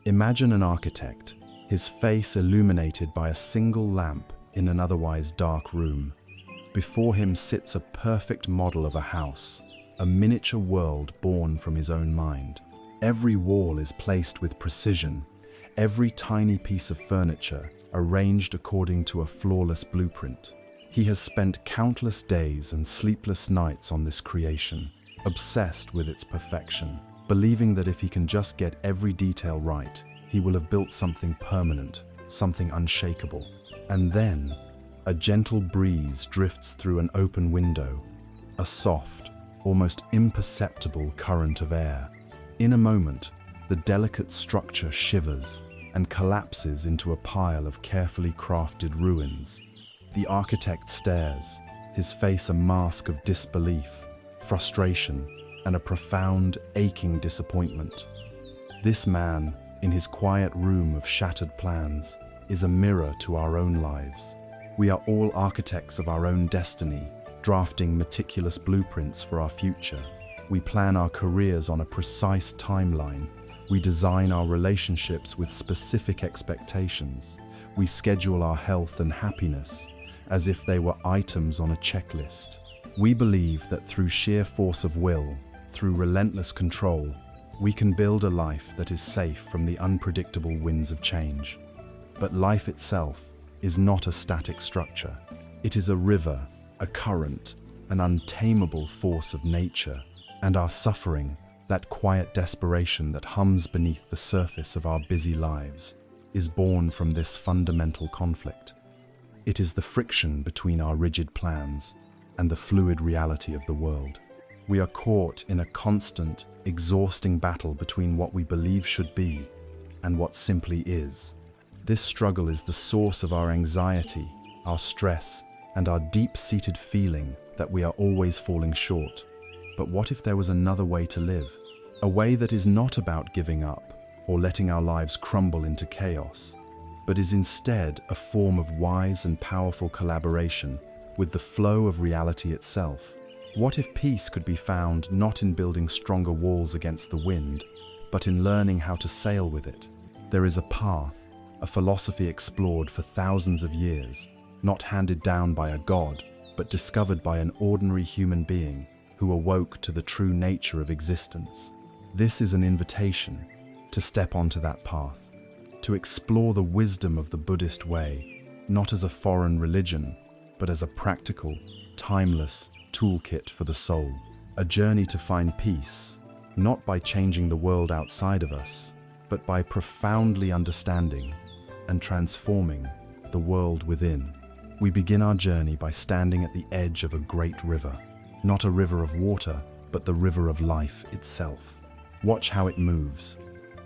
Imagine an architect, his face illuminated by a single lamp in an otherwise dark room. Before him sits a perfect model of a house, a miniature world born from his own mind. Every wall is placed with precision, every tiny piece of furniture arranged according to a flawless blueprint. He has spent countless days and sleepless nights on this creation, obsessed with its perfection, believing that if he can just get every detail right, he will have built something permanent, something unshakable. And then, a gentle breeze drifts through an open window, a soft, almost imperceptible current of air. In a moment, the delicate structure shivers and collapses into a pile of carefully crafted ruins. The architect stares, his face a mask of disbelief, frustration, and a profound, aching disappointment. This man, in his quiet room of shattered plans, is a mirror to our own lives. We are all architects of our own destiny, drafting meticulous blueprints for our future. We plan our careers on a precise timeline. We design our relationships with specific expectations. We schedule our health and happiness as if they were items on a checklist. We believe that through sheer force of will, through relentless control, we can build a life that is safe from the unpredictable winds of change. But life itself is not a static structure. It is a river, a current, an untamable force of nature. And our suffering, that quiet desperation that hums beneath the surface of our busy lives, is born from this fundamental conflict. It is the friction between our rigid plans and the fluid reality of the world. We are caught in a constant, exhausting battle between what we believe should be and what simply is. This struggle is the source of our anxiety, our stress, and our deep-seated feeling that we are always falling short. But what if there was another way to live? A way that is not about giving up or letting our lives crumble into chaos, but is instead a form of wise and powerful collaboration with the flow of reality itself. What if peace could be found not in building stronger walls against the wind, but in learning how to sail with it? There is a path, a philosophy explored for thousands of years, not handed down by a god, but discovered by an ordinary human being who awoke to the true nature of existence. This is an invitation to step onto that path, to explore the wisdom of the Buddhist way, not as a foreign religion, but as a practical, timeless toolkit for the soul. A journey to find peace, not by changing the world outside of us, but by profoundly understanding and transforming the world within. We begin our journey by standing at the edge of a great river. Not a river of water, but the river of life itself. Watch how it moves.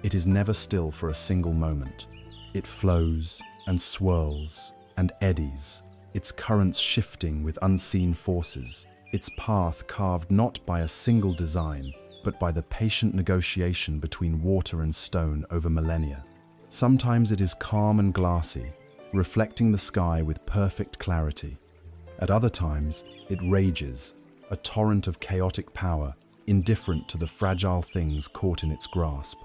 It is never still for a single moment. It flows and swirls and eddies, its currents shifting with unseen forces, its path carved not by a single design, but by the patient negotiation between water and stone over millennia. Sometimes it is calm and glassy, reflecting the sky with perfect clarity. At other times, it rages, a torrent of chaotic power, indifferent to the fragile things caught in its grasp.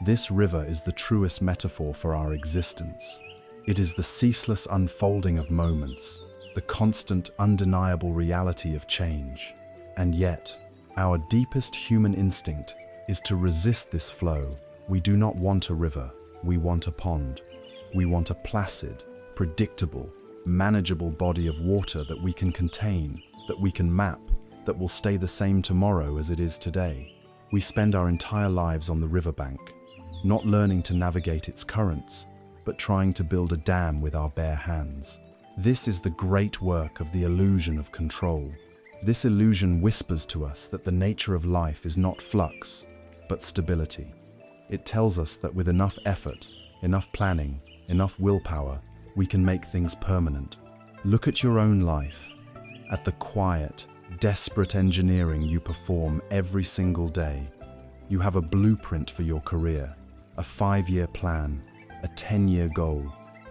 This river is the truest metaphor for our existence. It is the ceaseless unfolding of moments, the constant, undeniable reality of change. And yet, our deepest human instinct is to resist this flow. We do not want a river, we want a pond. We want a placid, predictable, manageable body of water that we can contain, that we can map, that will stay the same tomorrow as it is today. We spend our entire lives on the riverbank, not learning to navigate its currents, but trying to build a dam with our bare hands. This is the great work of the illusion of control. This illusion whispers to us that the nature of life is not flux, but stability. It tells us that with enough effort, enough planning, enough willpower, we can make things permanent. Look at your own life, at the quiet, desperate engineering you perform every single day. You have a blueprint for your career, a 5-year plan, a 10-year goal.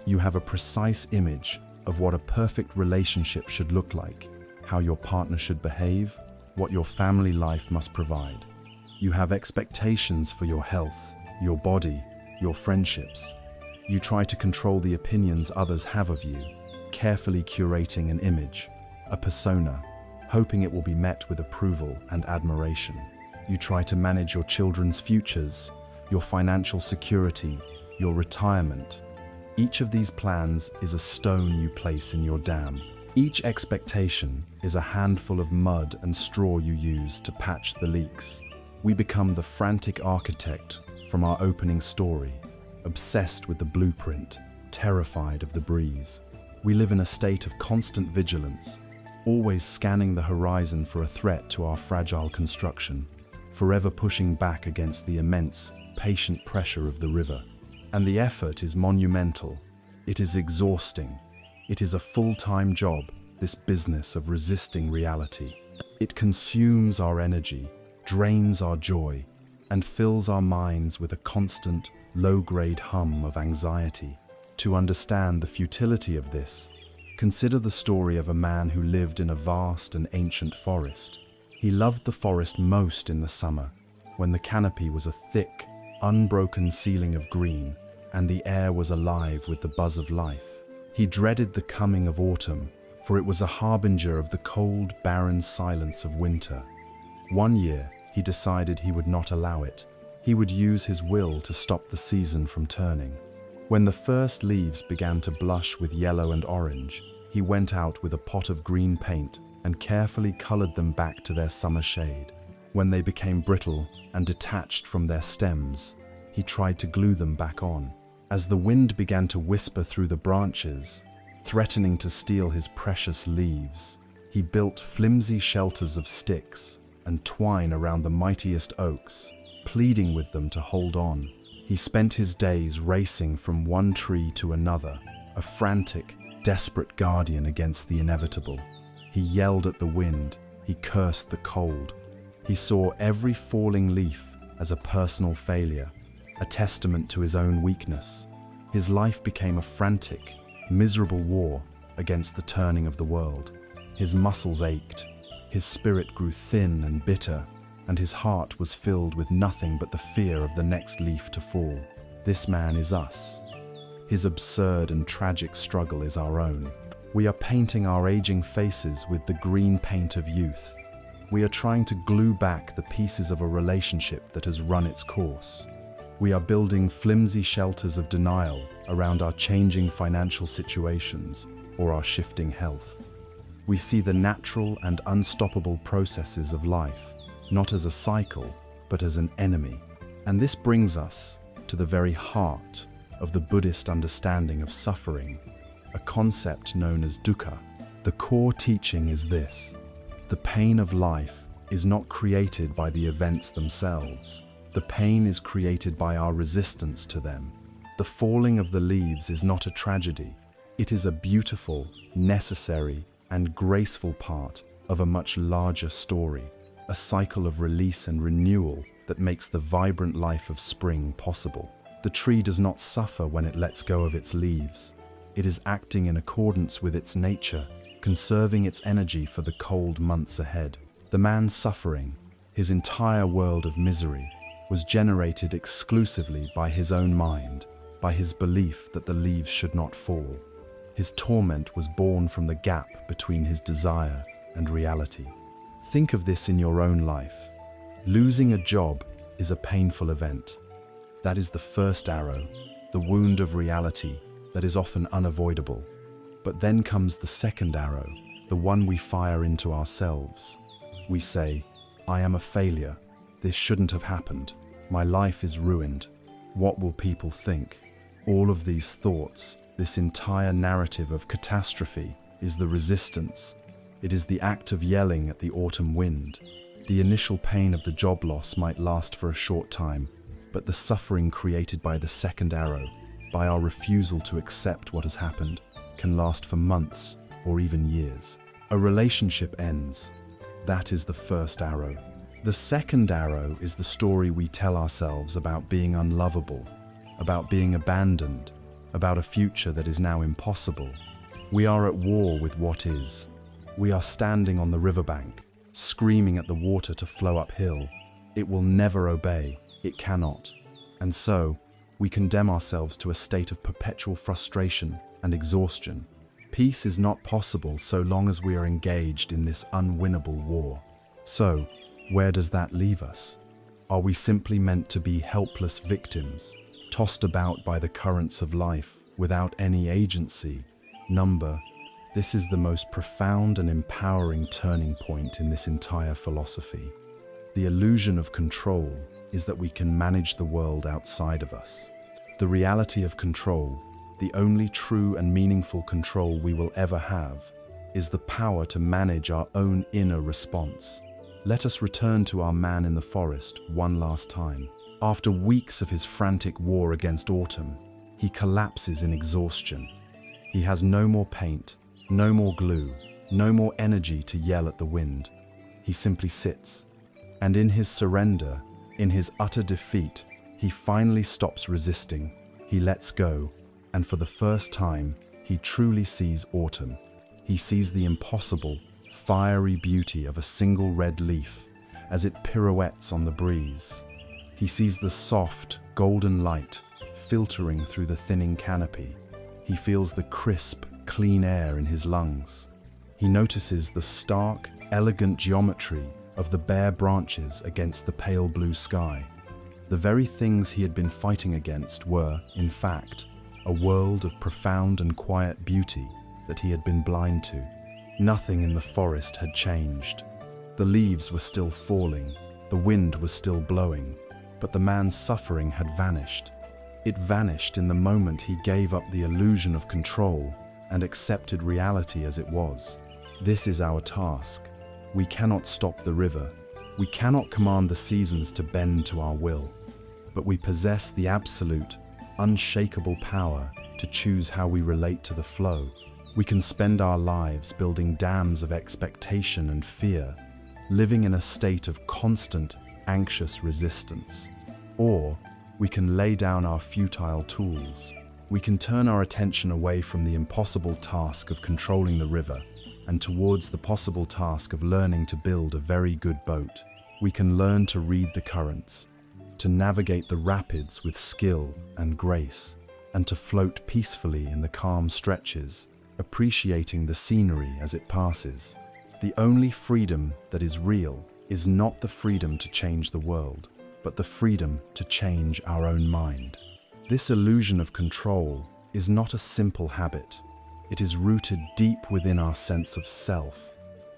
You have a precise image of what a perfect relationship should look like, how your partner should behave, what your family life must provide. You have expectations for your health, your body, your friendships. You try to control the opinions others have of you, carefully curating an image, a persona, hoping it will be met with approval and admiration. You try to manage your children's futures, your financial security, your retirement. Each of these plans is a stone you place in your dam. Each expectation is a handful of mud and straw you use to patch the leaks. We become the frantic architect from our opening story, obsessed with the blueprint, terrified of the breeze. We live in a state of constant vigilance, always scanning the horizon for a threat to our fragile construction, forever pushing back against the immense, patient pressure of the river. And the effort is monumental. It is exhausting. It is a full-time job, this business of resisting reality. It consumes our energy, drains our joy, and fills our minds with a constant, low-grade hum of anxiety. To understand the futility of this, consider the story of a man who lived in a vast and ancient forest. He loved the forest most in the summer, when the canopy was a thick, unbroken ceiling of green, and the air was alive with the buzz of life. He dreaded the coming of autumn, for it was a harbinger of the cold, barren silence of winter. One year, he decided he would not allow it. He would use his will to stop the season from turning. When the first leaves began to blush with yellow and orange, he went out with a pot of green paint and carefully colored them back to their summer shade. When they became brittle and detached from their stems, he tried to glue them back on. As the wind began to whisper through the branches, threatening to steal his precious leaves, he built flimsy shelters of sticks and twine around the mightiest oaks, pleading with them to hold on. He spent his days racing from one tree to another, a frantic, desperate guardian against the inevitable. He yelled at the wind, he cursed the cold. He saw every falling leaf as a personal failure, a testament to his own weakness. His life became a frantic, miserable war against the turning of the world. His muscles ached, his spirit grew thin and bitter, and his heart was filled with nothing but the fear of the next leaf to fall. This man is us. His absurd and tragic struggle is our own. We are painting our aging faces with the green paint of youth. We are trying to glue back the pieces of a relationship that has run its course. We are building flimsy shelters of denial around our changing financial situations or our shifting health. We see the natural and unstoppable processes of life, not as a cycle, but as an enemy. And this brings us to the very heart of the Buddhist understanding of suffering, a concept known as dukkha. The core teaching is this: the pain of life is not created by the events themselves. The pain is created by our resistance to them. The falling of the leaves is not a tragedy. It is a beautiful, necessary, and graceful part of a much larger story, a cycle of release and renewal that makes the vibrant life of spring possible. The tree does not suffer when it lets go of its leaves. It is acting in accordance with its nature, conserving its energy for the cold months ahead. The man's suffering, his entire world of misery, was generated exclusively by his own mind, by his belief that the leaves should not fall. His torment was born from the gap between his desire and reality. Think of this in your own life. Losing a job is a painful event. That is the first arrow, the wound of reality that is often unavoidable. But then comes the second arrow, the one we fire into ourselves. We say, "I am a failure. This shouldn't have happened. My life is ruined. What will people think?" All of these thoughts, this entire narrative of catastrophe, is the resistance. It is the act of yelling at the autumn wind. The initial pain of the job loss might last for a short time, but the suffering created by the second arrow, by our refusal to accept what has happened, can last for months or even years. A relationship ends. That is the first arrow. The second arrow is the story we tell ourselves about being unlovable, about being abandoned, about a future that is now impossible. We are at war with what is. We are standing on the riverbank, screaming at the water to flow uphill. It will never obey. It cannot. And so, we condemn ourselves to a state of perpetual frustration and exhaustion. Peace is not possible so long as we are engaged in this unwinnable war. So, where does that leave us? Are we simply meant to be helpless victims, tossed about by the currents of life without any agency? This is the most profound and empowering turning point in this entire philosophy. The illusion of control is that we can manage the world outside of us. The reality of control, the only true and meaningful control we will ever have, is the power to manage our own inner response. Let us return to our man in the forest one last time. After weeks of his frantic war against autumn, he collapses in exhaustion. He has no more paint, no more glue, no more energy to yell at the wind. He simply sits. And in his surrender, in his utter defeat, he finally stops resisting. He lets go, and for the first time, he truly sees autumn. He sees the impossible, fiery beauty of a single red leaf as it pirouettes on the breeze. He sees the soft, golden light filtering through the thinning canopy. He feels the crisp, clean air in his lungs. He notices the stark, elegant geometry of the bare branches against the pale blue sky. The very things he had been fighting against were, in fact, a world of profound and quiet beauty that he had been blind to. Nothing in the forest had changed. The leaves were still falling, the wind was still blowing, but the man's suffering had vanished. It vanished in the moment he gave up the illusion of control and accepted reality as it was. This is our task. We cannot stop the river. We cannot command the seasons to bend to our will. But we possess the absolute, unshakable power to choose how we relate to the flow. We can spend our lives building dams of expectation and fear, living in a state of constant, anxious resistance. Or we can lay down our futile tools. We can turn our attention away from the impossible task of controlling the river and towards the possible task of learning to build a very good boat. We can learn to read the currents, to navigate the rapids with skill and grace, and to float peacefully in the calm stretches, appreciating the scenery as it passes. The only freedom that is real is not the freedom to change the world, but the freedom to change our own mind. This illusion of control is not a simple habit. It is rooted deep within our sense of self,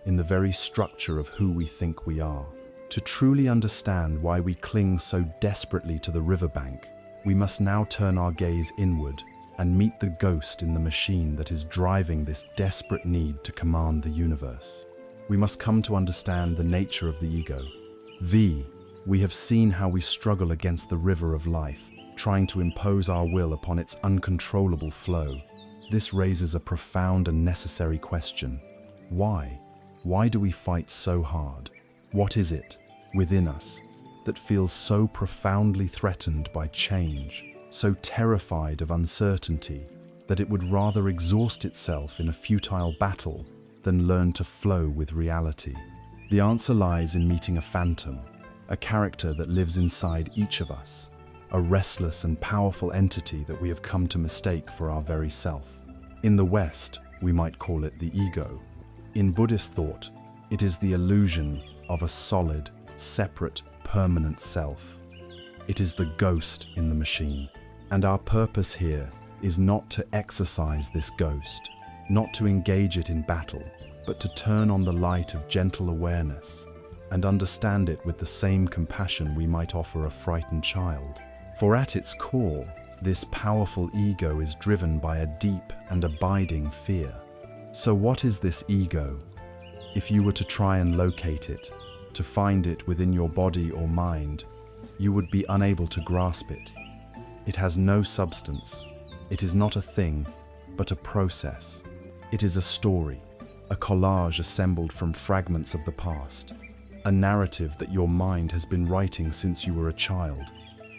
in the very structure of who we think we are. To truly understand why we cling so desperately to the riverbank, we must now turn our gaze inward and meet the ghost in the machine that is driving this desperate need to command the universe. We must come to understand the nature of the ego. We have seen how we struggle against the river of life, trying to impose our will upon its uncontrollable flow. This raises a profound and necessary question. Why? Why do we fight so hard? What is it within us that feels so profoundly threatened by change, so terrified of uncertainty, that it would rather exhaust itself in a futile battle than learn to flow with reality? The answer lies in meeting a phantom, a character that lives inside each of us, a restless and powerful entity that we have come to mistake for our very self. In the West, we might call it the ego. In Buddhist thought, it is the illusion of a solid, separate, permanent self. It is the ghost in the machine. And our purpose here is not to exercise this ghost, not to engage it in battle, but to turn on the light of gentle awareness and understand it with the same compassion we might offer a frightened child. For at its core, this powerful ego is driven by a deep and abiding fear. So what is this ego? If you were to try and locate it, to find it within your body or mind, you would be unable to grasp it. It has no substance. It is not a thing, but a process. It is a story, a collage assembled from fragments of the past, a narrative that your mind has been writing since you were a child.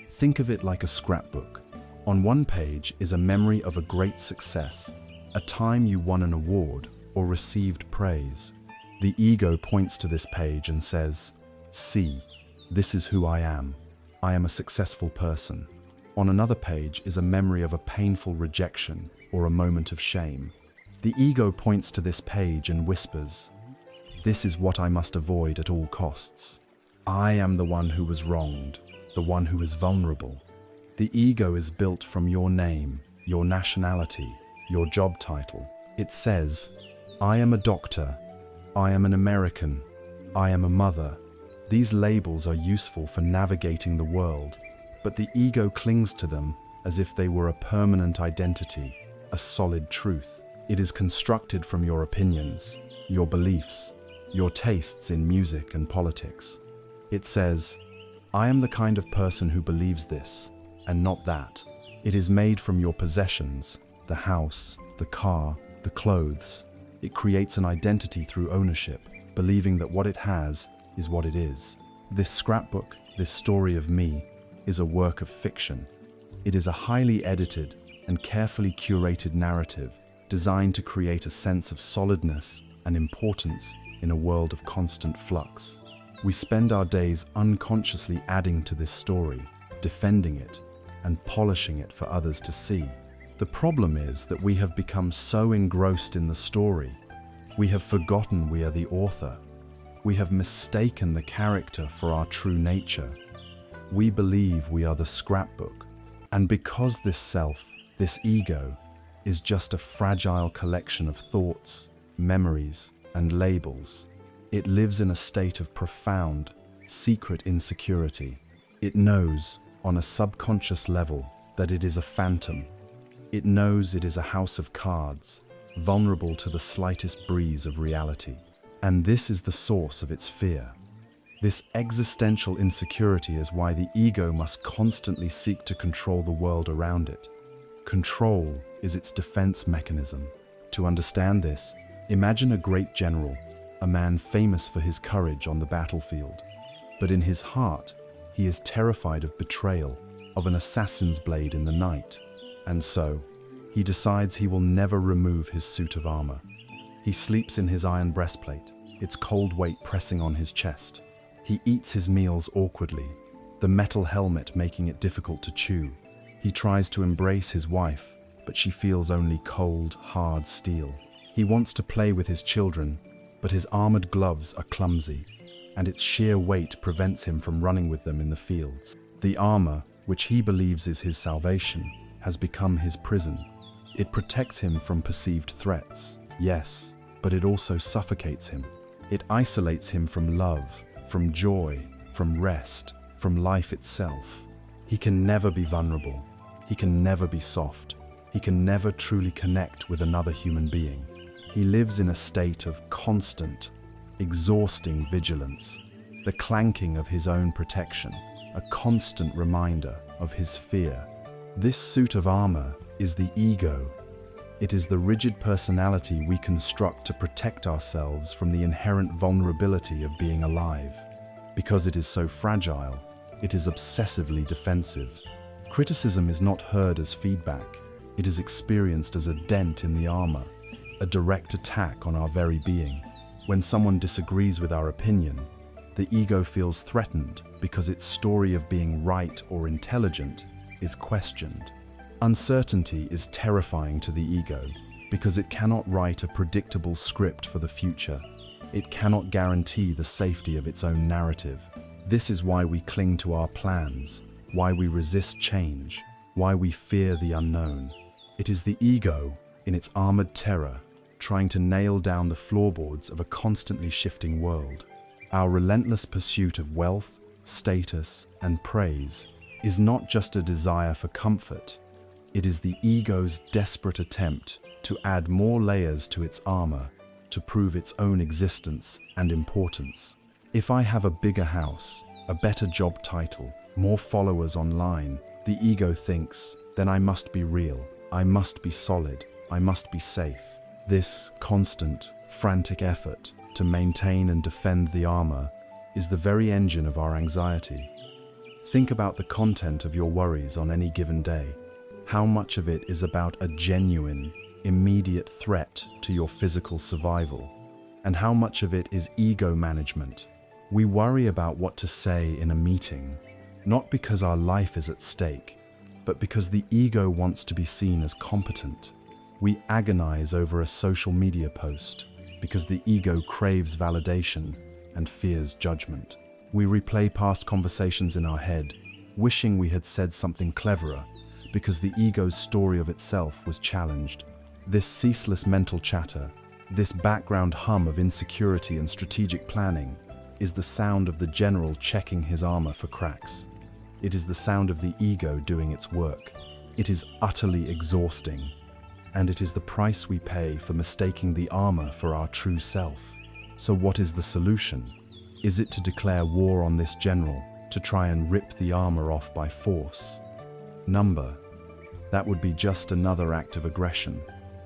Think of it like a scrapbook. On one page is a memory of a great success, a time you won an award or received praise. The ego points to this page and says, "See, this is who I am. I am a successful person." On another page is a memory of a painful rejection or a moment of shame. The ego points to this page and whispers, "This is what I must avoid at all costs. I am the one who was wronged, the one who is vulnerable." The ego is built from your name, your nationality, your job title. It says, "I am a doctor, I am an American, I am a mother." These labels are useful for navigating the world, but the ego clings to them as if they were a permanent identity, a solid truth. It is constructed from your opinions, your beliefs, your tastes in music and politics. It says, "I am the kind of person who believes this, and not that." It is made from your possessions, the house, the car, the clothes. It creates an identity through ownership, believing that what it has is what it is. This scrapbook, this story of me, is a work of fiction. It is a highly edited and carefully curated narrative designed to create a sense of solidness and importance in a world of constant flux. We spend our days unconsciously adding to this story, defending it, and polishing it for others to see. The problem is that we have become so engrossed in the story, we have forgotten we are the author. We have mistaken the character for our true nature. We believe we are the scrapbook. And because this self, this ego, is just a fragile collection of thoughts, memories, and labels, it lives in a state of profound, secret insecurity. It knows, on a subconscious level, that it is a phantom. It knows it is a house of cards, vulnerable to the slightest breeze of reality. And this is the source of its fear. This existential insecurity is why the ego must constantly seek to control the world around it. Control is its defense mechanism. To understand this, imagine a great general, a man famous for his courage on the battlefield. But in his heart, he is terrified of betrayal, of an assassin's blade in the night. And so, he decides he will never remove his suit of armor. He sleeps in his iron breastplate, its cold weight pressing on his chest. He eats his meals awkwardly, the metal helmet making it difficult to chew. He tries to embrace his wife, but she feels only cold, hard steel. He wants to play with his children, but his armored gloves are clumsy, and its sheer weight prevents him from running with them in the fields. The armor, which he believes is his salvation, has become his prison. It protects him from perceived threats, yes, but it also suffocates him. It isolates him from love, from joy, from rest, from life itself. He can never be vulnerable. He can never be soft. He can never truly connect with another human being. He lives in a state of constant, exhausting vigilance, the clanking of his own protection, a constant reminder of his fear. This suit of armor is the ego. It is the rigid personality we construct to protect ourselves from the inherent vulnerability of being alive. Because it is so fragile, it is obsessively defensive. Criticism is not heard as feedback. It is experienced as a dent in the armor, a direct attack on our very being. When someone disagrees with our opinion, the ego feels threatened because its story of being right or intelligent is questioned. Uncertainty is terrifying to the ego because it cannot write a predictable script for the future. It cannot guarantee the safety of its own narrative. This is why we cling to our plans, why we resist change, why we fear the unknown. It is the ego, in its armored terror, trying to nail down the floorboards of a constantly shifting world. Our relentless pursuit of wealth, status, and praise is not just a desire for comfort. It is the ego's desperate attempt to add more layers to its armor to prove its own existence and importance. If I have a bigger house, a better job title, more followers online, the ego thinks, then I must be real, I must be solid, I must be safe. This constant, frantic effort to maintain and defend the armor is the very engine of our anxiety. Think about the content of your worries on any given day. How much of it is about a genuine, immediate threat to your physical survival? And how much of it is ego management? We worry about what to say in a meeting, not because our life is at stake, but because the ego wants to be seen as competent. We agonize over a social media post because the ego craves validation and fears judgment. We replay past conversations in our head, wishing we had said something cleverer because the ego's story of itself was challenged. This ceaseless mental chatter, this background hum of insecurity and strategic planning, is the sound of the general checking his armor for cracks. It is the sound of the ego doing its work. It is utterly exhausting, and it is the price we pay for mistaking the armor for our true self. So what is the solution? Is it to declare war on this general, to try and rip the armor off by force? That would be just another act of aggression,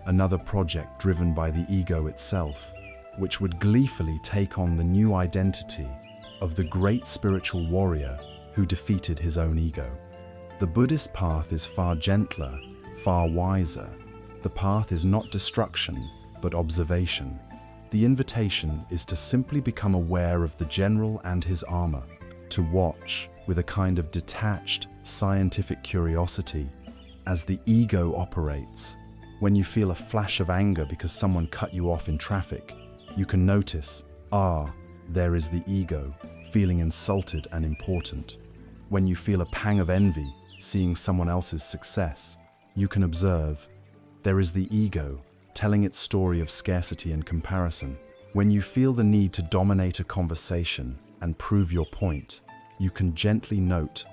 another project driven by the ego itself, which would gleefully take on the new identity of the great spiritual warrior who defeated his own ego. The Buddhist path is far gentler, far wiser. The path is not destruction, but observation. The invitation is to simply become aware of the general and his armor, to watch with a kind of detached, scientific curiosity as the ego operates. When you feel a flash of anger because someone cut you off in traffic, you can notice, there is the ego, feeling insulted and important. When you feel a pang of envy, seeing someone else's success, you can observe, there is the ego, telling its story of scarcity and comparison. When you feel the need to dominate a conversation and prove your point, you can gently note,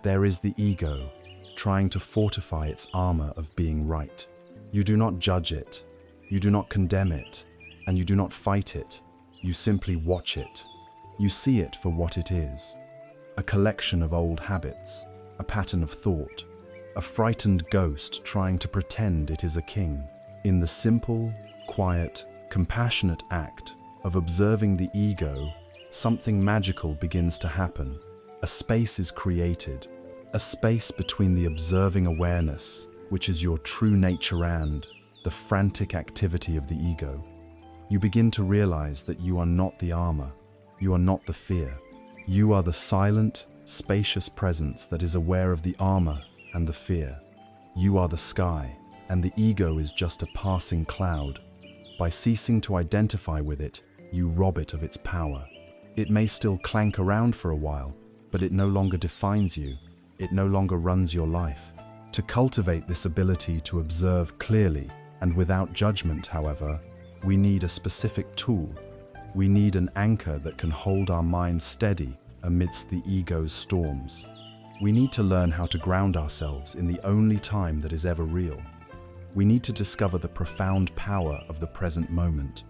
there is the ego, trying to fortify its armor of being right. You do not judge it, you do not condemn it, and you do not fight it. You simply watch it. You see it for what it is. A collection of old habits, a pattern of thought, a frightened ghost trying to pretend it is a king. In the simple, quiet, compassionate act of observing the ego, something magical begins to happen. A space is created, a space between the observing awareness, which is your true nature, and the frantic activity of the ego. You begin to realize that you are not the armor, you are not the fear. You are the silent, spacious presence that is aware of the armor and the fear. You are the sky, and the ego is just a passing cloud. By ceasing to identify with it, you rob it of its power. It may still clank around for a while, but it no longer defines you. It no longer runs your life. To cultivate this ability to observe clearly and without judgment, however, we need a specific tool. We need an anchor that can hold our mind steady amidst the ego's storms. We need to learn how to ground ourselves in the only time that is ever real. We need to discover the profound power of the present moment.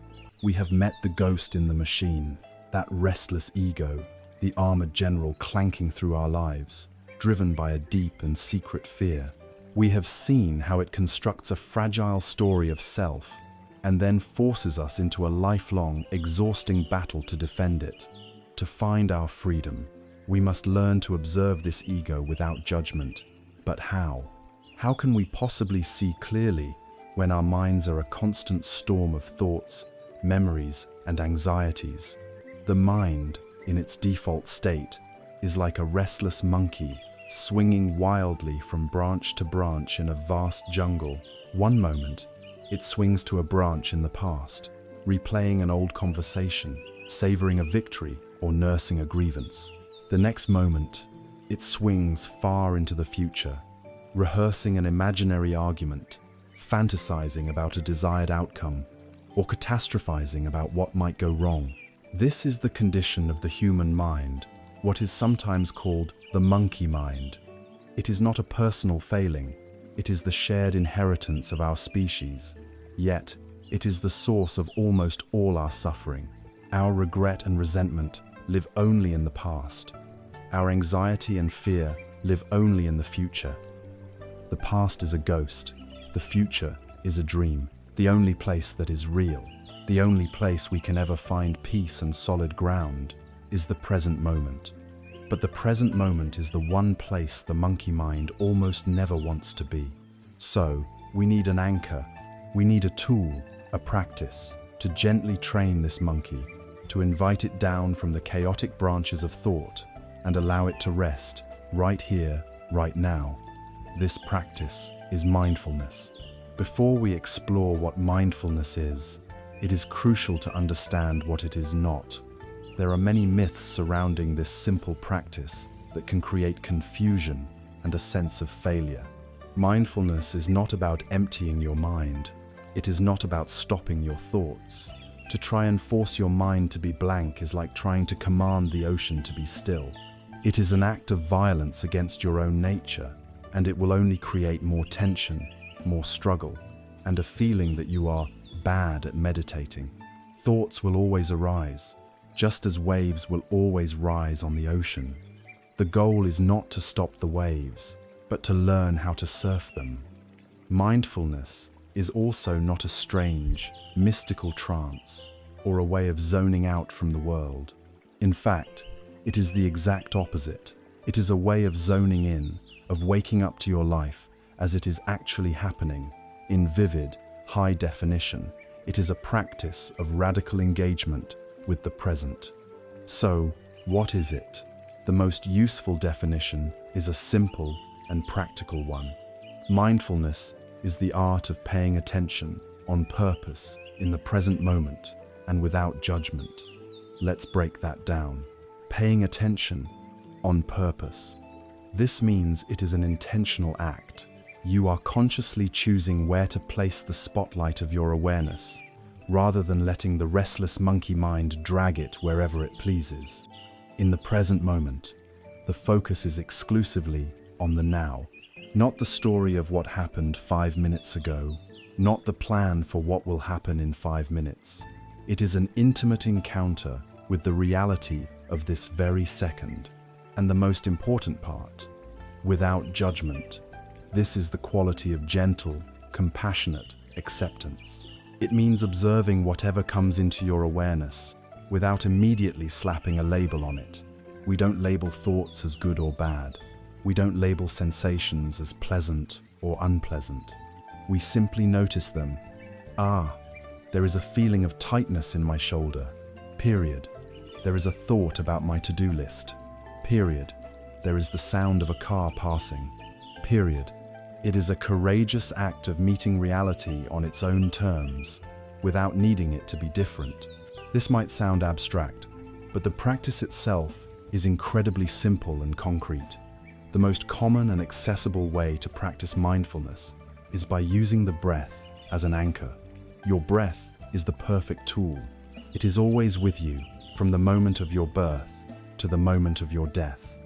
We have met the ghost in the machine, that restless ego, the armored general clanking through our lives, driven by a deep and secret fear. We have seen how it constructs a fragile story of self and then forces us into a lifelong, exhausting battle to defend it. To find our freedom, we must learn to observe this ego without judgment. But how? How can we possibly see clearly when our minds are a constant storm of thoughts, memories, and anxieties? The mind, in its default state, is like a restless monkey, swinging wildly from branch to branch in a vast jungle. One moment, it swings to a branch in the past, replaying an old conversation, savoring a victory, or nursing a grievance. The next moment, it swings far into the future, rehearsing an imaginary argument, fantasizing about a desired outcome, or catastrophizing about what might go wrong. This is the condition of the human mind, what is sometimes called the monkey mind. It is not a personal failing, it is the shared inheritance of our species. Yet, it is the source of almost all our suffering. Our regret and resentment live only in the past. Our anxiety and fear live only in the future. The past is a ghost, the future is a dream, the only place that is real, the only place we can ever find peace and solid ground is the present moment. But the present moment is the one place the monkey mind almost never wants to be. So, we need an anchor, we need a tool, a practice, to gently train this monkey, to invite it down from the chaotic branches of thought and allow it to rest, right here, right now. This practice is mindfulness. Before we explore what mindfulness is, it is crucial to understand what it is not. There are many myths surrounding this simple practice that can create confusion and a sense of failure. Mindfulness is not about emptying your mind. It is not about stopping your thoughts. To try and force your mind to be blank is like trying to command the ocean to be still. It is an act of violence against your own nature, and it will only create more tension, more struggle, and a feeling that you are bad at meditating. Thoughts will always arise, just as waves will always rise on the ocean. The goal is not to stop the waves, but to learn how to surf them. Mindfulness is also not a strange, mystical trance or a way of zoning out from the world. In fact, it is the exact opposite. It is a way of zoning in, of waking up to your life as it is actually happening, in vivid, high definition. It is a practice of radical engagement with the present. So, what is it? The most useful definition is a simple and practical one. Mindfulness is the art of paying attention on purpose in the present moment and without judgment. Let's break that down. Paying attention on purpose. This means it is an intentional act. You are consciously choosing where to place the spotlight of your awareness, rather than letting the restless monkey mind drag it wherever it pleases. In the present moment, the focus is exclusively on the now, not the story of what happened 5 minutes ago, not the plan for what will happen in 5 minutes. It is an intimate encounter with the reality of this very second. And the most important part, without judgment. This is the quality of gentle, compassionate acceptance. It means observing whatever comes into your awareness without immediately slapping a label on it. We don't label thoughts as good or bad. We don't label sensations as pleasant or unpleasant. We simply notice them. There is a feeling of tightness in my shoulder. Period. There is a thought about my to-do list. Period. There is the sound of a car passing. Period. It is a courageous act of meeting reality on its own terms, without needing it to be different. This might sound abstract, but the practice itself is incredibly simple and concrete. The most common and accessible way to practice mindfulness is by using the breath as an anchor. Your breath is the perfect tool. It is always with you, from the moment of your birth to the moment of your death.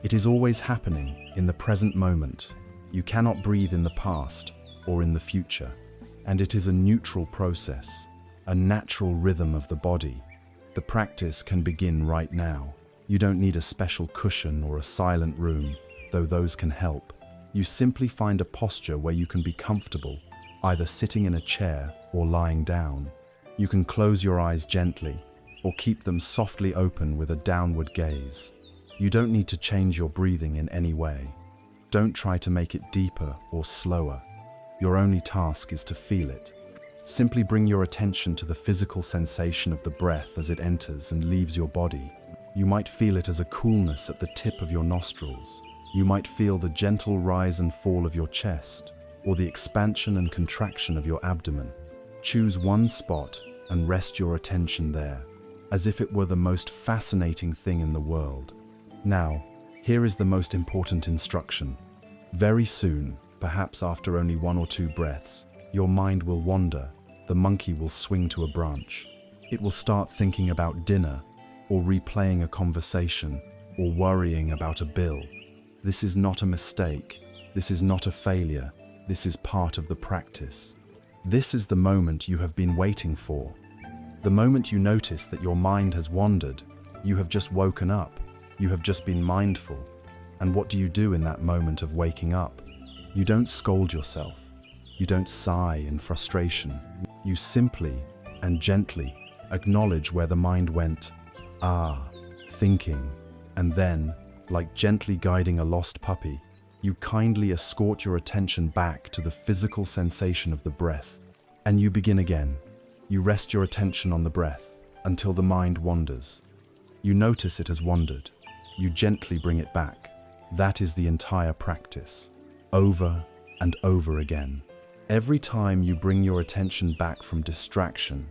It is always happening in the present moment. You cannot breathe in the past or in the future. And it is a neutral process, a natural rhythm of the body. The practice can begin right now. You don't need a special cushion or a silent room, though those can help. You simply find a posture where you can be comfortable, either sitting in a chair or lying down. You can close your eyes gently or keep them softly open with a downward gaze. You don't need to change your breathing in any way. Don't try to make it deeper or slower. Your only task is to feel it. Simply bring your attention to the physical sensation of the breath as it enters and leaves your body. You might feel it as a coolness at the tip of your nostrils. You might feel the gentle rise and fall of your chest, or the expansion and contraction of your abdomen. Choose one spot and rest your attention there, as if it were the most fascinating thing in the world. Now, here is the most important instruction. Very soon, perhaps after only 1 or 2 breaths, your mind will wander. The monkey will swing to a branch. It will start thinking about dinner, or replaying a conversation, or worrying about a bill. This is not a mistake. This is not a failure. This is part of the practice. This is the moment you have been waiting for. The moment you notice that your mind has wandered, you have just woken up. You have just been mindful. And what do you do in that moment of waking up? You don't scold yourself. You don't sigh in frustration. You simply and gently acknowledge where the mind went, thinking, and then, like gently guiding a lost puppy, you kindly escort your attention back to the physical sensation of the breath, and you begin again. You rest your attention on the breath until the mind wanders. You notice it has wandered. You gently bring it back. That is the entire practice. over and over again. Every time you bring your attention back from distraction,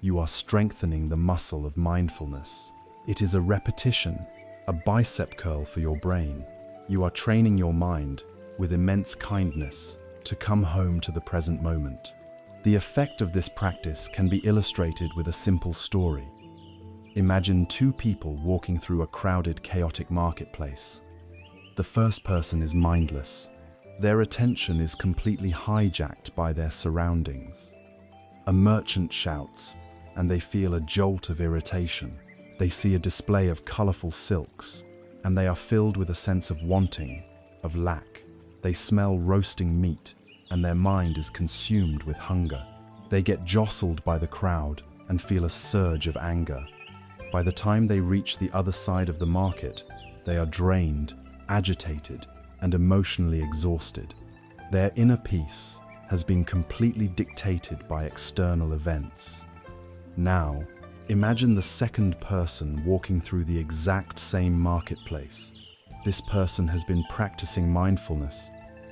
you are strengthening the muscle of mindfulness. It is a repetition, a bicep curl for your brain. You are training your mind with immense kindness to come home to the present moment. The effect of this practice can be illustrated with a simple story. Imagine two people walking through a crowded, chaotic marketplace. The first person is mindless. Their attention is completely hijacked by their surroundings. A merchant shouts, and they feel a jolt of irritation. They see a display of colorful silks, and they are filled with a sense of wanting, of lack. They smell roasting meat, and their mind is consumed with hunger. They get jostled by the crowd and feel a surge of anger. By the time they reach the other side of the market, they are drained, agitated, and emotionally exhausted. Their inner peace has been completely dictated by external events. Now, imagine the second person walking through the exact same marketplace. This person has been practicing mindfulness.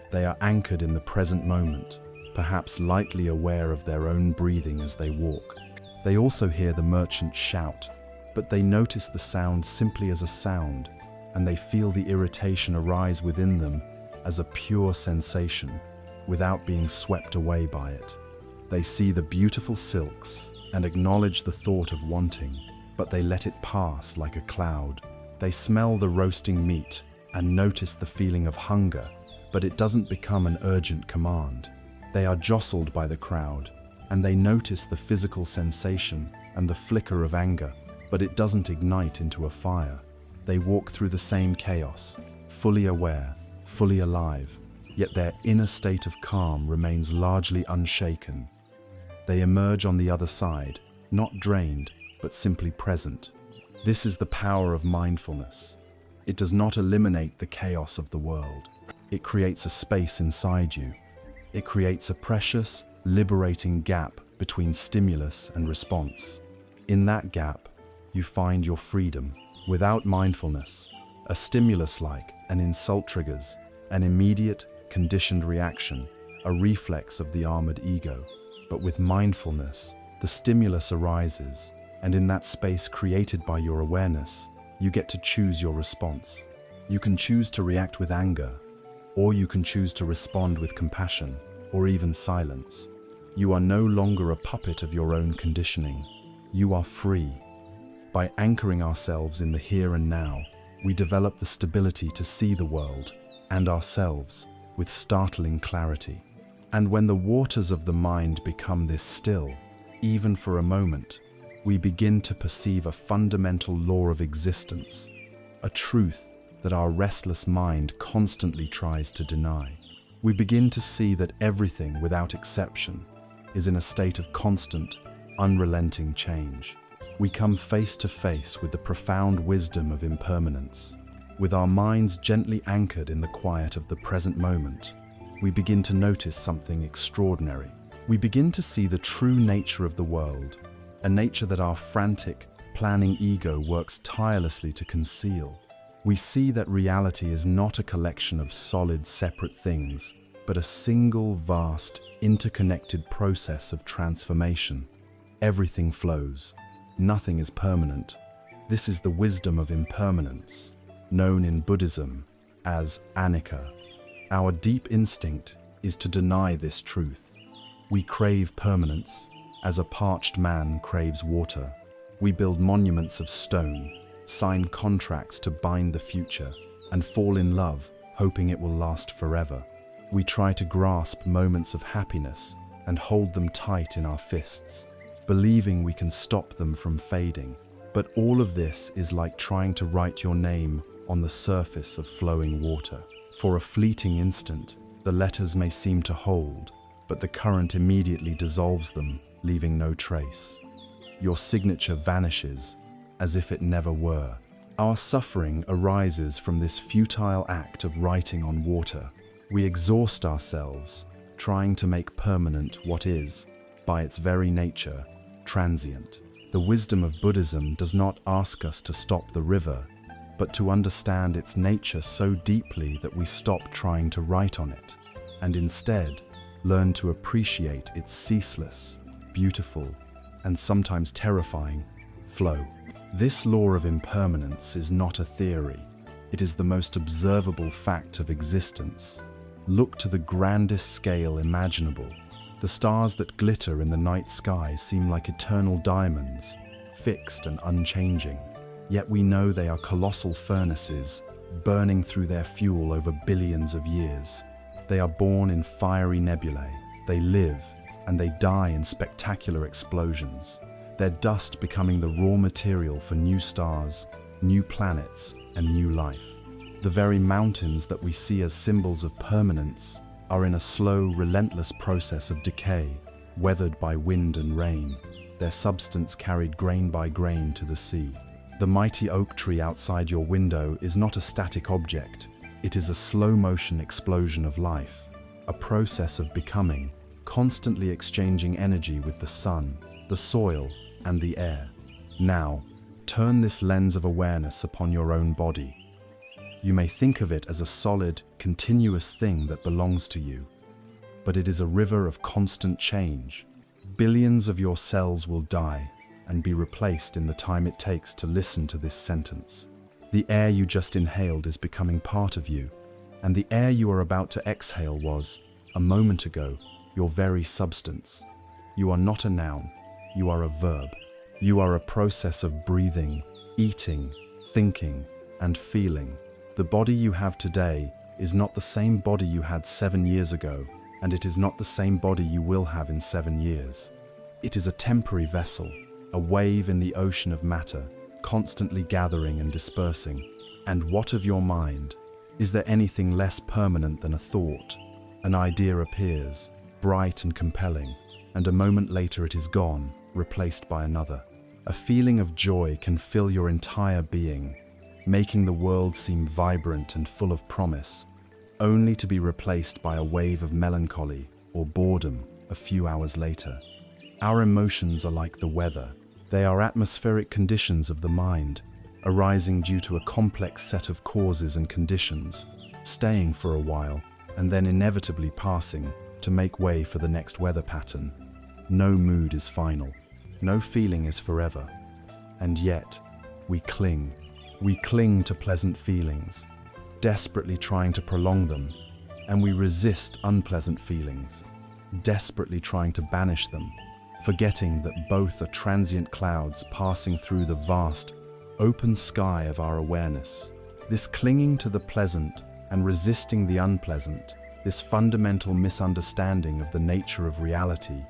They are anchored in the present moment, perhaps lightly aware of their own breathing as they walk. They also hear the merchant shout, but they notice the sound simply as a sound, and they feel the irritation arise within them as a pure sensation, without being swept away by it. They see the beautiful silks and acknowledge the thought of wanting, but they let it pass like a cloud. They smell the roasting meat and notice the feeling of hunger, but it doesn't become an urgent command. They are jostled by the crowd, and they notice the physical sensation and the flicker of anger, but it doesn't ignite into a fire. They walk through the same chaos, fully aware, fully alive, yet their inner state of calm remains largely unshaken. They emerge on the other side, not drained, but simply present. This is the power of mindfulness. It does not eliminate the chaos of the world. It creates a space inside you. It creates a precious, liberating gap between stimulus and response. In that gap, you find your freedom. Without mindfulness, a stimulus like an insult triggers an immediate, conditioned reaction, a reflex of the armored ego. But with mindfulness, the stimulus arises, and in that space created by your awareness, you get to choose your response. You can choose to react with anger, or you can choose to respond with compassion, or even silence. You are no longer a puppet of your own conditioning. You are free. By anchoring ourselves in the here and now, we develop the stability to see the world and ourselves with startling clarity. And when the waters of the mind become this still, even for a moment, we begin to perceive a fundamental law of existence, a truth that our restless mind constantly tries to deny. We begin to see that everything, without exception, is in a state of constant, unrelenting change. We come face to face with the profound wisdom of impermanence. With our minds gently anchored in the quiet of the present moment, we begin to notice something extraordinary. We begin to see the true nature of the world, a nature that our frantic, planning ego works tirelessly to conceal. We see that reality is not a collection of solid, separate things, but a single, vast, interconnected process of transformation. Everything flows. Nothing is permanent. This is the wisdom of impermanence, known in Buddhism as anicca. Our deep instinct is to deny this truth. We crave permanence, as a parched man craves water. We build monuments of stone, sign contracts to bind the future, and fall in love, hoping it will last forever. We try to grasp moments of happiness and hold them tight in our fists, believing we can stop them from fading. But all of this is like trying to write your name on the surface of flowing water. For a fleeting instant, the letters may seem to hold, but the current immediately dissolves them, leaving no trace. Your signature vanishes, as if it never were. Our suffering arises from this futile act of writing on water. We exhaust ourselves, trying to make permanent what is, by its very nature, transient. The wisdom of Buddhism does not ask us to stop the river, but to understand its nature so deeply that we stop trying to write on it, and instead learn to appreciate its ceaseless, beautiful, and sometimes terrifying flow. This law of impermanence is not a theory. It is the most observable fact of existence. Look to the grandest scale imaginable. The stars that glitter in the night sky seem like eternal diamonds, fixed and unchanging. Yet we know they are colossal furnaces, burning through their fuel over billions of years. They are born in fiery nebulae. They live, and they die in spectacular explosions, their dust becoming the raw material for new stars, new planets, and new life. The very mountains that we see as symbols of permanence are in a slow, relentless process of decay, weathered by wind and rain, their substance carried grain by grain to the sea. The mighty oak tree outside your window is not a static object. It is a slow-motion explosion of life, a process of becoming, constantly exchanging energy with the sun, the soil, and the air. Now, turn this lens of awareness upon your own body. You may think of it as a solid, continuous thing that belongs to you, but it is a river of constant change. Billions of your cells will die and be replaced in the time it takes to listen to this sentence. The air you just inhaled is becoming part of you, and the air you are about to exhale was, a moment ago, your very substance. You are not a noun, you are a verb. You are a process of breathing, eating, thinking, and feeling. The body you have today is not the same body you had 7 years ago, and it is not the same body you will have in 7 years. It is a temporary vessel, a wave in the ocean of matter, constantly gathering and dispersing. And what of your mind? Is there anything less permanent than a thought? An idea appears, bright and compelling, and a moment later it is gone, replaced by another. A feeling of joy can fill your entire being, making the world seem vibrant and full of promise, only to be replaced by a wave of melancholy or boredom a few hours later. Our emotions are like the weather. They are atmospheric conditions of the mind, arising due to a complex set of causes and conditions, staying for a while, and then inevitably passing to make way for the next weather pattern. No mood is final. No feeling is forever. And yet, we cling. We cling to pleasant feelings, desperately trying to prolong them, and we resist unpleasant feelings, desperately trying to banish them, forgetting that both are transient clouds passing through the vast, open sky of our awareness. This clinging to the pleasant and resisting the unpleasant, this fundamental misunderstanding of the nature of reality,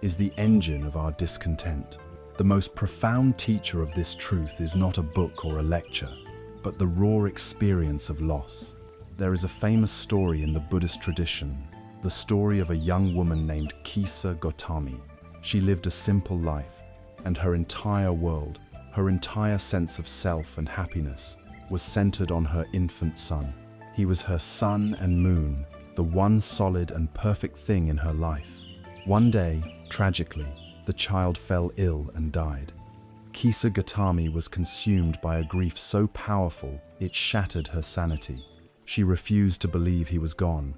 is the engine of our discontent. The most profound teacher of this truth is not a book or a lecture, but the raw experience of loss. There is a famous story in the Buddhist tradition, the story of a young woman named Kisa Gotami. She lived a simple life, and her entire world, her entire sense of self and happiness, was centered on her infant son. He was her sun and moon, the one solid and perfect thing in her life. One day, tragically, the child fell ill and died. Kisa Gotami was consumed by a grief so powerful it shattered her sanity. She refused to believe he was gone.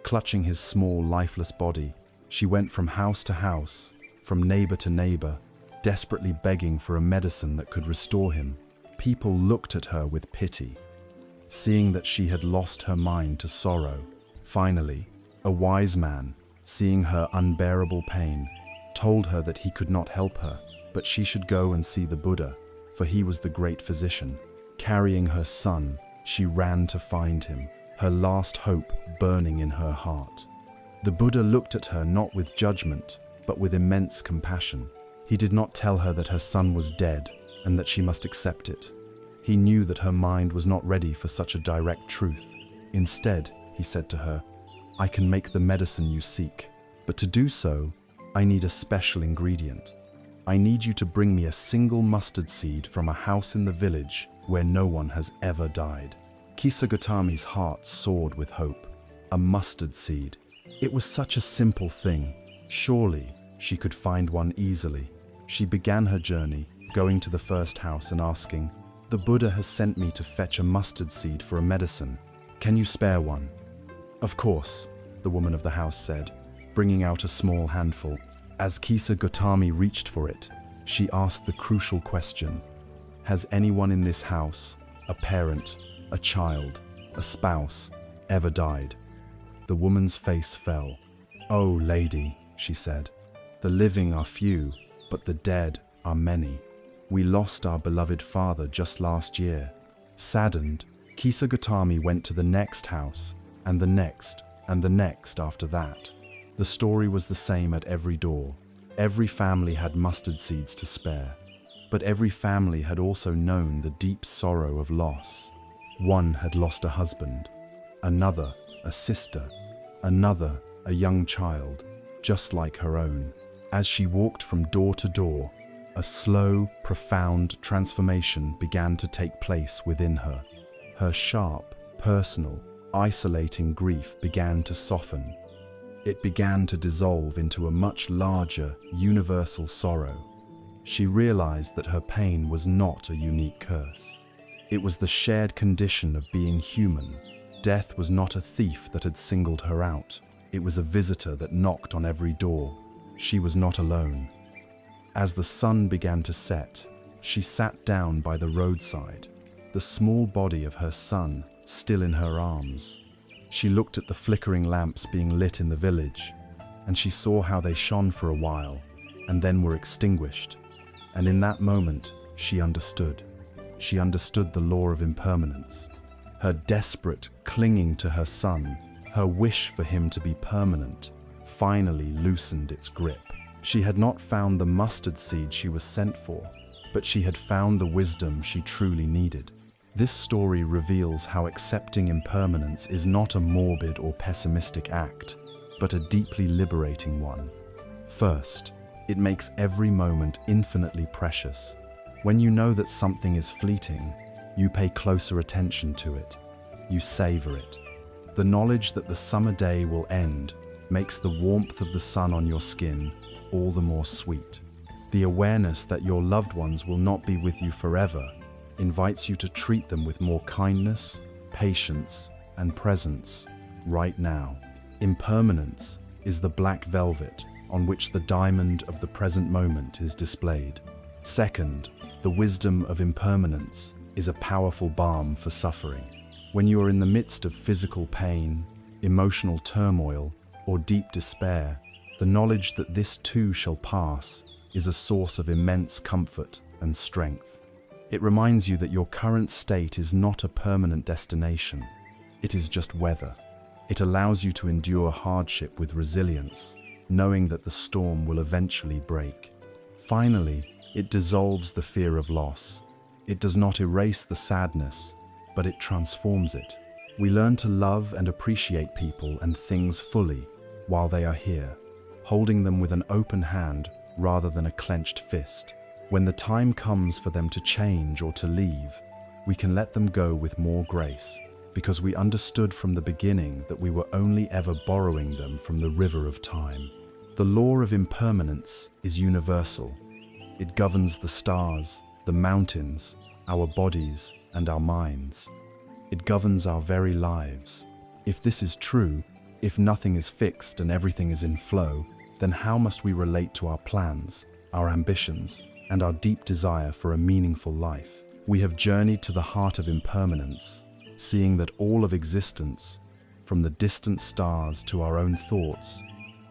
Clutching his small, lifeless body, she went from house to house, from neighbor to neighbor, desperately begging for a medicine that could restore him. People looked at her with pity, seeing that she had lost her mind to sorrow. Finally, a wise man, seeing her unbearable pain, told her that he could not help her, but she should go and see the Buddha, for he was the great physician. Carrying her son, she ran to find him, her last hope burning in her heart. The Buddha looked at her not with judgment, but with immense compassion. He did not tell her that her son was dead and that she must accept it. He knew that her mind was not ready for such a direct truth. Instead, he said to her, "I can make the medicine you seek, but to do so, I need a special ingredient. I need you to bring me a single mustard seed from a house in the village where no one has ever died." Kisa Gotami's heart soared with hope. A mustard seed. It was such a simple thing. Surely, she could find one easily. She began her journey, going to the first house and asking, "The Buddha has sent me to fetch a mustard seed for a medicine. Can you spare one?" "Of course," the woman of the house said, bringing out a small handful. As Kisa Gotami reached for it, she asked the crucial question: "Has anyone in this house, a parent, a child, a spouse, ever died?" The woman's face fell. "Oh, lady," she said, "the living are few, but the dead are many. We lost our beloved father just last year." Saddened, Kisa Gotami went to the next house, and the next, and the next after that. The story was the same at every door. Every family had mustard seeds to spare, but every family had also known the deep sorrow of loss. One had lost a husband, another a sister, another a young child, just like her own. As she walked from door to door, a slow, profound transformation began to take place within her. Her sharp, personal, isolating grief began to soften. It began to dissolve into a much larger, universal sorrow. She realized that her pain was not a unique curse. It was the shared condition of being human. Death was not a thief that had singled her out. It was a visitor that knocked on every door. She was not alone. As the sun began to set, she sat down by the roadside, the small body of her son still in her arms. She looked at the flickering lamps being lit in the village, and she saw how they shone for a while and then were extinguished. And in that moment, she understood. She understood the law of impermanence. Her desperate clinging to her son, her wish for him to be permanent, finally loosened its grip. She had not found the mustard seed she was sent for, but she had found the wisdom she truly needed. This story reveals how accepting impermanence is not a morbid or pessimistic act, but a deeply liberating one. First, it makes every moment infinitely precious. When you know that something is fleeting, you pay closer attention to it. You savor it. The knowledge that the summer day will end makes the warmth of the sun on your skin all the more sweet. The awareness that your loved ones will not be with you forever invites you to treat them with more kindness, patience, and presence right now. Impermanence is the black velvet on which the diamond of the present moment is displayed. Second, the wisdom of impermanence is a powerful balm for suffering. When you are in the midst of physical pain, emotional turmoil, or deep despair, the knowledge that this too shall pass is a source of immense comfort and strength. It reminds you that your current state is not a permanent destination. It is just weather. It allows you to endure hardship with resilience, knowing that the storm will eventually break. Finally, it dissolves the fear of loss. It does not erase the sadness, but it transforms it. We learn to love and appreciate people and things fully while they are here, holding them with an open hand rather than a clenched fist. When the time comes for them to change or to leave, we can let them go with more grace, because we understood from the beginning that we were only ever borrowing them from the river of time. The law of impermanence is universal. It governs the stars, the mountains, our bodies, and our minds. It governs our very lives. If this is true, if nothing is fixed and everything is in flow, then how must we relate to our plans, our ambitions, and our deep desire for a meaningful life? We have journeyed to the heart of impermanence, seeing that all of existence, from the distant stars to our own thoughts,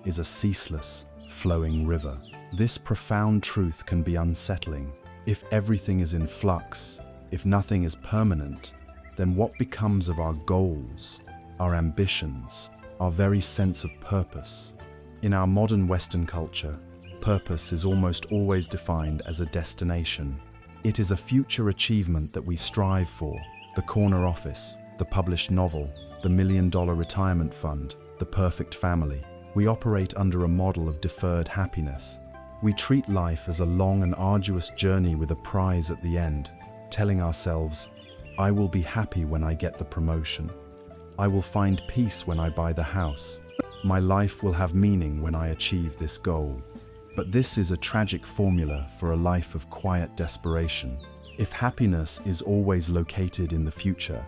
is a ceaseless, flowing river. This profound truth can be unsettling. If everything is in flux, if nothing is permanent, then what becomes of our goals, our ambitions, our very sense of purpose? In our modern Western culture, purpose is almost always defined as a destination. It is a future achievement that we strive for: the corner office, the published novel, the $1 million retirement fund, the perfect family. We operate under a model of deferred happiness. We treat life as a long and arduous journey with a prize at the end, telling ourselves, "I will be happy when I get the promotion. I will find peace when I buy the house. My life will have meaning when I achieve this goal." But this is a tragic formula for a life of quiet desperation. If happiness is always located in the future,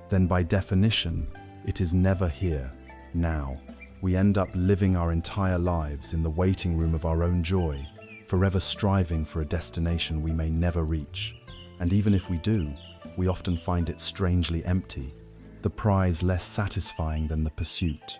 then by definition, it is never here, now. We end up living our entire lives in the waiting room of our own joy, forever striving for a destination we may never reach. And even if we do, we often find it strangely empty, the prize less satisfying than the pursuit.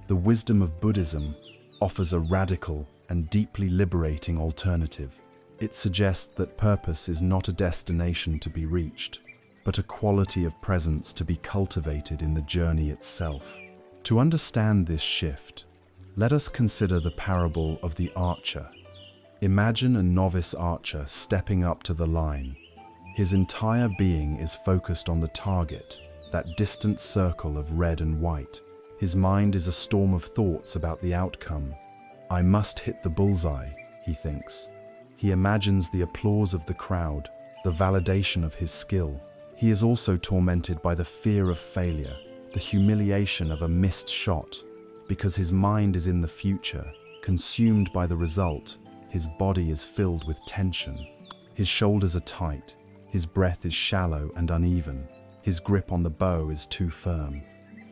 The wisdom of Buddhism offers a radical and deeply liberating alternative. It suggests that purpose is not a destination to be reached, but a quality of presence to be cultivated in the journey itself. To understand this shift, let us consider the parable of the archer. Imagine a novice archer stepping up to the line. His entire being is focused on the target, that distant circle of red and white. His mind is a storm of thoughts about the outcome. I must hit the bullseye, he thinks. He imagines the applause of the crowd, the validation of his skill. He is also tormented by the fear of failure, the humiliation of a missed shot. Because his mind is in the future, consumed by the result, his body is filled with tension. His shoulders are tight, his breath is shallow and uneven, his grip on the bow is too firm.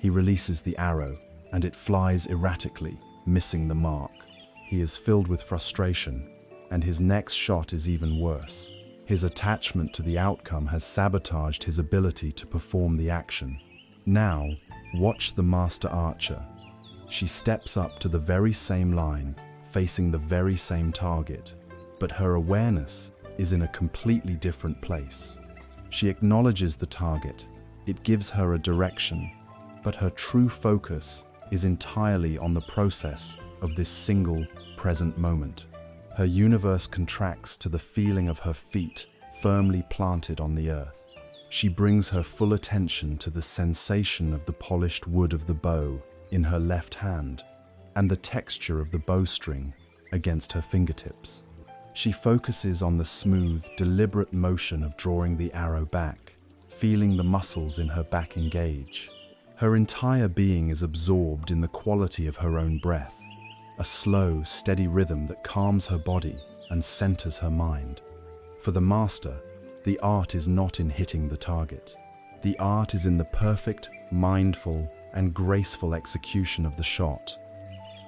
He releases the arrow, and it flies erratically, missing the mark. He is filled with frustration, and his next shot is even worse. His attachment to the outcome has sabotaged his ability to perform the action. Now, watch the master archer. She steps up to the very same line, facing the very same target, but her awareness is in a completely different place. She acknowledges the target. It gives her a direction, but her true focus is entirely on the process of this single present moment. Her universe contracts to the feeling of her feet firmly planted on the earth. She brings her full attention to the sensation of the polished wood of the bow in her left hand and the texture of the bowstring against her fingertips. She focuses on the smooth, deliberate motion of drawing the arrow back, feeling the muscles in her back engage. Her entire being is absorbed in the quality of her own breath, a slow, steady rhythm that calms her body and centers her mind. For the master, the art is not in hitting the target. The art is in the perfect, mindful, and graceful execution of the shot.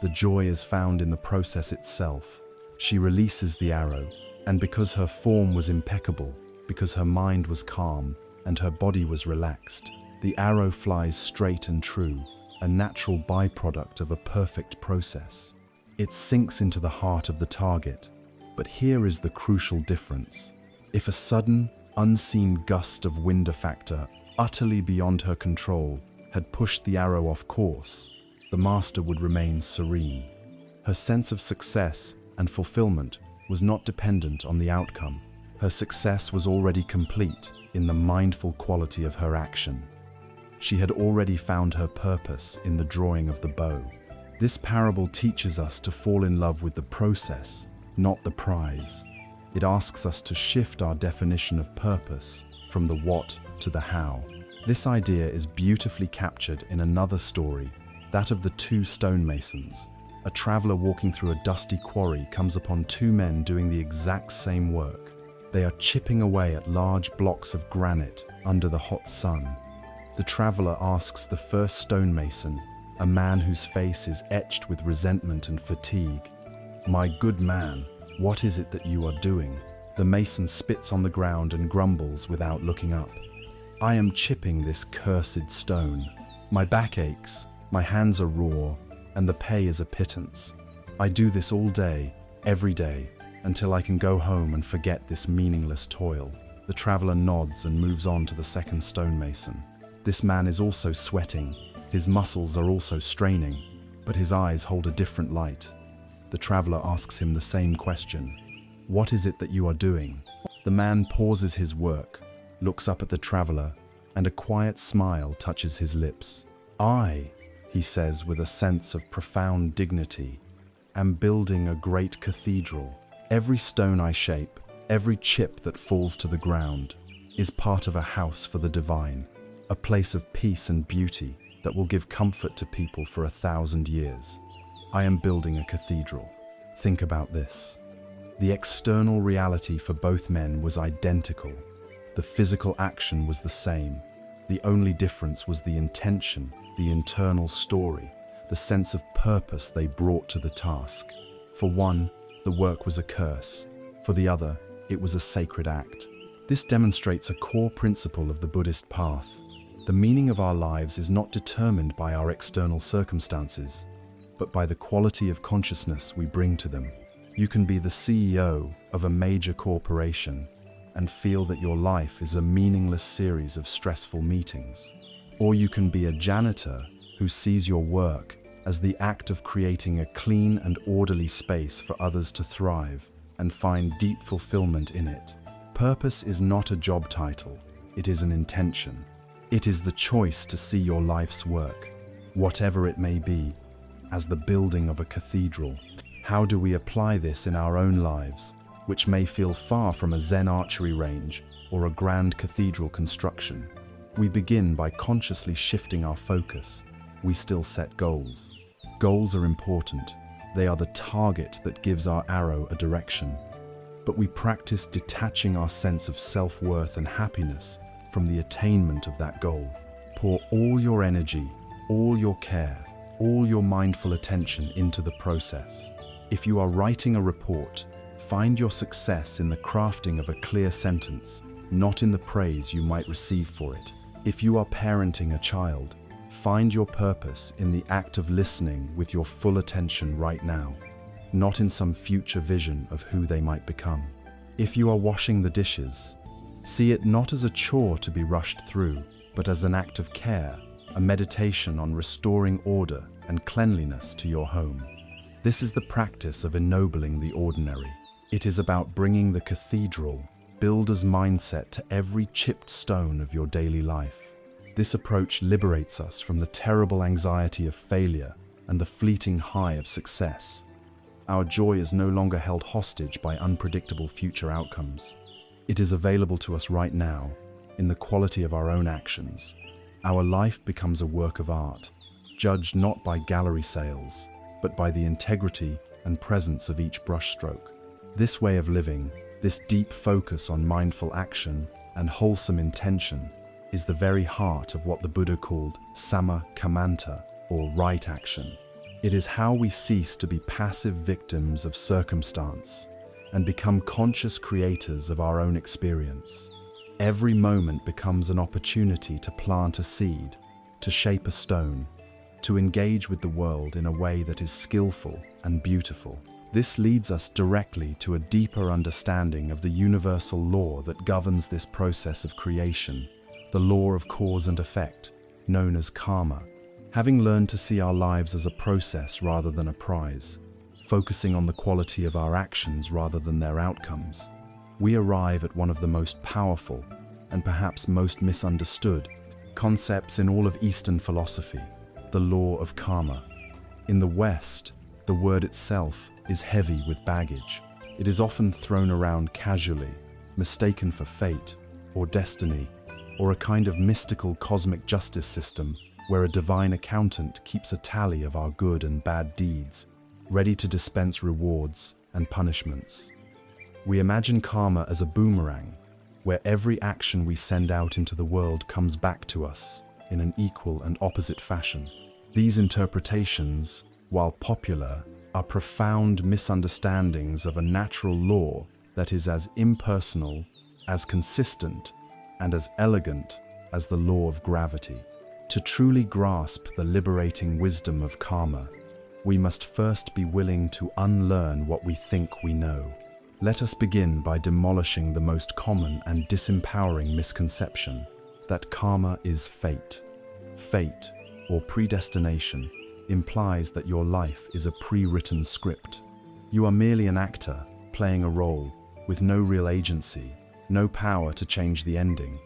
The joy is found in the process itself. She releases the arrow, and because her form was impeccable, because her mind was calm, and her body was relaxed, the arrow flies straight and true, a natural byproduct of a perfect process. It sinks into the heart of the target. But here is the crucial difference. If a sudden, unseen gust of wind factor, utterly beyond her control, had pushed the arrow off course, the master would remain serene. Her sense of success and fulfillment was not dependent on the outcome. Her success was already complete in the mindful quality of her action. She had already found her purpose in the drawing of the bow. This parable teaches us to fall in love with the process, not the prize. It asks us to shift our definition of purpose from the what to the how. This idea is beautifully captured in another story, that of the two stonemasons. A traveler walking through a dusty quarry comes upon two men doing the exact same work. They are chipping away at large blocks of granite under the hot sun. The traveler asks the first stonemason, a man whose face is etched with resentment and fatigue, "My good man, what is it that you are doing?" The mason spits on the ground and grumbles without looking up. "I am chipping this cursed stone. My back aches, my hands are raw, and the pay is a pittance. I do this all day, every day, until I can go home and forget this meaningless toil." The traveler nods and moves on to the second stonemason. This man is also sweating. His muscles are also straining, but his eyes hold a different light. The traveler asks him the same question. "What is it that you are doing?" The man pauses his work, looks up at the traveler, and a quiet smile touches his lips. "I," he says with a sense of profound dignity, "am building a great cathedral. Every stone I shape, every chip that falls to the ground, is part of a house for the divine, a place of peace and beauty that will give comfort to people for 1,000 years. I am building a cathedral. Think about this. The external reality for both men was identical. The physical action was the same. The only difference was the intention, the internal story, the sense of purpose they brought to the task. For one, the work was a curse. For the other, it was a sacred act. This demonstrates a core principle of the Buddhist path. The meaning of our lives is not determined by our external circumstances, but by the quality of consciousness we bring to them. You can be the CEO of a major corporation and feel that your life is a meaningless series of stressful meetings. Or you can be a janitor who sees your work as the act of creating a clean and orderly space for others to thrive and find deep fulfillment in it. Purpose is not a job title, it is an intention. It is the choice to see your life's work, whatever it may be, as the building of a cathedral. How do we apply this in our own lives, which may feel far from a Zen archery range or a grand cathedral construction? We begin by consciously shifting our focus. We still set goals. Goals are important. They are the target that gives our arrow a direction. But we practice detaching our sense of self-worth and happiness from the attainment of that goal. Pour all your energy, all your care, all your mindful attention into the process. If you are writing a report, find your success in the crafting of a clear sentence, not in the praise you might receive for it. If you are parenting a child, find your purpose in the act of listening with your full attention right now, not in some future vision of who they might become. If you are washing the dishes, see it not as a chore to be rushed through, but as an act of care, a meditation on restoring order and cleanliness to your home. This is the practice of ennobling the ordinary. It is about bringing the cathedral, builder's mindset to every chipped stone of your daily life. This approach liberates us from the terrible anxiety of failure and the fleeting high of success. Our joy is no longer held hostage by unpredictable future outcomes. It is available to us right now, in the quality of our own actions. Our life becomes a work of art, judged not by gallery sales, but by the integrity and presence of each brushstroke. This way of living, this deep focus on mindful action and wholesome intention, is the very heart of what the Buddha called samma kammanta, or right action. It is how we cease to be passive victims of circumstance and become conscious creators of our own experience. Every moment becomes an opportunity to plant a seed, to shape a stone, to engage with the world in a way that is skillful and beautiful. This leads us directly to a deeper understanding of the universal law that governs this process of creation, the law of cause and effect, known as karma. Having learned to see our lives as a process rather than a prize, focusing on the quality of our actions rather than their outcomes, we arrive at one of the most powerful and perhaps most misunderstood concepts in all of Eastern philosophy, the law of karma. In the West, the word itself is heavy with baggage. It is often thrown around casually, mistaken for fate or destiny, or a kind of mystical cosmic justice system where a divine accountant keeps a tally of our good and bad deeds, ready to dispense rewards and punishments. We imagine karma as a boomerang, where every action we send out into the world comes back to us in an equal and opposite fashion. These interpretations, while popular, are profound misunderstandings of a natural law that is as impersonal, as consistent, and as elegant as the law of gravity. To truly grasp the liberating wisdom of karma, we must first be willing to unlearn what we think we know. Let us begin by demolishing the most common and disempowering misconception that karma is fate. Fate, or predestination, implies that your life is a pre-written script. You are merely an actor, playing a role, with no real agency, no power to change the ending.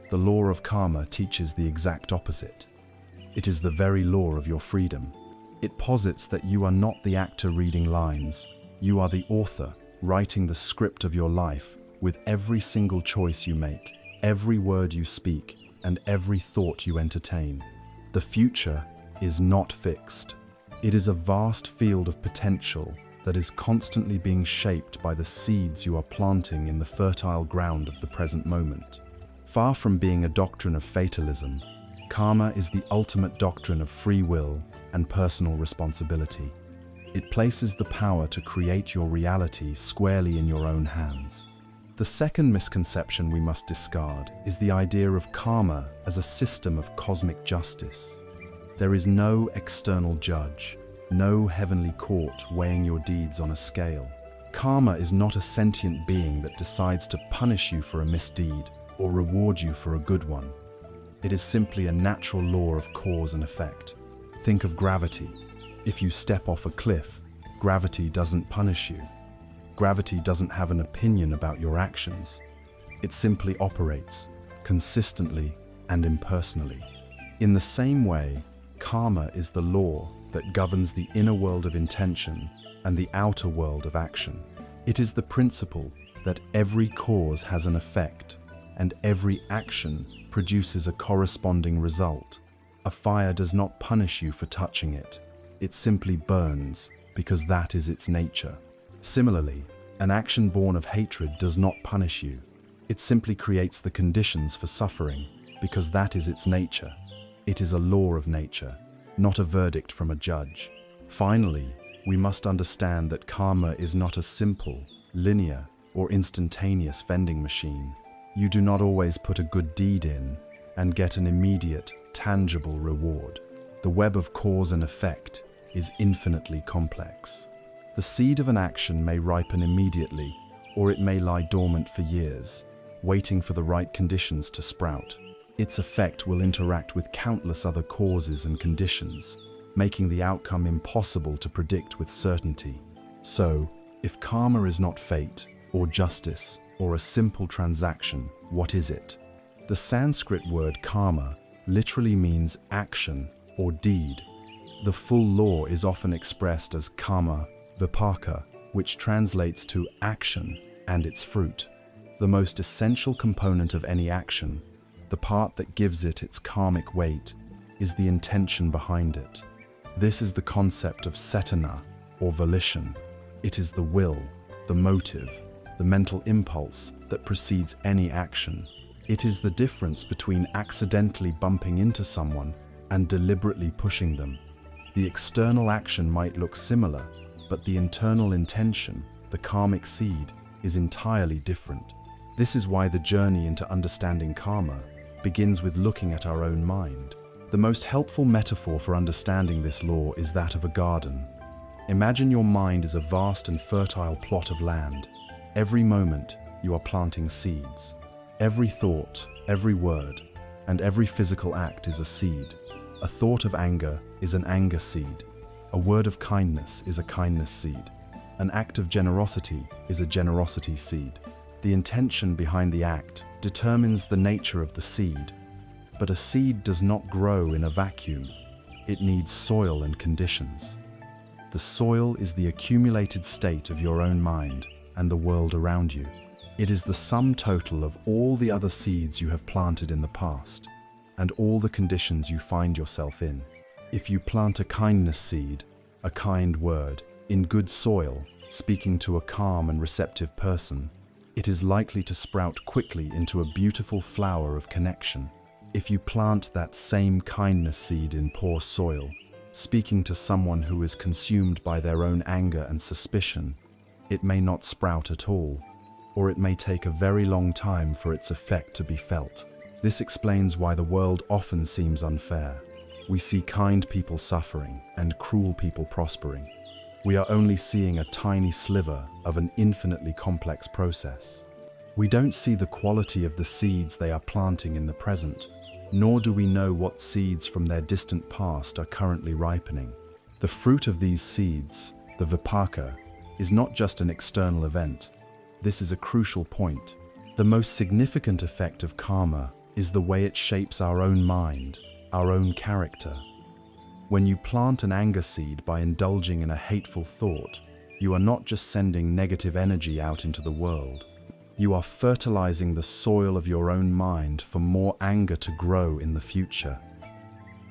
The law of karma teaches the exact opposite. It is the very law of your freedom. It posits that you are not the actor reading lines. You are the author, writing the script of your life with every single choice you make, every word you speak, and every thought you entertain. The future is not fixed. It is a vast field of potential, that is constantly being shaped by the seeds you are planting in the fertile ground of the present moment. Far from being a doctrine of fatalism, karma is the ultimate doctrine of free will and personal responsibility. It places the power to create your reality squarely in your own hands. The second misconception we must discard is the idea of karma as a system of cosmic justice. There is no external judge, no heavenly court weighing your deeds on a scale. Karma is not a sentient being that decides to punish you for a misdeed or reward you for a good one. It is simply a natural law of cause and effect. Think of gravity. If you step off a cliff, gravity doesn't punish you. Gravity doesn't have an opinion about your actions. It simply operates, consistently and impersonally. In the same way, karma is the law that governs the inner world of intention and the outer world of action. It is the principle that every cause has an effect, and every action produces a corresponding result. A fire does not punish you for touching it. It simply burns because that is its nature. Similarly, an action born of hatred does not punish you. It simply creates the conditions for suffering because that is its nature. It is a law of nature, not a verdict from a judge. Finally, we must understand that karma is not a simple, linear, or instantaneous vending machine. You do not always put a good deed in and get an immediate, tangible reward. The web of cause and effect is infinitely complex. The seed of an action may ripen immediately, or it may lie dormant for years, waiting for the right conditions to sprout. Its effect will interact with countless other causes and conditions, making the outcome impossible to predict with certainty. So, if karma is not fate, or justice, or a simple transaction, what is it? The Sanskrit word karma literally means action or deed. The full law is often expressed as karma vipaka, which translates to action and its fruit. The most essential component of any action, the part that gives it its karmic weight, is the intention behind it. This is the concept of cetana, or volition. It is the will, the motive, the mental impulse that precedes any action. It is the difference between accidentally bumping into someone and deliberately pushing them. The external action might look similar, but the internal intention, the karmic seed, is entirely different. This is why the journey into understanding karma begins with looking at our own mind. The most helpful metaphor for understanding this law is that of a garden. Imagine your mind is a vast and fertile plot of land. Every moment, you are planting seeds. Every thought, every word, and every physical act is a seed. A thought of anger is an anger seed. A word of kindness is a kindness seed. An act of generosity is a generosity seed. The intention behind the act determines the nature of the seed. But a seed does not grow in a vacuum. It needs soil and conditions. The soil is the accumulated state of your own mind and the world around you. It is the sum total of all the other seeds you have planted in the past and all the conditions you find yourself in. If you plant a kindness seed, a kind word, in good soil, speaking to a calm and receptive person, it is likely to sprout quickly into a beautiful flower of connection. If you plant that same kindness seed in poor soil, speaking to someone who is consumed by their own anger and suspicion, it may not sprout at all, or it may take a very long time for its effect to be felt. This explains why the world often seems unfair. We see kind people suffering and cruel people prospering. We are only seeing a tiny sliver of an infinitely complex process. We don't see the quality of the seeds they are planting in the present, nor do we know what seeds from their distant past are currently ripening. The fruit of these seeds, the vipaka, is not just an external event. This is a crucial point. The most significant effect of karma is the way it shapes our own mind, our own character. When you plant an anger seed by indulging in a hateful thought, you are not just sending negative energy out into the world. You are fertilizing the soil of your own mind for more anger to grow in the future.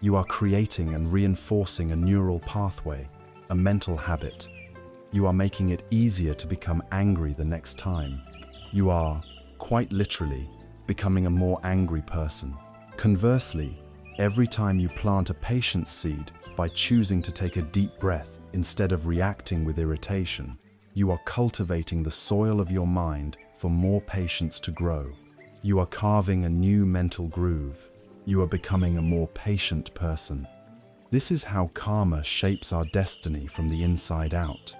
You are creating and reinforcing a neural pathway, a mental habit. You are making it easier to become angry the next time. You are, quite literally, becoming a more angry person. Conversely, every time you plant a patience seed by choosing to take a deep breath instead of reacting with irritation, you are cultivating the soil of your mind for more patience to grow. You are carving a new mental groove. You are becoming a more patient person. This is how karma shapes our destiny from the inside out.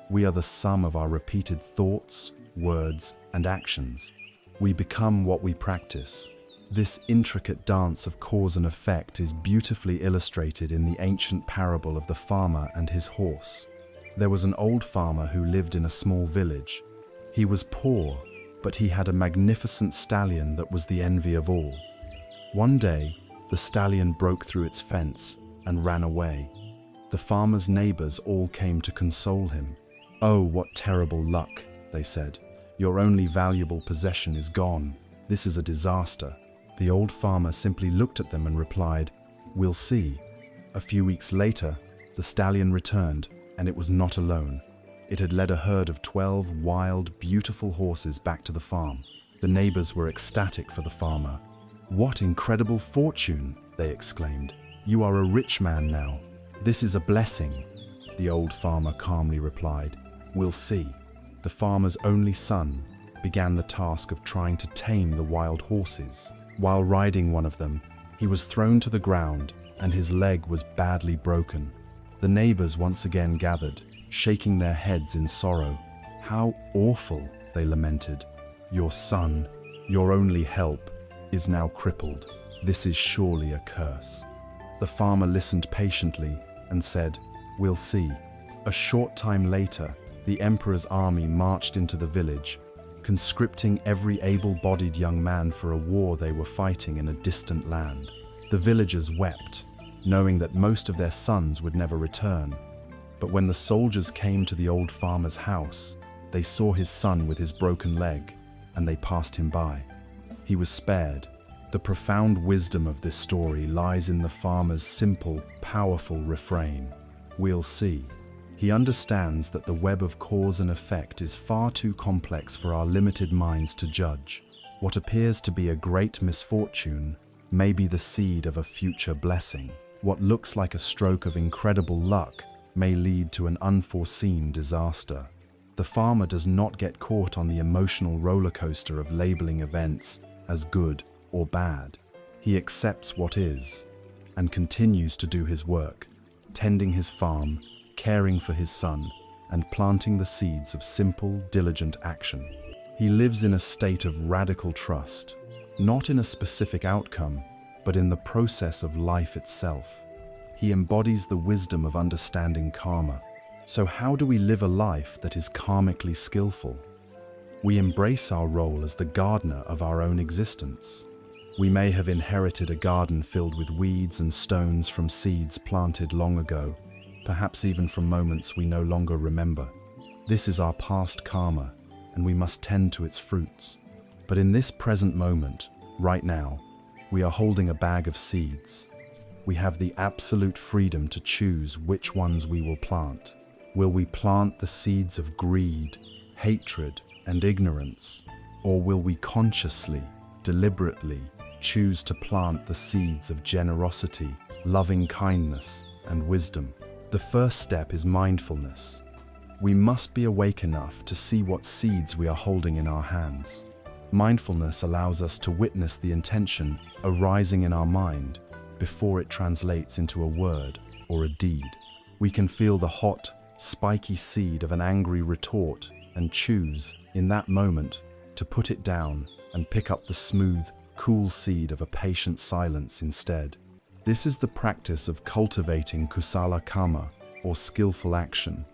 We are the sum of our repeated thoughts, words, and actions. We become what we practice. This intricate dance of cause and effect is beautifully illustrated in the ancient parable of the farmer and his horse. There was an old farmer who lived in a small village. He was poor, but he had a magnificent stallion that was the envy of all. One day, the stallion broke through its fence and ran away. The farmer's neighbors all came to console him. "Oh, what terrible luck," they said. "Your only valuable possession is gone. This is a disaster." The old farmer simply looked at them and replied, "We'll see." A few weeks later, the stallion returned, and it was not alone. It had led a herd of 12 wild, beautiful horses back to the farm. The neighbors were ecstatic for the farmer. "What incredible fortune!" they exclaimed. "You are a rich man now. This is a blessing." The old farmer calmly replied, "We'll see." The farmer's only son began the task of trying to tame the wild horses. While riding one of them, he was thrown to the ground and his leg was badly broken. The neighbors once again gathered, shaking their heads in sorrow. "How awful," they lamented. "Your son, your only help, is now crippled. This is surely a curse." The farmer listened patiently and said, "We'll see." A short time later, the emperor's army marched into the village, conscripting every able-bodied young man for a war they were fighting in a distant land. The villagers wept, knowing that most of their sons would never return. But when the soldiers came to the old farmer's house, they saw his son with his broken leg, and they passed him by. He was spared. The profound wisdom of this story lies in the farmer's simple, powerful refrain, "We'll see." He understands that the web of cause and effect is far too complex for our limited minds to judge. What appears to be a great misfortune may be the seed of a future blessing. What looks like a stroke of incredible luck may lead to an unforeseen disaster. The farmer does not get caught on the emotional roller coaster of labeling events as good or bad. He accepts what is and continues to do his work, tending his farm, caring for his son, and planting the seeds of simple, diligent action. He lives in a state of radical trust, not in a specific outcome, but in the process of life itself. He embodies the wisdom of understanding karma. So how do we live a life that is karmically skillful? We embrace our role as the gardener of our own existence. We may have inherited a garden filled with weeds and stones from seeds planted long ago, perhaps even from moments we no longer remember. This is our past karma, and we must tend to its fruits. But in this present moment, right now, we are holding a bag of seeds. We have the absolute freedom to choose which ones we will plant. Will we plant the seeds of greed, hatred, and ignorance? Or will we consciously, deliberately, choose to plant the seeds of generosity, loving kindness, and wisdom? The first step is mindfulness. We must be awake enough to see what seeds we are holding in our hands. Mindfulness allows us to witness the intention arising in our mind before it translates into a word or a deed. We can feel the hot, spiky seed of an angry retort and choose, in that moment, to put it down and pick up the smooth, cool seed of a patient silence instead. This is the practice of cultivating kusala karma, or skillful action.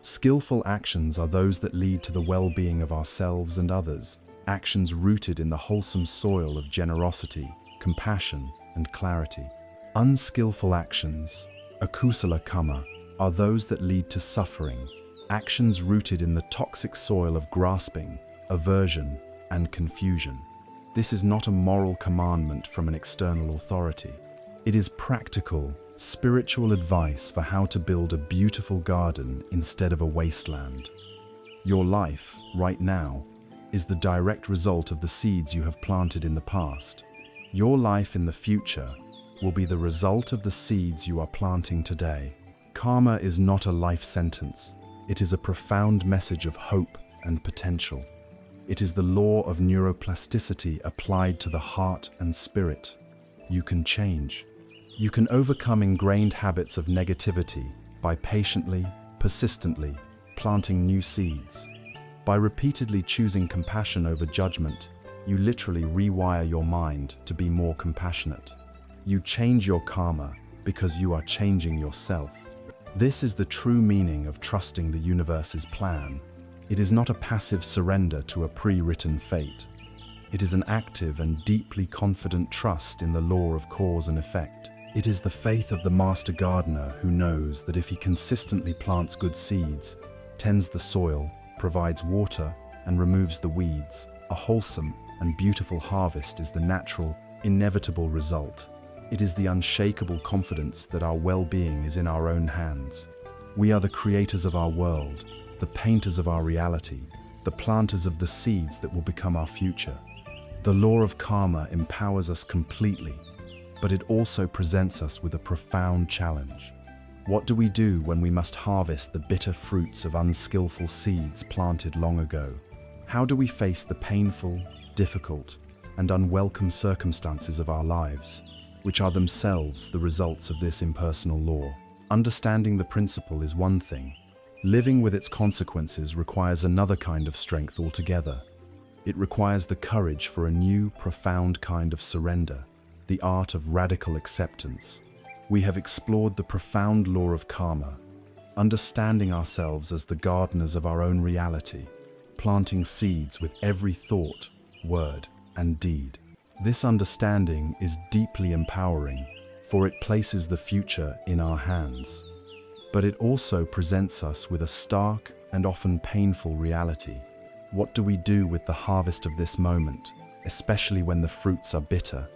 Skillful actions are those that lead to the well-being of ourselves and others, actions rooted in the wholesome soil of generosity, compassion, and clarity. Unskillful actions, akusala karma, are those that lead to suffering, actions rooted in the toxic soil of grasping, aversion, and confusion. This is not a moral commandment from an external authority. It is practical, spiritual advice for how to build a beautiful garden instead of a wasteland. Your life, right now, is the direct result of the seeds you have planted in the past. Your life in the future will be the result of the seeds you are planting today. Karma is not a life sentence. It is a profound message of hope and potential. It is the law of neuroplasticity applied to the heart and spirit. You can change. You can overcome ingrained habits of negativity by patiently, persistently planting new seeds. By repeatedly choosing compassion over judgment, you literally rewire your mind to be more compassionate. You change your karma because you are changing yourself. This is the true meaning of trusting the universe's plan. It is not a passive surrender to a pre-written fate. It is an active and deeply confident trust in the law of cause and effect. It is the faith of the master gardener who knows that if he consistently plants good seeds, tends the soil, provides water, and removes the weeds, a wholesome and beautiful harvest is the natural, inevitable result. It is the unshakable confidence that our well-being is in our own hands. We are the creators of our world, the painters of our reality, the planters of the seeds that will become our future. The law of karma empowers us completely, but it also presents us with a profound challenge. What do we do when we must harvest the bitter fruits of unskillful seeds planted long ago? How do we face the painful, difficult, and unwelcome circumstances of our lives, which are themselves the results of this impersonal law? Understanding the principle is one thing. Living with its consequences requires another kind of strength altogether. It requires the courage for a new, profound kind of surrender, the art of radical acceptance. We have explored the profound law of karma, understanding ourselves as the gardeners of our own reality, planting seeds with every thought, word, and deed. This understanding is deeply empowering, for it places the future in our hands. But it also presents us with a stark and often painful reality. What do we do with the harvest of this moment, especially when the fruits are bitter?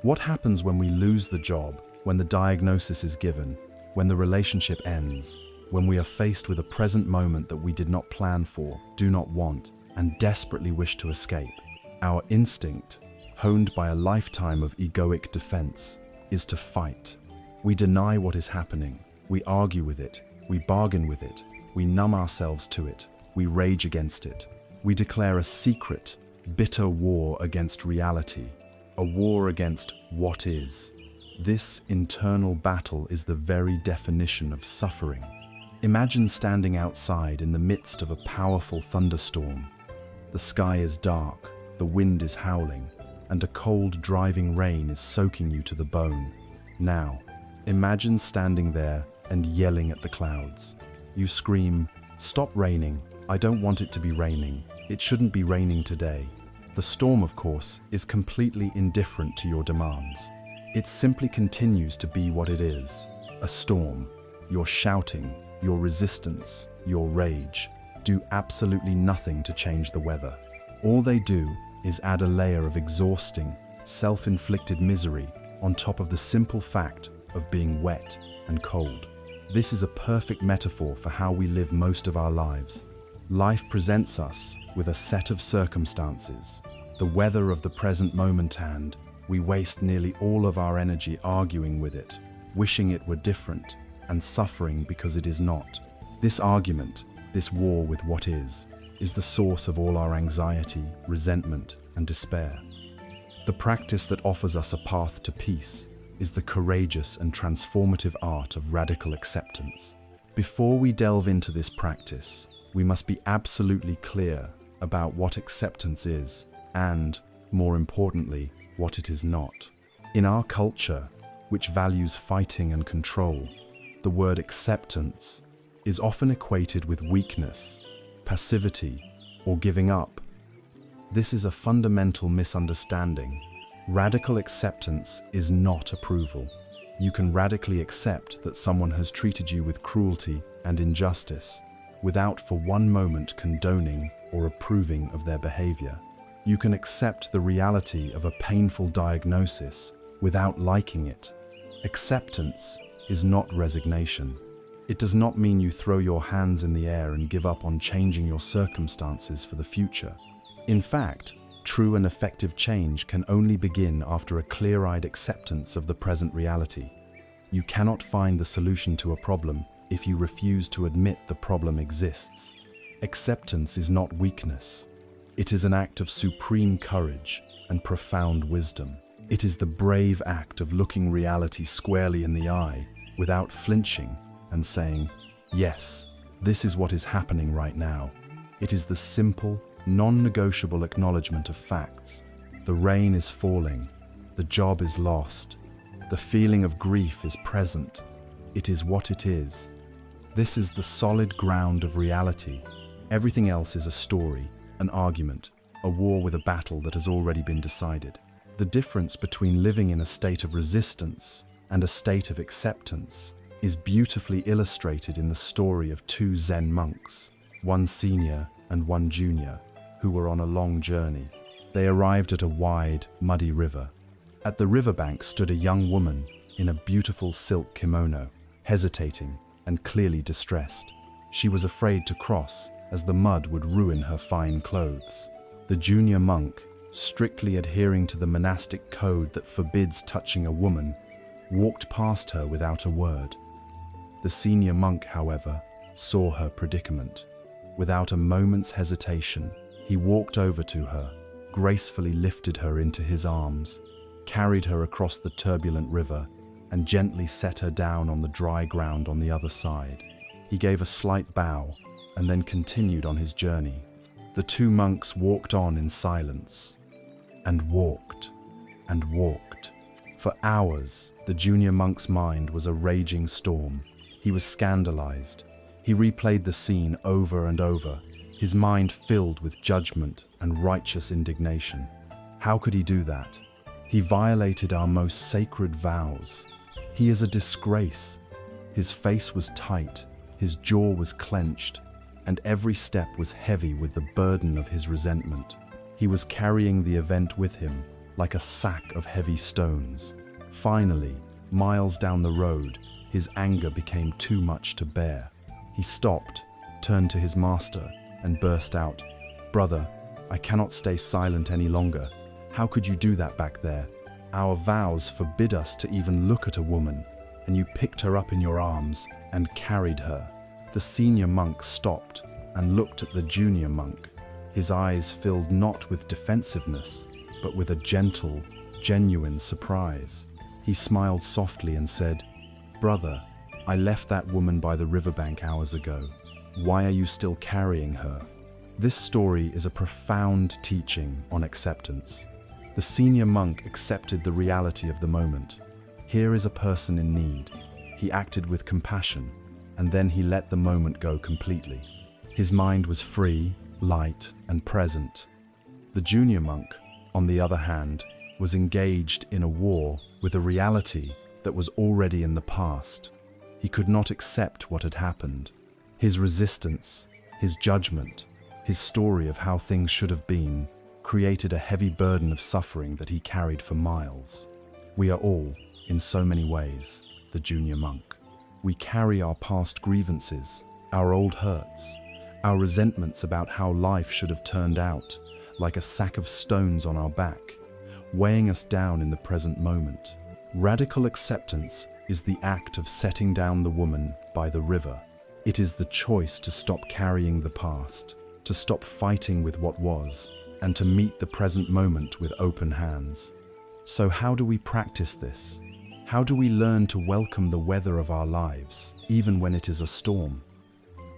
What happens when we lose the job, when the diagnosis is given, when the relationship ends, when we are faced with a present moment that we did not plan for, do not want, and desperately wish to escape? Our instinct, honed by a lifetime of egoic defense, is to fight. We deny what is happening. We argue with it. We bargain with it. We numb ourselves to it. We rage against it. We declare a secret, bitter war against reality, a war against what is. This internal battle is the very definition of suffering. Imagine standing outside in the midst of a powerful thunderstorm. The sky is dark, the wind is howling, and a cold, driving rain is soaking you to the bone. Now, imagine standing there and yelling at the clouds. You scream, "Stop raining. I don't want it to be raining. It shouldn't be raining today." The storm, of course, is completely indifferent to your demands. It simply continues to be what it is, a storm. Your shouting, your resistance, your rage do absolutely nothing to change the weather. All they do is add a layer of exhausting, self-inflicted misery on top of the simple fact of being wet and cold. This is a perfect metaphor for how we live most of our lives. Life presents us with a set of circumstances, the weather of the present moment, and we waste nearly all of our energy arguing with it, wishing it were different, and suffering because it is not. This argument, this war with what is the source of all our anxiety, resentment, and despair. The practice that offers us a path to peace is the courageous and transformative art of radical acceptance. Before we delve into this practice, we must be absolutely clear about what acceptance is and, more importantly, what it is not. In our culture, which values fighting and control, the word acceptance is often equated with weakness, passivity, or giving up. This is a fundamental misunderstanding. Radical acceptance is not approval. You can radically accept that someone has treated you with cruelty and injustice, without for one moment condoning or approving of their behavior. You can accept the reality of a painful diagnosis without liking it. Acceptance is not resignation. It does not mean you throw your hands in the air and give up on changing your circumstances for the future. In fact, true and effective change can only begin after a clear-eyed acceptance of the present reality. You cannot find the solution to a problem if you refuse to admit the problem exists. Acceptance is not weakness. It is an act of supreme courage and profound wisdom. It is the brave act of looking reality squarely in the eye without flinching and saying, "Yes, this is what is happening right now." It is the simple, non-negotiable acknowledgement of facts. The rain is falling. The job is lost. The feeling of grief is present. It is what it is. This is the solid ground of reality. Everything else is a story, an argument, a war with a battle that has already been decided. The difference between living in a state of resistance and a state of acceptance is beautifully illustrated in the story of two Zen monks, one senior and one junior, who were on a long journey. They arrived at a wide, muddy river. At the riverbank stood a young woman in a beautiful silk kimono, hesitating and clearly distressed. She was afraid to cross, as the mud would ruin her fine clothes. The junior monk, strictly adhering to the monastic code that forbids touching a woman, walked past her without a word. The senior monk, however, saw her predicament. Without a moment's hesitation, he walked over to her, gracefully lifted her into his arms, carried her across the turbulent river, and gently set her down on the dry ground on the other side. He gave a slight bow and then continued on his journey. The two monks walked on in silence, and walked, and walked. For hours, the junior monk's mind was a raging storm. He was scandalized. He replayed the scene over and over, his mind filled with judgment and righteous indignation. How could he do that? He violated our most sacred vows. He is a disgrace. His face was tight, his jaw was clenched, and every step was heavy with the burden of his resentment. He was carrying the event with him like a sack of heavy stones. Finally, miles down the road, his anger became too much to bear. He stopped, turned to his master, and burst out, "Brother, I cannot stay silent any longer. How could you do that back there? Our vows forbid us to even look at a woman, and you picked her up in your arms and carried her." The senior monk stopped and looked at the junior monk. His eyes filled not with defensiveness, but with a gentle, genuine surprise. He smiled softly and said, "Brother, I left that woman by the riverbank hours ago. Why are you still carrying her?" This story is a profound teaching on acceptance. The senior monk accepted the reality of the moment. Here is a person in need. He acted with compassion, and then he let the moment go completely. His mind was free, light, and present. The junior monk, on the other hand, was engaged in a war with a reality that was already in the past. He could not accept what had happened. His resistance, his judgment, his story of how things should have been, created a heavy burden of suffering that he carried for miles. We are all, in so many ways, the junior monk. We carry our past grievances, our old hurts, our resentments about how life should have turned out, like a sack of stones on our back, weighing us down in the present moment. Radical acceptance is the act of setting down the woman by the river. It is the choice to stop carrying the past, to stop fighting with what was, and to meet the present moment with open hands. So how do we practice this? How do we learn to welcome the weather of our lives, even when it is a storm?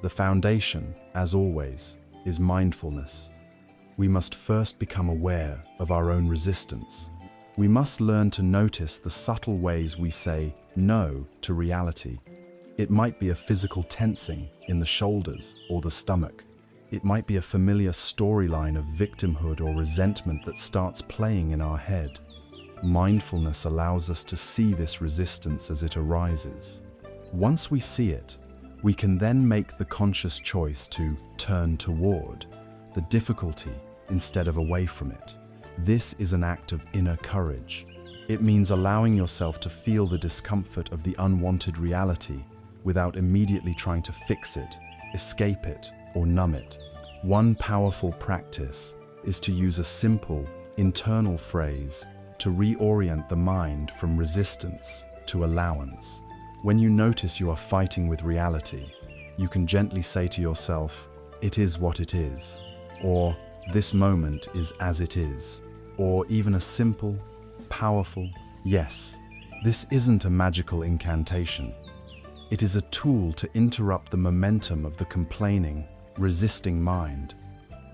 The foundation, as always, is mindfulness. We must first become aware of our own resistance. We must learn to notice the subtle ways we say no to reality. It might be a physical tensing in the shoulders or the stomach. It might be a familiar storyline of victimhood or resentment that starts playing in our head. Mindfulness allows us to see this resistance as it arises. Once we see it, we can then make the conscious choice to turn toward the difficulty instead of away from it. This is an act of inner courage. It means allowing yourself to feel the discomfort of the unwanted reality without immediately trying to fix it, escape it, or numb it. One powerful practice is to use a simple, internal phrase to reorient the mind from resistance to allowance. When you notice you are fighting with reality, you can gently say to yourself, "It is what it is," or "This moment is as it is," or even a simple, powerful, "Yes, this isn't a magical incantation." It is a tool to interrupt the momentum of the complaining, resisting mind.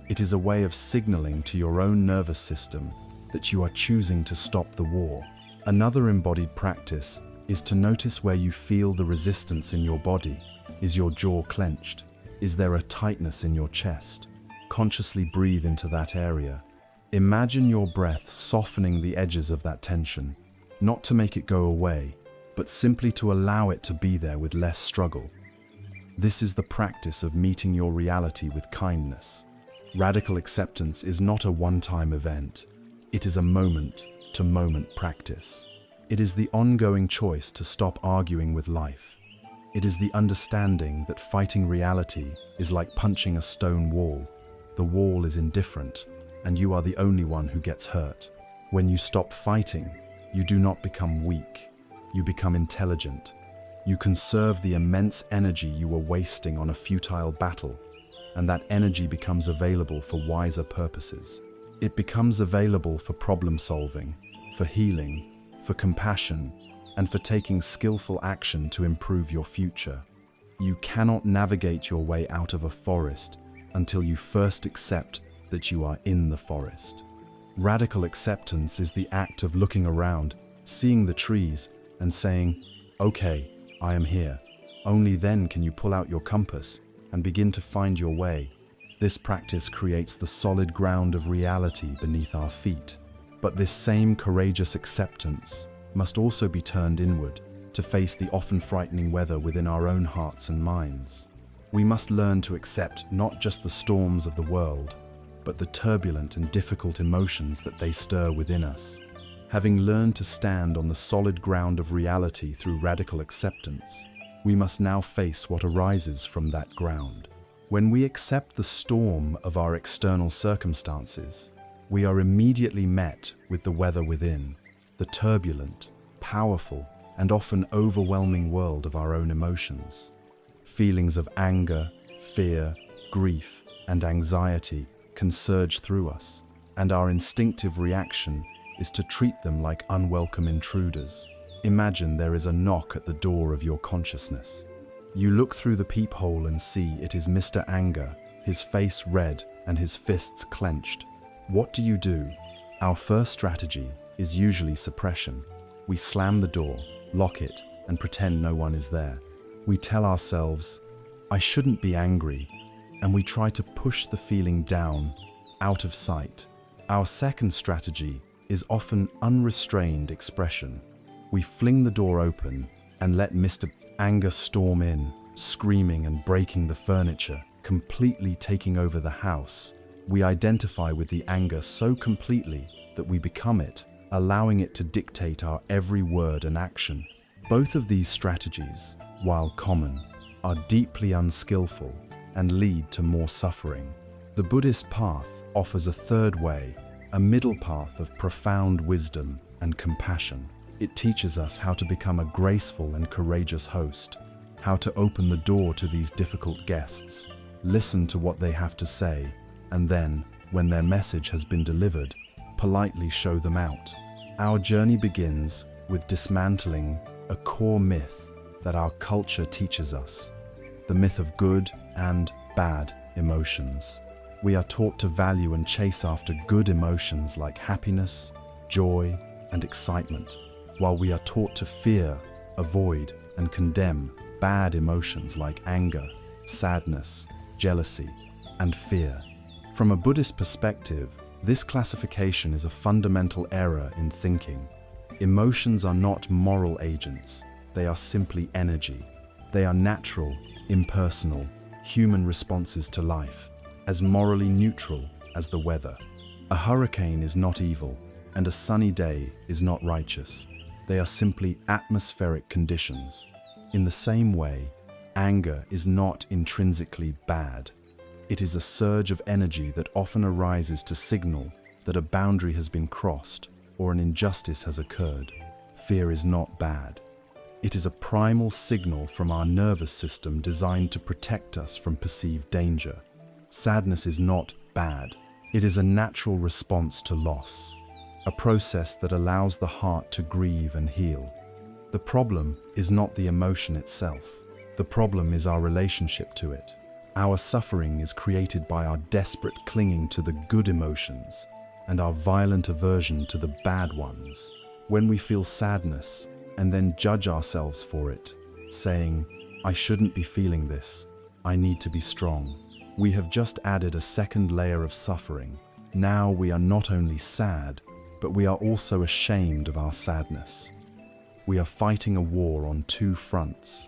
It is a way of signaling to your own nervous system that you are choosing to stop the war. Another embodied practice is to notice where you feel the resistance in your body. Is your jaw clenched? Is there a tightness in your chest? Consciously breathe into that area. Imagine your breath softening the edges of that tension, not to make it go away, but simply to allow it to be there with less struggle. This is the practice of meeting your reality with kindness. Radical acceptance is not a one-time event. It is a moment-to-moment practice. It is the ongoing choice to stop arguing with life. It is the understanding that fighting reality is like punching a stone wall. The wall is indifferent, and you are the only one who gets hurt. When you stop fighting, you do not become weak. You become intelligent. You conserve the immense energy you were wasting on a futile battle, and that energy becomes available for wiser purposes. It becomes available for problem solving, for healing, for compassion, and for taking skillful action to improve your future. You cannot navigate your way out of a forest until you first accept that you are in the forest. Radical acceptance is the act of looking around, seeing the trees, and saying, "Okay, I am here." Only then can you pull out your compass and begin to find your way. This practice creates the solid ground of reality beneath our feet. But this same courageous acceptance must also be turned inward to face the often frightening weather within our own hearts and minds. We must learn to accept not just the storms of the world, but the turbulent and difficult emotions that they stir within us. Having learned to stand on the solid ground of reality through radical acceptance, we must now face what arises from that ground. When we accept the storm of our external circumstances, we are immediately met with the weather within, the turbulent, powerful, and often overwhelming world of our own emotions. Feelings of anger, fear, grief, and anxiety can surge through us, and our instinctive reaction is to treat them like unwelcome intruders. Imagine there is a knock at the door of your consciousness. You look through the peephole and see it is Mr. Anger, his face red and his fists clenched. What do? Our first strategy is usually suppression. We slam the door, lock it, and pretend no one is there. We tell ourselves, "I shouldn't be angry," and we try to push the feeling down, out of sight. Our second strategy is often unrestrained expression. We fling the door open and let Mr. Anger storm in, screaming and breaking the furniture, completely taking over the house. We identify with the anger so completely that we become it, allowing it to dictate our every word and action. Both of these strategies, while common, are deeply unskillful and lead to more suffering. The Buddhist path offers a third way, a middle path of profound wisdom and compassion. It teaches us how to become a graceful and courageous host, how to open the door to these difficult guests, listen to what they have to say, and then, when their message has been delivered, politely show them out. Our journey begins with dismantling a core myth that our culture teaches us, the myth of good and bad emotions. We are taught to value and chase after good emotions like happiness, joy, and excitement, while we are taught to fear, avoid, and condemn bad emotions like anger, sadness, jealousy, and fear. From a Buddhist perspective, this classification is a fundamental error in thinking. Emotions are not moral agents, they are simply energy. They are natural, impersonal, human responses to life, as morally neutral as the weather. A hurricane is not evil, and a sunny day is not righteous. They are simply atmospheric conditions. In the same way, anger is not intrinsically bad. It is a surge of energy that often arises to signal that a boundary has been crossed or an injustice has occurred. Fear is not bad. It is a primal signal from our nervous system designed to protect us from perceived danger. Sadness is not bad. It is a natural response to loss, a process that allows the heart to grieve and heal. The problem is not the emotion itself. The problem is our relationship to it. Our suffering is created by our desperate clinging to the good emotions and our violent aversion to the bad ones. When we feel sadness and then judge ourselves for it, saying, "I shouldn't be feeling this, I need to be strong," we have just added a second layer of suffering. Now we are not only sad, but we are also ashamed of our sadness. We are fighting a war on two fronts.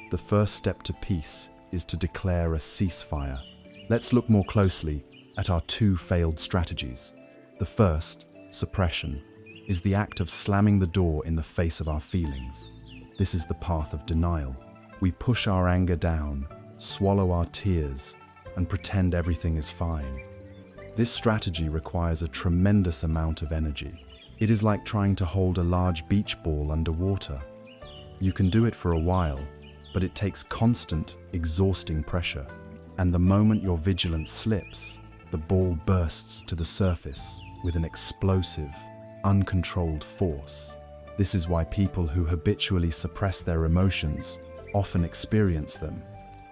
The first step to peace is to declare a ceasefire. Let's look more closely at our two failed strategies. The first, suppression, is the act of slamming the door in the face of our feelings. This is the path of denial. We push our anger down, swallow our tears, and pretend everything is fine. This strategy requires a tremendous amount of energy. It is like trying to hold a large beach ball underwater. You can do it for a while, but it takes constant, exhausting pressure. And the moment your vigilance slips, the ball bursts to the surface with an explosive, uncontrolled force. This is why people who habitually suppress their emotions often experience them,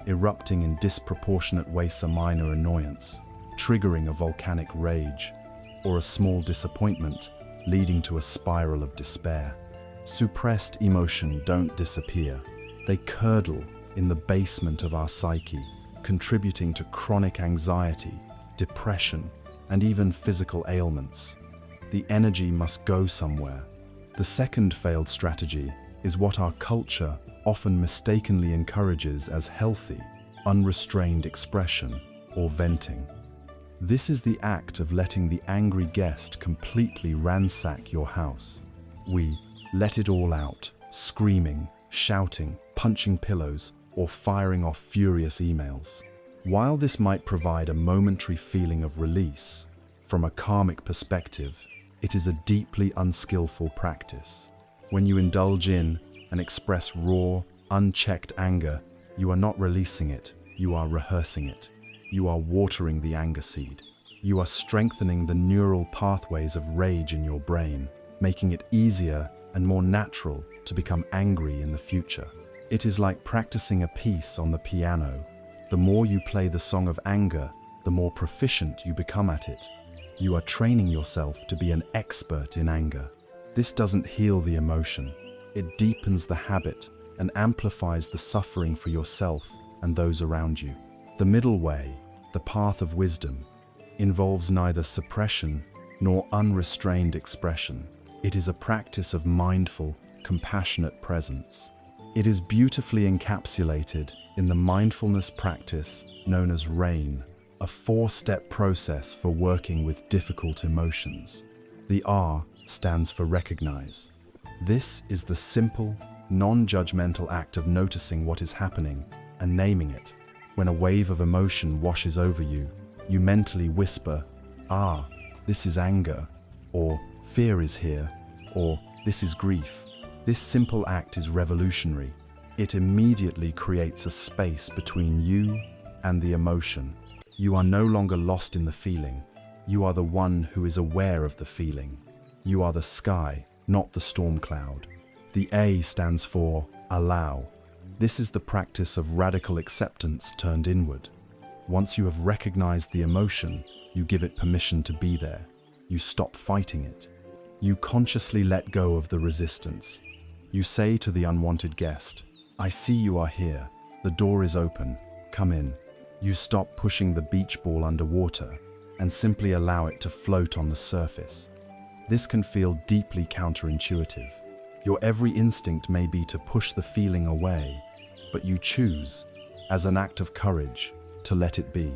erupting in disproportionate ways: a minor annoyance, triggering a volcanic rage, or a small disappointment, leading to a spiral of despair. Suppressed emotion don't disappear. They curdle in the basement of our psyche, contributing to chronic anxiety, depression, and even physical ailments. The energy must go somewhere. The second failed strategy is what our culture often mistakenly encourages as healthy, unrestrained expression or venting. This is the act of letting the angry guest completely ransack your house. We let it all out, screaming, shouting, punching pillows, or firing off furious emails. While this might provide a momentary feeling of release, from a karmic perspective, it is a deeply unskillful practice. When you indulge in and express raw, unchecked anger, you are not releasing it, you are rehearsing it. You are watering the anger seed. You are strengthening the neural pathways of rage in your brain, making it easier and more natural to become angry in the future. It is like practicing a piece on the piano. The more you play the song of anger, the more proficient you become at it. You are training yourself to be an expert in anger. This doesn't heal the emotion. It deepens the habit and amplifies the suffering for yourself and those around you. The middle way, the path of wisdom, involves neither suppression nor unrestrained expression. It is a practice of mindful, compassionate presence. It is beautifully encapsulated in the mindfulness practice known as RAIN, a four-step process for working with difficult emotions. The R stands for recognize. This is the simple, non-judgmental act of noticing what is happening and naming it. When a wave of emotion washes over you, you mentally whisper, "Ah, this is anger," or "fear is here," or "this is grief." This simple act is revolutionary. It immediately creates a space between you and the emotion. You are no longer lost in the feeling. You are the one who is aware of the feeling. You are the sky, not the storm cloud. The A stands for allow. This is the practice of radical acceptance turned inward. Once you have recognized the emotion, you give it permission to be there. You stop fighting it. You consciously let go of the resistance. You say to the unwanted guest, "I see you are here. The door is open. Come in." You stop pushing the beach ball underwater and simply allow it to float on the surface. This can feel deeply counterintuitive. Your every instinct may be to push the feeling away, but you choose, as an act of courage, to let it be.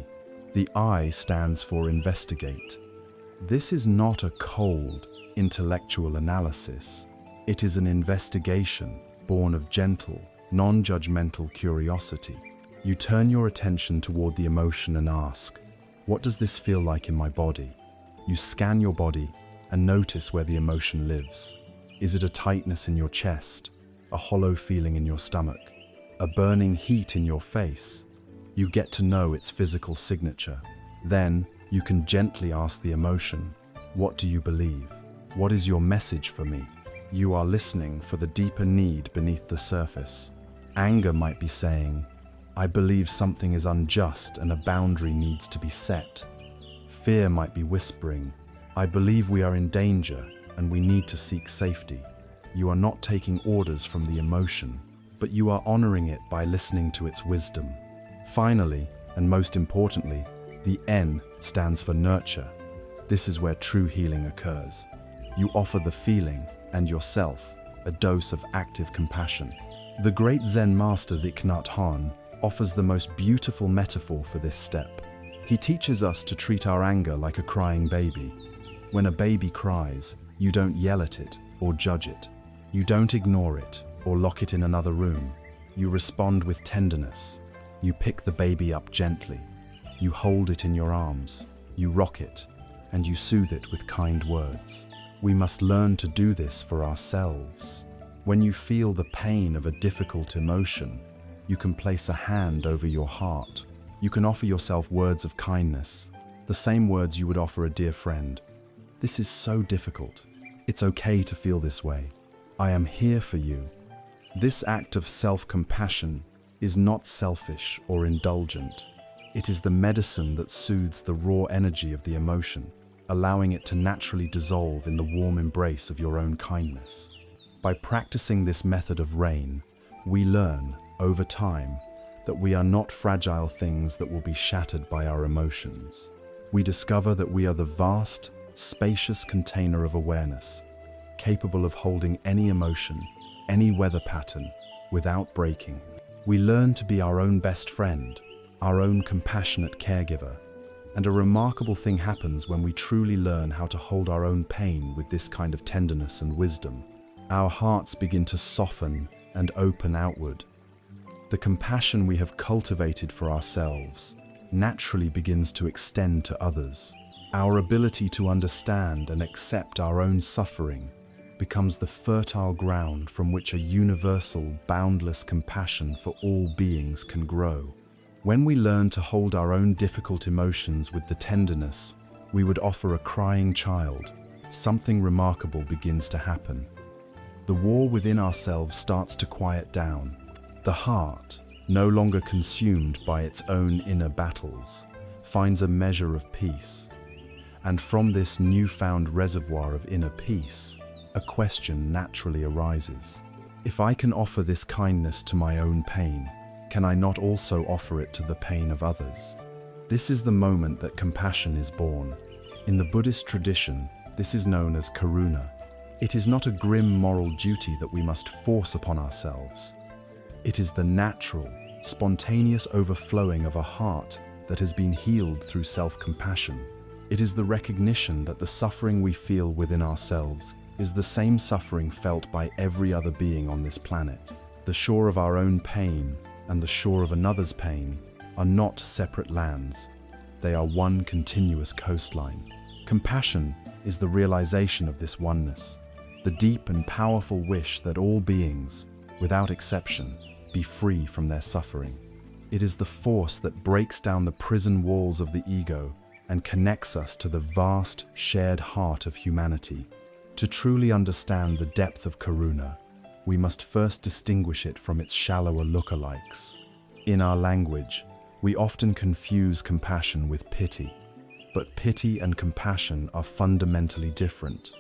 The I stands for investigate. This is not a cold, intellectual analysis. It is an investigation born of gentle, non-judgmental curiosity. You turn your attention toward the emotion and ask, what does this feel like in my body? You scan your body and notice where the emotion lives. Is it a tightness in your chest, a hollow feeling in your stomach, a burning heat in your face? You get to know its physical signature. Then you can gently ask the emotion, what do you believe? What is your message for me? You are listening for the deeper need beneath the surface. Anger might be saying, I believe something is unjust and a boundary needs to be set. Fear might be whispering, I believe we are in danger and we need to seek safety. You are not taking orders from the emotion, but you are honoring it by listening to its wisdom. Finally, and most importantly, the N stands for nurture. This is where true healing occurs. You offer the feeling and yourself a dose of active compassion. The great Zen master Thich Nhat Hanh offers the most beautiful metaphor for this step. He teaches us to treat our anger like a crying baby. When a baby cries, you don't yell at it or judge it. You don't ignore it or lock it in another room. You respond with tenderness. You pick the baby up gently. You hold it in your arms. You rock it, and you soothe it with kind words. We must learn to do this for ourselves. When you feel the pain of a difficult emotion, you can place a hand over your heart. You can offer yourself words of kindness, the same words you would offer a dear friend. This is so difficult. It's okay to feel this way. I am here for you. This act of self-compassion is not selfish or indulgent. It is the medicine that soothes the raw energy of the emotion, allowing it to naturally dissolve in the warm embrace of your own kindness. By practicing this method of rain, we learn, over time, that we are not fragile things that will be shattered by our emotions. We discover that we are the vast, spacious container of awareness, capable of holding any emotion, any weather pattern, without breaking. We learn to be our own best friend, our own compassionate caregiver, and a remarkable thing happens when we truly learn how to hold our own pain with this kind of tenderness and wisdom. Our hearts begin to soften and open outward. The compassion we have cultivated for ourselves naturally begins to extend to others. Our ability to understand and accept our own suffering becomes the fertile ground from which a universal, boundless compassion for all beings can grow. When we learn to hold our own difficult emotions with the tenderness we would offer a crying child, something remarkable begins to happen. The war within ourselves starts to quiet down. The heart, no longer consumed by its own inner battles, finds a measure of peace. And from this newfound reservoir of inner peace, a question naturally arises. If I can offer this kindness to my own pain, can I not also offer it to the pain of others? This is the moment that compassion is born. In the Buddhist tradition, this is known as karuna. It is not a grim moral duty that we must force upon ourselves. It is the natural, spontaneous overflowing of a heart that has been healed through self-compassion. It is the recognition that the suffering we feel within ourselves is the same suffering felt by every other being on this planet. The shore of our own pain and the shore of another's pain are not separate lands. They are one continuous coastline. Compassion is the realization of this oneness, the deep and powerful wish that all beings, without exception, be free from their suffering. It is the force that breaks down the prison walls of the ego and connects us to the vast, shared heart of humanity. To truly understand the depth of karuna, we must first distinguish it from its shallower lookalikes. In our language, we often confuse compassion with pity, but pity and compassion are fundamentally different.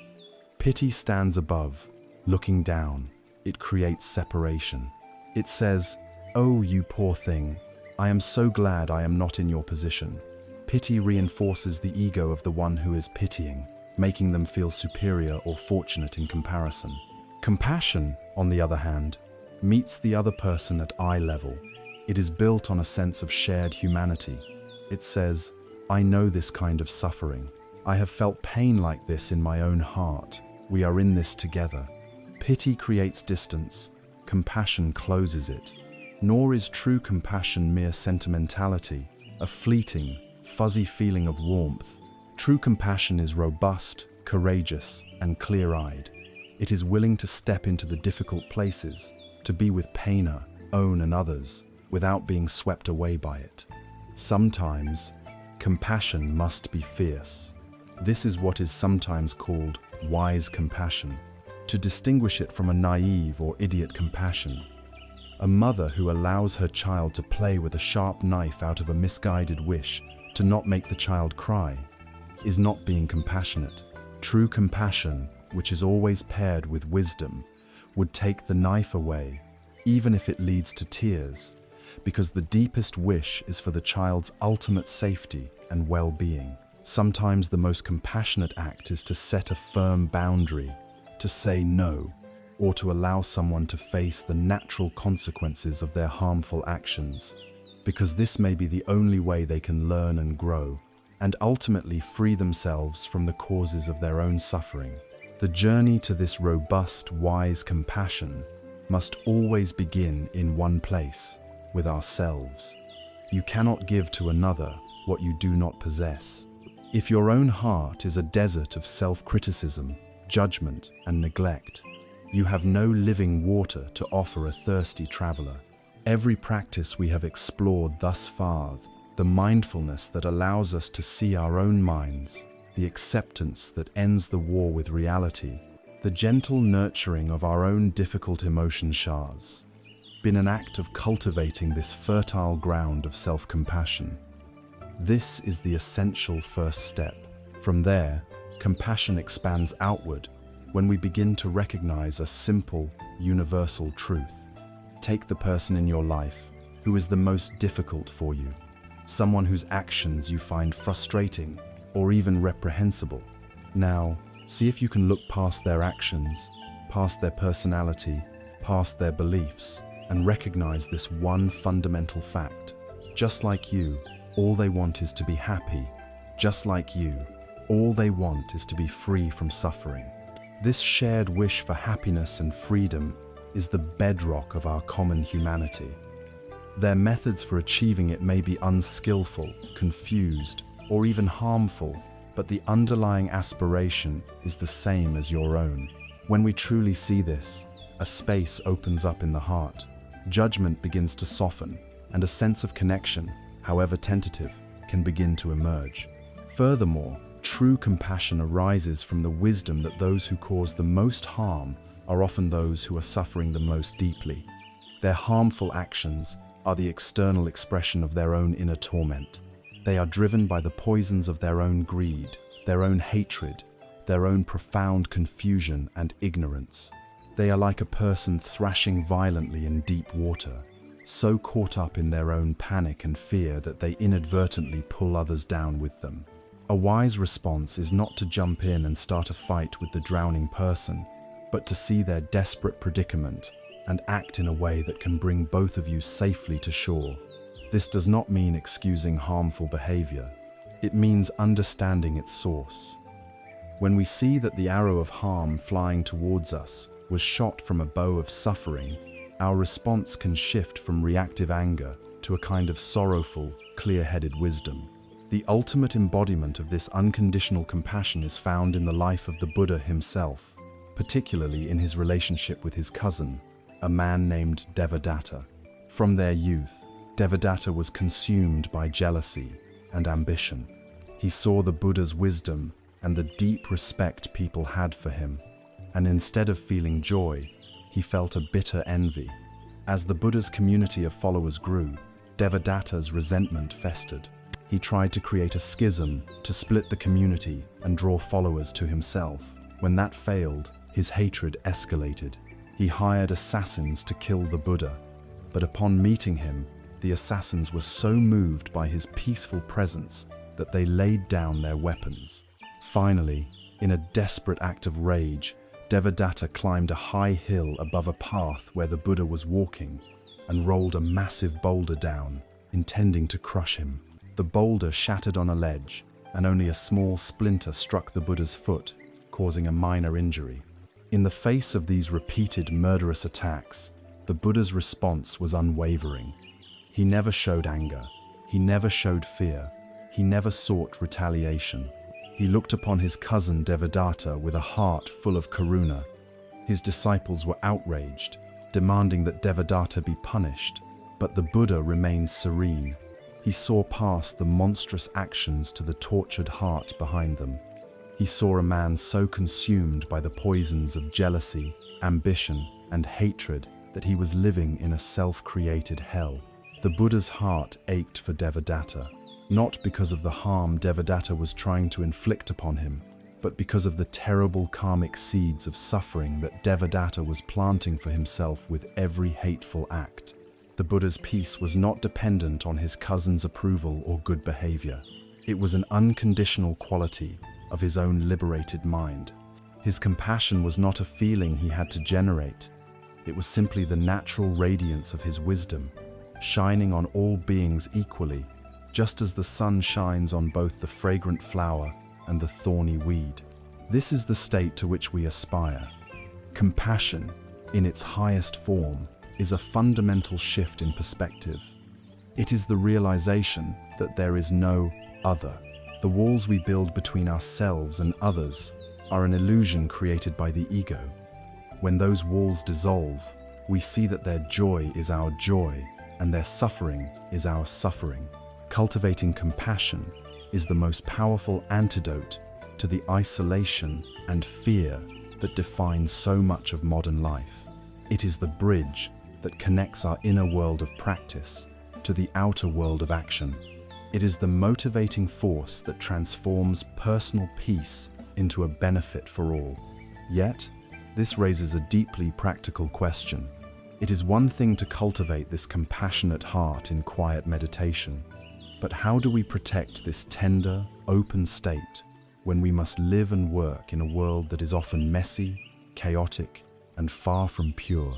Pity stands above, looking down. It creates separation. It says, "Oh, you poor thing, I am so glad I am not in your position." Pity reinforces the ego of the one who is pitying, making them feel superior or fortunate in comparison. Compassion, on the other hand, meets the other person at eye level. It is built on a sense of shared humanity. It says, I know this kind of suffering. I have felt pain like this in my own heart. We are in this together. Pity creates distance, compassion closes it. Nor is true compassion mere sentimentality, a fleeting, fuzzy feeling of warmth. True compassion is robust, courageous, and clear-eyed. It is willing to step into the difficult places, to be with painer, own, and others, without being swept away by it. Sometimes, compassion must be fierce. This is what is sometimes called wise compassion, to distinguish it from a naive or idiot compassion. A mother who allows her child to play with a sharp knife out of a misguided wish to not make the child cry is not being compassionate. True compassion, which is always paired with wisdom, would take the knife away, even if it leads to tears, because the deepest wish is for the child's ultimate safety and well-being. Sometimes the most compassionate act is to set a firm boundary, to say no, or to allow someone to face the natural consequences of their harmful actions, because this may be the only way they can learn and grow, and ultimately free themselves from the causes of their own suffering. The journey to this robust, wise compassion must always begin in one place, with ourselves. You cannot give to another what you do not possess. If your own heart is a desert of self-criticism, judgment, and neglect, you have no living water to offer a thirsty traveler. Every practice we have explored thus far, the mindfulness that allows us to see our own minds, the acceptance that ends the war with reality, the gentle nurturing of our own difficult emotion shards, been an act of cultivating this fertile ground of self-compassion. This is the essential first step. From there, compassion expands outward when we begin to recognize a simple, universal truth. Take the person in your life who is the most difficult for you, someone whose actions you find frustrating or even reprehensible. Now, see if you can look past their actions, past their personality, past their beliefs, and recognize this one fundamental fact. Just like you, all they want is to be happy. Just like you, all they want is to be free from suffering. This shared wish for happiness and freedom is the bedrock of our common humanity. Their methods for achieving it may be unskillful, confused, or even harmful, but the underlying aspiration is the same as your own. When we truly see this, a space opens up in the heart. Judgment begins to soften, and a sense of connection, however tentative, can begin to emerge. Furthermore, true compassion arises from the wisdom that those who cause the most harm are often those who are suffering the most deeply. Their harmful actions are the external expression of their own inner torment. They are driven by the poisons of their own greed, their own hatred, their own profound confusion and ignorance. They are like a person thrashing violently in deep water, so caught up in their own panic and fear that they inadvertently pull others down with them. A wise response is not to jump in and start a fight with the drowning person, but to see their desperate predicament and act in a way that can bring both of you safely to shore. This does not mean excusing harmful behavior. It means understanding its source. When we see that the arrow of harm flying towards us was shot from a bow of suffering, our response can shift from reactive anger to a kind of sorrowful, clear-headed wisdom. The ultimate embodiment of this unconditional compassion is found in the life of the Buddha himself, particularly in his relationship with his cousin, a man named Devadatta. From their youth, Devadatta was consumed by jealousy and ambition. He saw the Buddha's wisdom and the deep respect people had for him, and instead of feeling joy, he felt a bitter envy. As the Buddha's community of followers grew, Devadatta's resentment festered. He tried to create a schism to split the community and draw followers to himself. When that failed, his hatred escalated. He hired assassins to kill the Buddha, but upon meeting him, the assassins were so moved by his peaceful presence that they laid down their weapons. Finally, in a desperate act of rage, Devadatta climbed a high hill above a path where the Buddha was walking and rolled a massive boulder down, intending to crush him. The boulder shattered on a ledge, and only a small splinter struck the Buddha's foot, causing a minor injury. In the face of these repeated murderous attacks, the Buddha's response was unwavering. He never showed anger. He never showed fear. He never sought retaliation. He looked upon his cousin Devadatta with a heart full of karuna. His disciples were outraged, demanding that Devadatta be punished, but the Buddha remained serene. He saw past the monstrous actions to the tortured heart behind them. He saw a man so consumed by the poisons of jealousy, ambition, and hatred that he was living in a self-created hell. The Buddha's heart ached for Devadatta, not because of the harm Devadatta was trying to inflict upon him, but because of the terrible karmic seeds of suffering that Devadatta was planting for himself with every hateful act. The Buddha's peace was not dependent on his cousin's approval or good behavior. It was an unconditional quality of his own liberated mind. His compassion was not a feeling he had to generate. It was simply the natural radiance of his wisdom, shining on all beings equally, just as the sun shines on both the fragrant flower and the thorny weed. This is the state to which we aspire. Compassion, in its highest form, is a fundamental shift in perspective. It is the realization that there is no other. The walls we build between ourselves and others are an illusion created by the ego. When those walls dissolve, we see that their joy is our joy and their suffering is our suffering. Cultivating compassion is the most powerful antidote to the isolation and fear that defines so much of modern life. It is the bridge that connects our inner world of practice to the outer world of action. It is the motivating force that transforms personal peace into a benefit for all. Yet, this raises a deeply practical question. It is one thing to cultivate this compassionate heart in quiet meditation, but how do we protect this tender, open state when we must live and work in a world that is often messy, chaotic, and far from pure?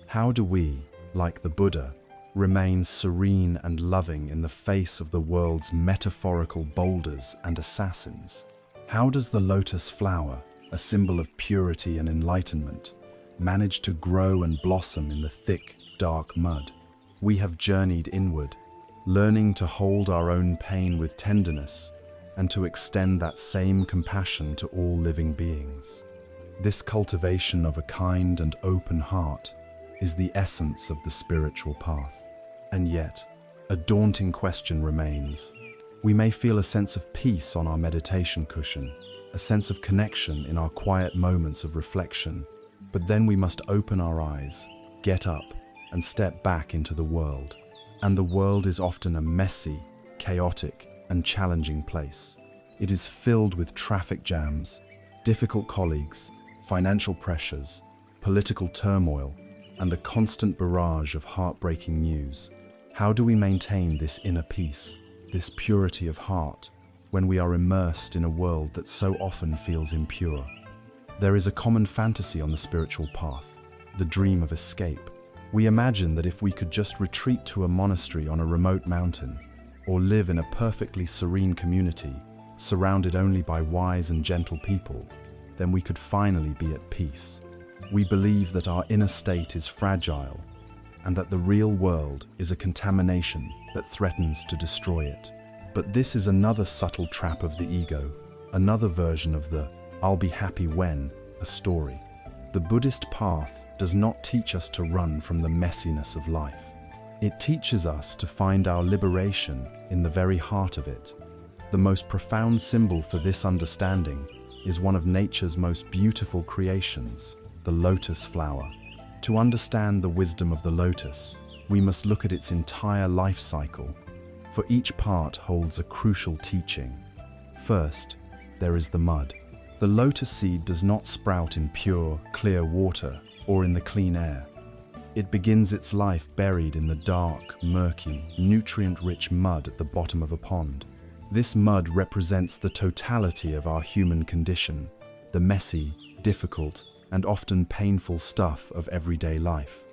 How do we, like the Buddha, remain serene and loving in the face of the world's metaphorical boulders and assassins? How does the lotus flower, a symbol of purity and enlightenment, manage to grow and blossom in the thick, dark mud? We have journeyed inward, learning to hold our own pain with tenderness and to extend that same compassion to all living beings. This cultivation of a kind and open heart is the essence of the spiritual path. And yet, a daunting question remains. We may feel a sense of peace on our meditation cushion, a sense of connection in our quiet moments of reflection, but then we must open our eyes, get up, and step back into the world. And the world is often a messy, chaotic, and challenging place. It is filled with traffic jams, difficult colleagues, financial pressures, political turmoil, and the constant barrage of heartbreaking news. How do we maintain this inner peace, this purity of heart, when we are immersed in a world that so often feels impure? There is a common fantasy on the spiritual path, the dream of escape. We imagine that if we could just retreat to a monastery on a remote mountain, or live in a perfectly serene community, surrounded only by wise and gentle people, then we could finally be at peace. We believe that our inner state is fragile and that the real world is a contamination that threatens to destroy it. But this is another subtle trap of the ego, another version of the "I'll be happy when" a story. The Buddhist path does not teach us to run from the messiness of life. It teaches us to find our liberation in the very heart of it. The most profound symbol for this understanding is one of nature's most beautiful creations, the lotus flower. To understand the wisdom of the lotus, we must look at its entire life cycle, for each part holds a crucial teaching. First, there is the mud. The lotus seed does not sprout in pure, clear water or in the clean air. It begins its life buried in the dark, murky, nutrient-rich mud at the bottom of a pond. This mud represents the totality of our human condition, the messy, difficult, and often painful stuff of everyday life.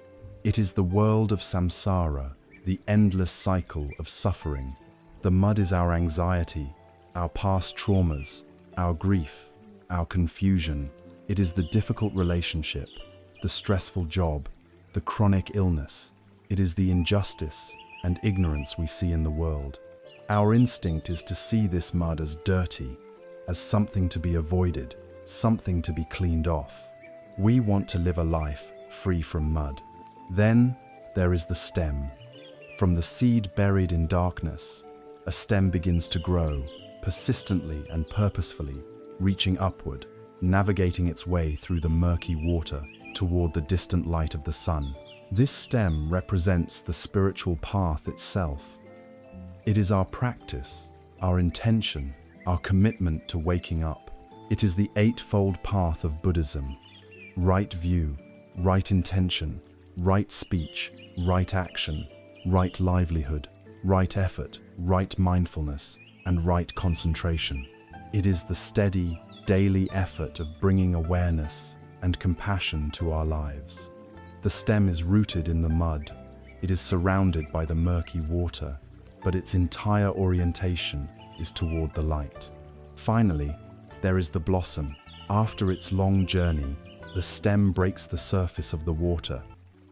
It is the world of samsara, the endless cycle of suffering. The mud is our anxiety, our past traumas, our grief, our confusion. It is the difficult relationship, the stressful job, the chronic illness. It is the injustice and ignorance we see in the world. Our instinct is to see this mud as dirty, as something to be avoided, something to be cleaned off. We want to live a life free from mud. Then there is the stem. From the seed buried in darkness, a stem begins to grow, persistently and purposefully, reaching upward, navigating its way through the murky water toward the distant light of the sun. This stem represents the spiritual path itself. It is our practice, our intention, our commitment to waking up. It is the eightfold path of Buddhism. Right view, right intention, right speech, right action, right livelihood, right effort, right mindfulness, and right concentration. It is the steady, daily effort of bringing awareness and compassion to our lives. The stem is rooted in the mud. It is surrounded by the murky water, but its entire orientation is toward the light. Finally, there is the blossom. After its long journey, the stem breaks the surface of the water,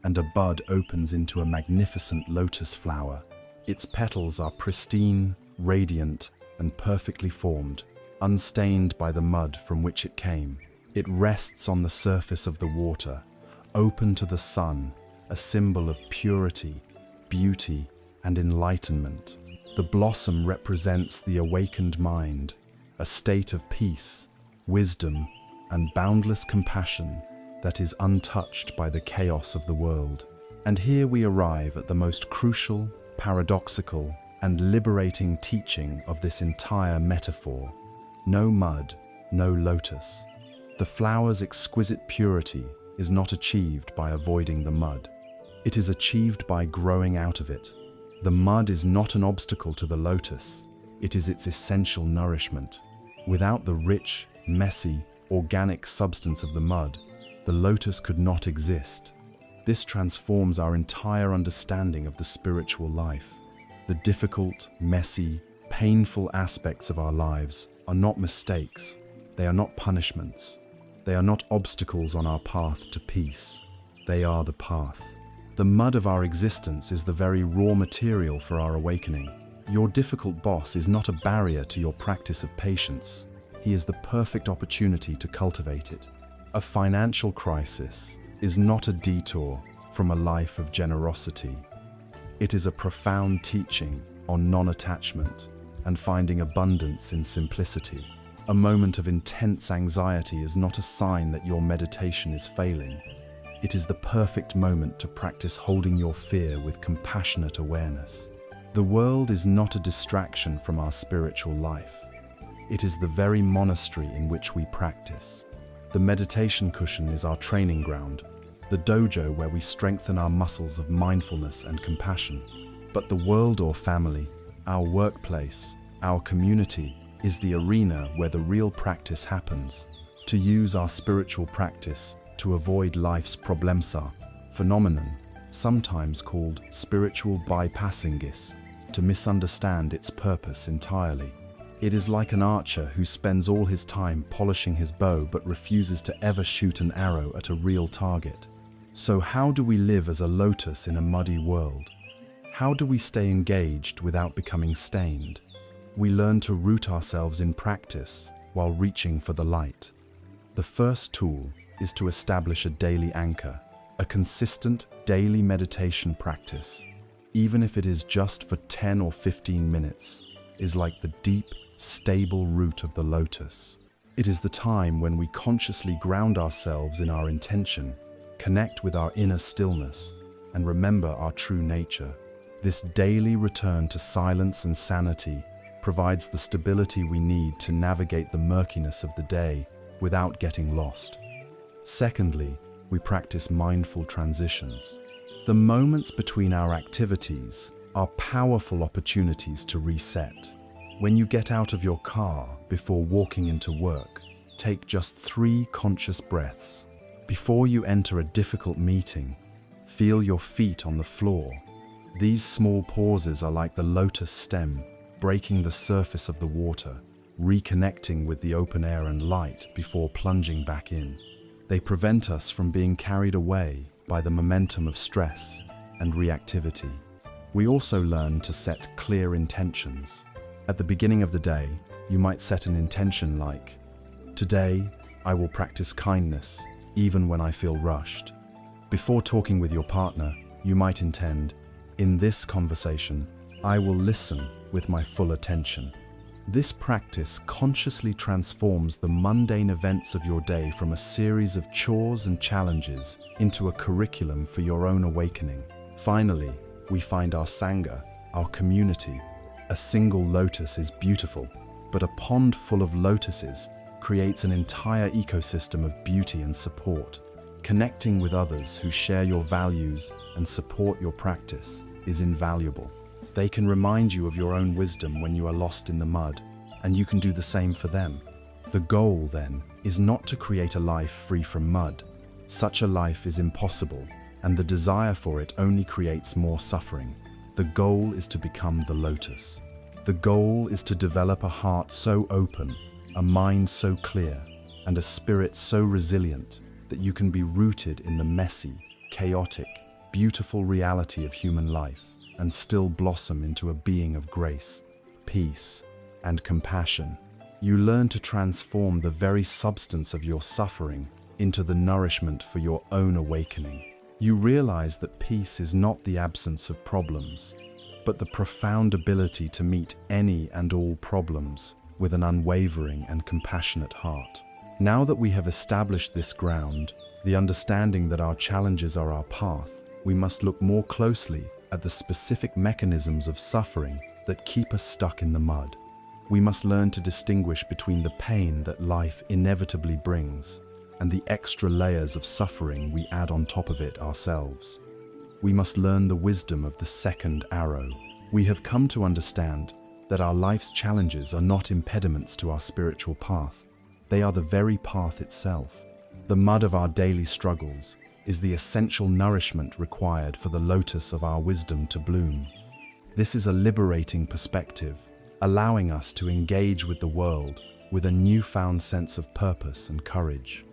and a bud opens into a magnificent lotus flower. Its petals are pristine, radiant, and perfectly formed, unstained by the mud from which it came. It rests on the surface of the water, open to the sun, a symbol of purity, beauty, and enlightenment. The blossom represents the awakened mind, a state of peace, wisdom, and boundless compassion that is untouched by the chaos of the world. And here we arrive at the most crucial, paradoxical, and liberating teaching of this entire metaphor. No mud, no lotus. The flower's exquisite purity is not achieved by avoiding the mud. It is achieved by growing out of it. The mud is not an obstacle to the lotus. It is its essential nourishment. Without the rich, messy, organic substance of the mud, the lotus could not exist. This transforms our entire understanding of the spiritual life. The difficult, messy, painful aspects of our lives are not mistakes. They are not punishments. They are not obstacles on our path to peace. They are the path. The mud of our existence is the very raw material for our awakening. Your difficult boss is not a barrier to your practice of patience. He is the perfect opportunity to cultivate it. A financial crisis is not a detour from a life of generosity. It is a profound teaching on non-attachment and finding abundance in simplicity. A moment of intense anxiety is not a sign that your meditation is failing. It is the perfect moment to practice holding your fear with compassionate awareness. The world is not a distraction from our spiritual life. It is the very monastery in which we practice. The meditation cushion is our training ground, the dojo where we strengthen our muscles of mindfulness and compassion. But the world or family, our workplace, our community, is the arena where the real practice happens. To use our spiritual practice to avoid life's problemsa, phenomenon, sometimes called spiritual bypassingis, to misunderstand its purpose entirely. It is like an archer who spends all his time polishing his bow but refuses to ever shoot an arrow at a real target. So how do we live as a lotus in a muddy world? How do we stay engaged without becoming stained? We learn to root ourselves in practice while reaching for the light. The first tool is to establish a daily anchor, a consistent daily meditation practice, even if it is just for 10 or 15 minutes, is like the deep, stable root of the lotus. It is the time when we consciously ground ourselves in our intention, connect with our inner stillness, and remember our true nature. This daily return to silence and sanity provides the stability we need to navigate the murkiness of the day without getting lost. Secondly, we practice mindful transitions. The moments between our activities are powerful opportunities to reset. When you get out of your car before walking into work, take just 3 conscious breaths. Before you enter a difficult meeting, feel your feet on the floor. These small pauses are like the lotus stem, breaking the surface of the water, reconnecting with the open air and light before plunging back in. They prevent us from being carried away by the momentum of stress and reactivity. We also learn to set clear intentions. At the beginning of the day, you might set an intention like, "Today, I will practice kindness, even when I feel rushed." Before talking with your partner, you might intend, "In this conversation, I will listen with my full attention." This practice consciously transforms the mundane events of your day from a series of chores and challenges into a curriculum for your own awakening. Finally, we find our sangha, our community. A single lotus is beautiful, but a pond full of lotuses creates an entire ecosystem of beauty and support. Connecting with others who share your values and support your practice is invaluable. They can remind you of your own wisdom when you are lost in the mud, and you can do the same for them. The goal, then, is not to create a life free from mud. Such a life is impossible, and the desire for it only creates more suffering. The goal is to become the lotus. The goal is to develop a heart so open, a mind so clear, and a spirit so resilient that you can be rooted in the messy, chaotic, beautiful reality of human life and still blossom into a being of grace, peace, and compassion. You learn to transform the very substance of your suffering into the nourishment for your own awakening. You realize that peace is not the absence of problems, but the profound ability to meet any and all problems with an unwavering and compassionate heart. Now that we have established this ground, the understanding that our challenges are our path, we must look more closely at the specific mechanisms of suffering that keep us stuck in the mud. We must learn to distinguish between the pain that life inevitably brings and the extra layers of suffering we add on top of it ourselves. We must learn the wisdom of the second arrow. We have come to understand that our life's challenges are not impediments to our spiritual path. They are the very path itself. The mud of our daily struggles is the essential nourishment required for the lotus of our wisdom to bloom. This is a liberating perspective, allowing us to engage with the world with a newfound sense of purpose and courage.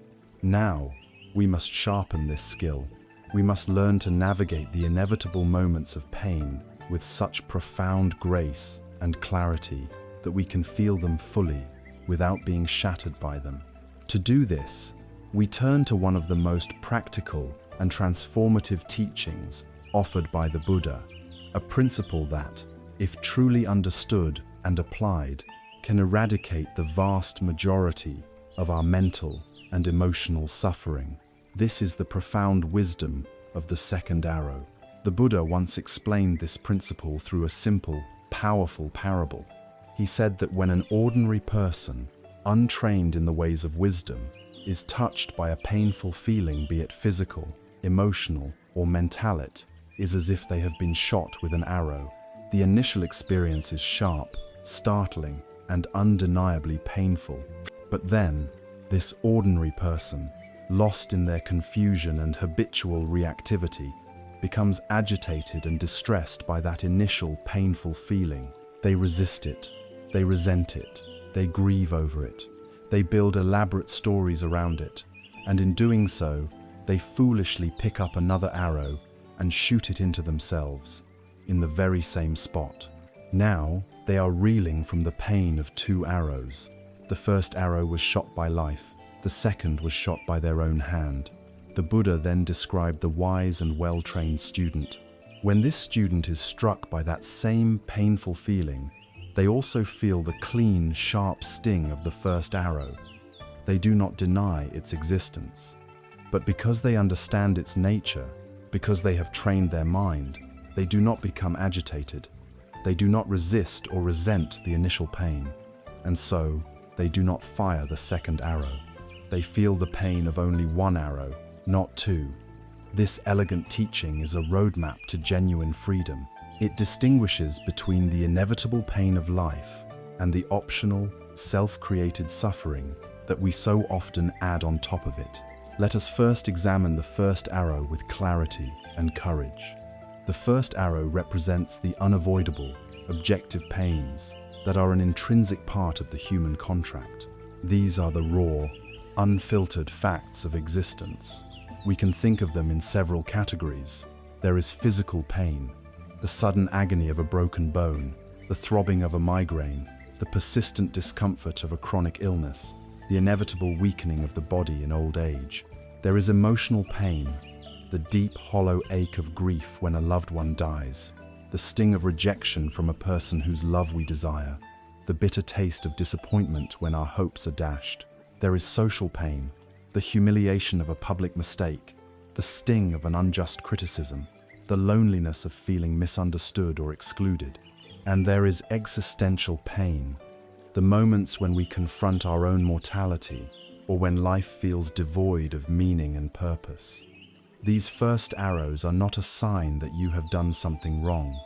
Now, we must sharpen this skill. We must learn to navigate the inevitable moments of pain with such profound grace and clarity that we can feel them fully without being shattered by them. To do this, we turn to one of the most practical and transformative teachings offered by the Buddha, a principle that, if truly understood and applied, can eradicate the vast majority of our mental and emotional suffering. This is the profound wisdom of the second arrow. The Buddha once explained this principle through a simple, powerful parable. He said that when an ordinary person, untrained in the ways of wisdom, is touched by a painful feeling, be it physical, emotional, or mental, it is as if they have been shot with an arrow. The initial experience is sharp, startling, and undeniably painful. But then, this ordinary person, lost in their confusion and habitual reactivity, becomes agitated and distressed by that initial painful feeling. They resist it, they resent it, they grieve over it, they build elaborate stories around it, and in doing so, they foolishly pick up another arrow and shoot it into themselves, in the very same spot. Now, they are reeling from the pain of two arrows. The first arrow was shot by life, the second was shot by their own hand. The Buddha then described the wise and well-trained student. When this student is struck by that same painful feeling, they also feel the clean, sharp sting of the first arrow. They do not deny its existence. But because they understand its nature, because they have trained their mind, they do not become agitated. They do not resist or resent the initial pain. And so, they do not fire the second arrow. They feel the pain of only one arrow, not two. This elegant teaching is a roadmap to genuine freedom. It distinguishes between the inevitable pain of life and the optional, self-created suffering that we so often add on top of it. Let us first examine the first arrow with clarity and courage. The first arrow represents the unavoidable, objective pains that are an intrinsic part of the human contract. These are the raw, unfiltered facts of existence. We can think of them in several categories. There is physical pain, the sudden agony of a broken bone, the throbbing of a migraine, the persistent discomfort of a chronic illness, the inevitable weakening of the body in old age. There is emotional pain, the deep, hollow ache of grief when a loved one dies, the sting of rejection from a person whose love we desire, the bitter taste of disappointment when our hopes are dashed. There is social pain, the humiliation of a public mistake, the sting of an unjust criticism, the loneliness of feeling misunderstood or excluded. And there is existential pain, the moments when we confront our own mortality or when life feels devoid of meaning and purpose. These first arrows are not a sign that you have done something wrong.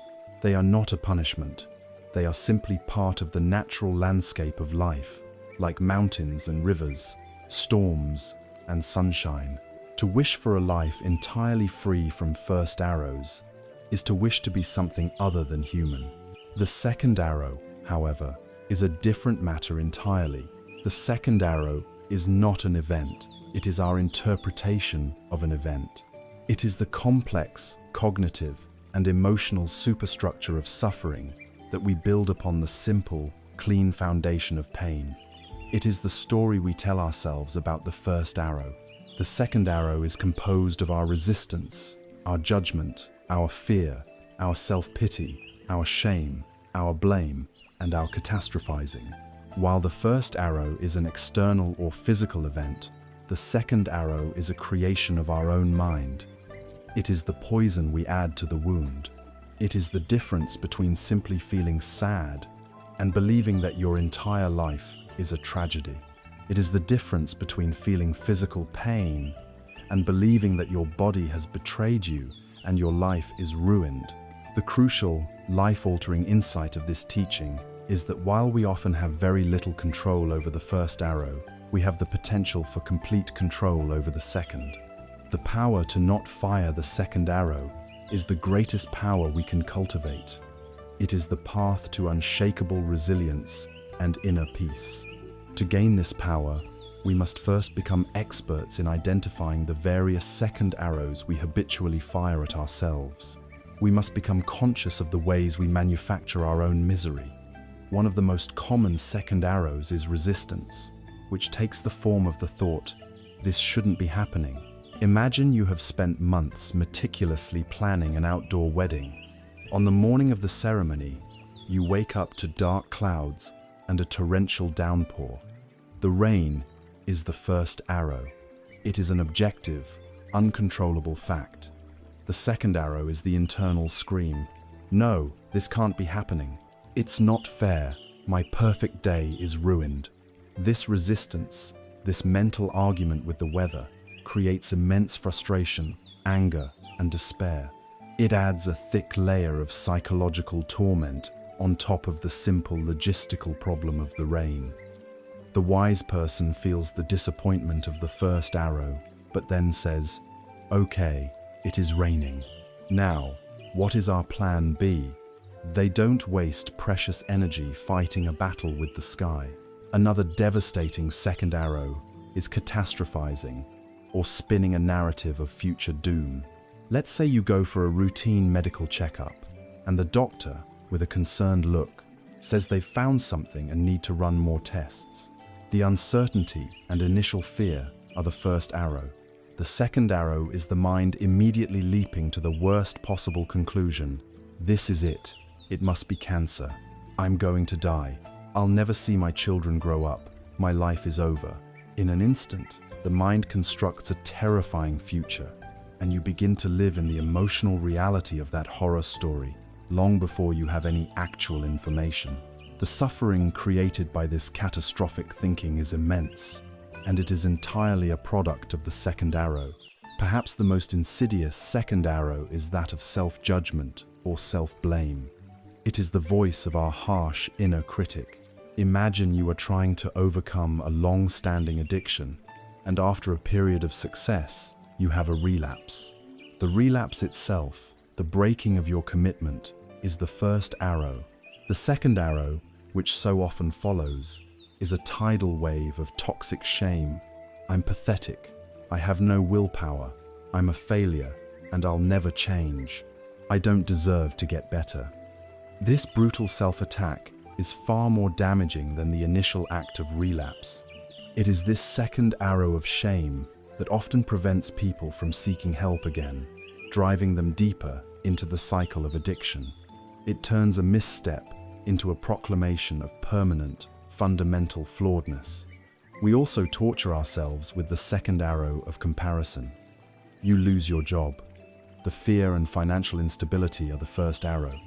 They are not a punishment. They are simply part of the natural landscape of life, like mountains and rivers, storms and sunshine. To wish for a life entirely free from first arrows is to wish to be something other than human. The second arrow, however, is a different matter entirely. The second arrow is not an event. It is our interpretation of an event. It is the complex, cognitive, and emotional superstructure of suffering that we build upon the simple, clean foundation of pain. It is the story we tell ourselves about the first arrow. The second arrow is composed of our resistance, our judgment, our fear, our self-pity, our shame, our blame, and our catastrophizing. While the first arrow is an external or physical event, the second arrow is a creation of our own mind. It is the poison we add to the wound. It is the difference between simply feeling sad and believing that your entire life is a tragedy. It is the difference between feeling physical pain and believing that your body has betrayed you and your life is ruined. The crucial, life-altering insight of this teaching is that while we often have very little control over the first arrow, we have the potential for complete control over the second. The power to not fire the second arrow is the greatest power we can cultivate. It is the path to unshakable resilience and inner peace. To gain this power, we must first become experts in identifying the various second arrows we habitually fire at ourselves. We must become conscious of the ways we manufacture our own misery. One of the most common second arrows is resistance, which takes the form of the thought, "This shouldn't be happening." Imagine you have spent months meticulously planning an outdoor wedding. On the morning of the ceremony, you wake up to dark clouds and a torrential downpour. The rain is the first arrow. It is an objective, uncontrollable fact. The second arrow is the internal scream. "No, this can't be happening. It's not fair. My perfect day is ruined." This resistance, this mental argument with the weather, creates immense frustration, anger, and despair. It adds a thick layer of psychological torment on top of the simple logistical problem of the rain. The wise person feels the disappointment of the first arrow, but then says, "Okay, it is raining. Now, what is our plan B?" They don't waste precious energy fighting a battle with the sky. Another devastating second arrow is catastrophizing, or spinning a narrative of future doom. Let's say you go for a routine medical checkup, and the doctor, with a concerned look, says they've found something and need to run more tests. The uncertainty and initial fear are the first arrow. The second arrow is the mind immediately leaping to the worst possible conclusion. "This is it. It must be cancer. I'm going to die. I'll never see my children grow up. My life is over." In an instant, the mind constructs a terrifying future, and you begin to live in the emotional reality of that horror story, long before you have any actual information. The suffering created by this catastrophic thinking is immense, and it is entirely a product of the second arrow. Perhaps the most insidious second arrow is that of self-judgment or self-blame. It is the voice of our harsh inner critic. Imagine you are trying to overcome a long-standing addiction, and after a period of success, you have a relapse. The relapse itself, the breaking of your commitment, is the first arrow. The second arrow which so often follows, is a tidal wave of toxic shame. I'm pathetic. I have no willpower. I'm a failure, and I'll never change. I don't deserve to get better. This brutal self-attack is far more damaging than the initial act of relapse. It is this second arrow of shame that often prevents people from seeking help again, driving them deeper into the cycle of addiction. It turns a misstep into a proclamation of permanent, fundamental flawedness. We also torture ourselves with the second arrow of comparison. You lose your job. The fear and financial instability are the first arrow.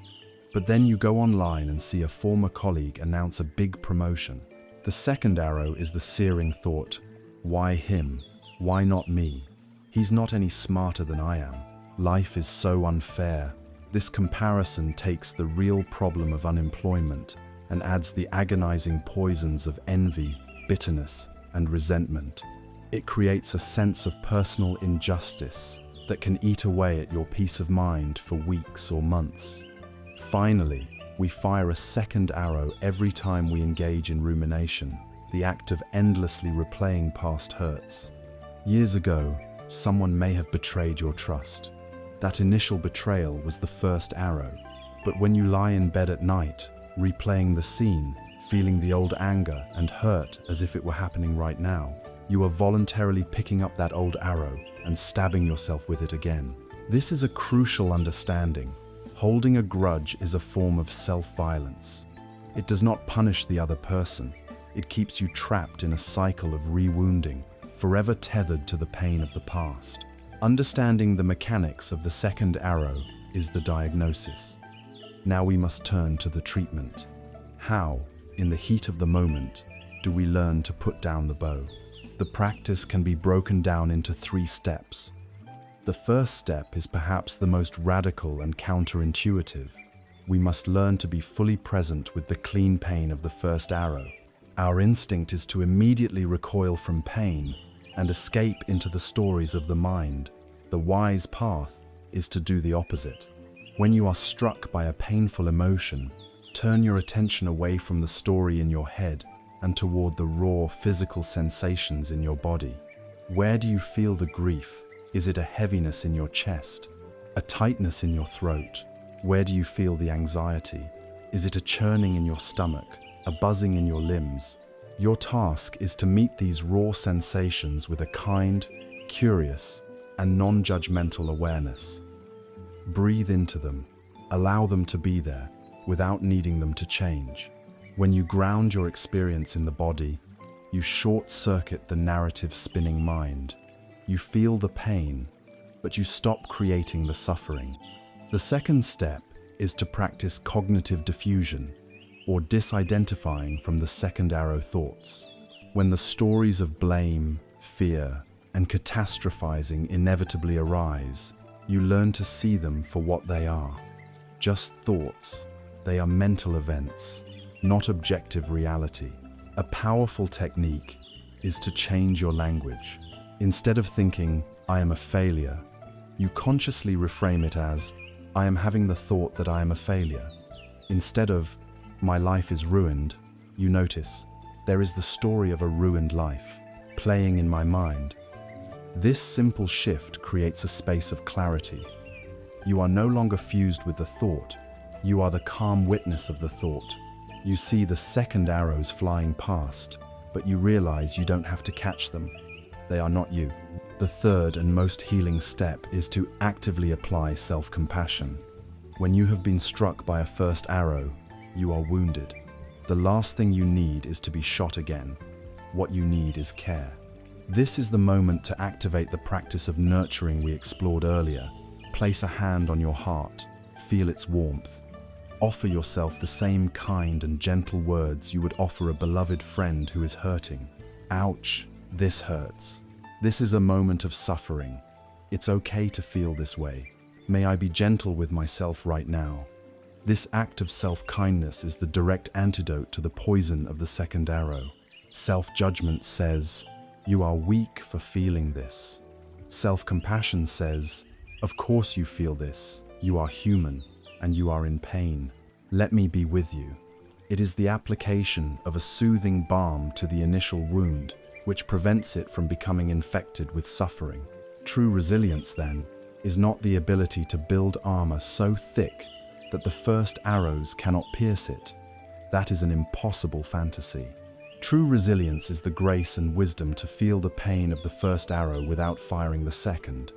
But then you go online and see a former colleague announce a big promotion. The second arrow is the searing thought, why him? Why not me? He's not any smarter than I am. Life is so unfair. This comparison takes the real problem of unemployment and adds the agonizing poisons of envy, bitterness, and resentment. It creates a sense of personal injustice that can eat away at your peace of mind for weeks or months. Finally, we fire a second arrow every time we engage in rumination, the act of endlessly replaying past hurts. Years ago, someone may have betrayed your trust. That initial betrayal was the first arrow. But when you lie in bed at night, replaying the scene, feeling the old anger and hurt as if it were happening right now, you are voluntarily picking up that old arrow and stabbing yourself with it again. This is a crucial understanding. Holding a grudge is a form of self-violence. It does not punish the other person. It keeps you trapped in a cycle of rewounding, forever tethered to the pain of the past. Understanding the mechanics of the second arrow is the diagnosis. Now we must turn to the treatment. How, in the heat of the moment, do we learn to put down the bow? The practice can be broken down into 3 steps. The first step is perhaps the most radical and counterintuitive. We must learn to be fully present with the clean pain of the first arrow. Our instinct is to immediately recoil from pain and escape into the stories of the mind. The wise path is to do the opposite. When you are struck by a painful emotion, turn your attention away from the story in your head and toward the raw physical sensations in your body. Where do you feel the grief? Is it a heaviness in your chest? A tightness in your throat? Where do you feel the anxiety? Is it a churning in your stomach? A buzzing in your limbs? Your task is to meet these raw sensations with a kind, curious, and non-judgmental awareness. Breathe into them. Allow them to be there without needing them to change. When you ground your experience in the body, you short-circuit the narrative-spinning mind. You feel the pain, but you stop creating the suffering. The second step is to practice cognitive diffusion, or disidentifying from the second arrow thoughts. When the stories of blame, fear, and catastrophizing inevitably arise, you learn to see them for what they are. Just thoughts. They are mental events, not objective reality. A powerful technique is to change your language. Instead of thinking, I am a failure, you consciously reframe it as, I am having the thought that I am a failure. Instead of, my life is ruined, you notice, there is the story of a ruined life, playing in my mind. This simple shift creates a space of clarity. You are no longer fused with the thought, you are the calm witness of the thought. You see the second arrows flying past, but you realize you don't have to catch them. They are not you. The third and most healing step is to actively apply self-compassion. When you have been struck by a first arrow, you are wounded. The last thing you need is to be shot again. What you need is care. This is the moment to activate the practice of nurturing we explored earlier. Place a hand on your heart, feel its warmth. Offer yourself the same kind and gentle words you would offer a beloved friend who is hurting. Ouch, this hurts. This is a moment of suffering. It's okay to feel this way. May I be gentle with myself right now. This act of self-kindness is the direct antidote to the poison of the second arrow. Self-judgment says, you are weak for feeling this. Self-compassion says, of course you feel this. You are human, and you are in pain. Let me be with you. It is the application of a soothing balm to the initial wound, which prevents it from becoming infected with suffering. True resilience, then, is not the ability to build armor so thick that the first arrows cannot pierce it. That is an impossible fantasy. True resilience is the grace and wisdom to feel the pain of the first arrow without firing the second.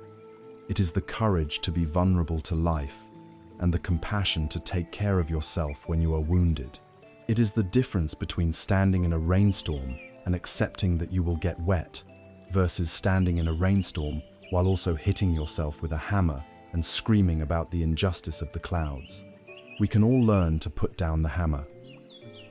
It is the courage to be vulnerable to life and the compassion to take care of yourself when you are wounded. It is the difference between standing in a rainstorm and accepting that you will get wet versus standing in a rainstorm while also hitting yourself with a hammer and screaming about the injustice of the clouds. We can all learn to put down the hammer.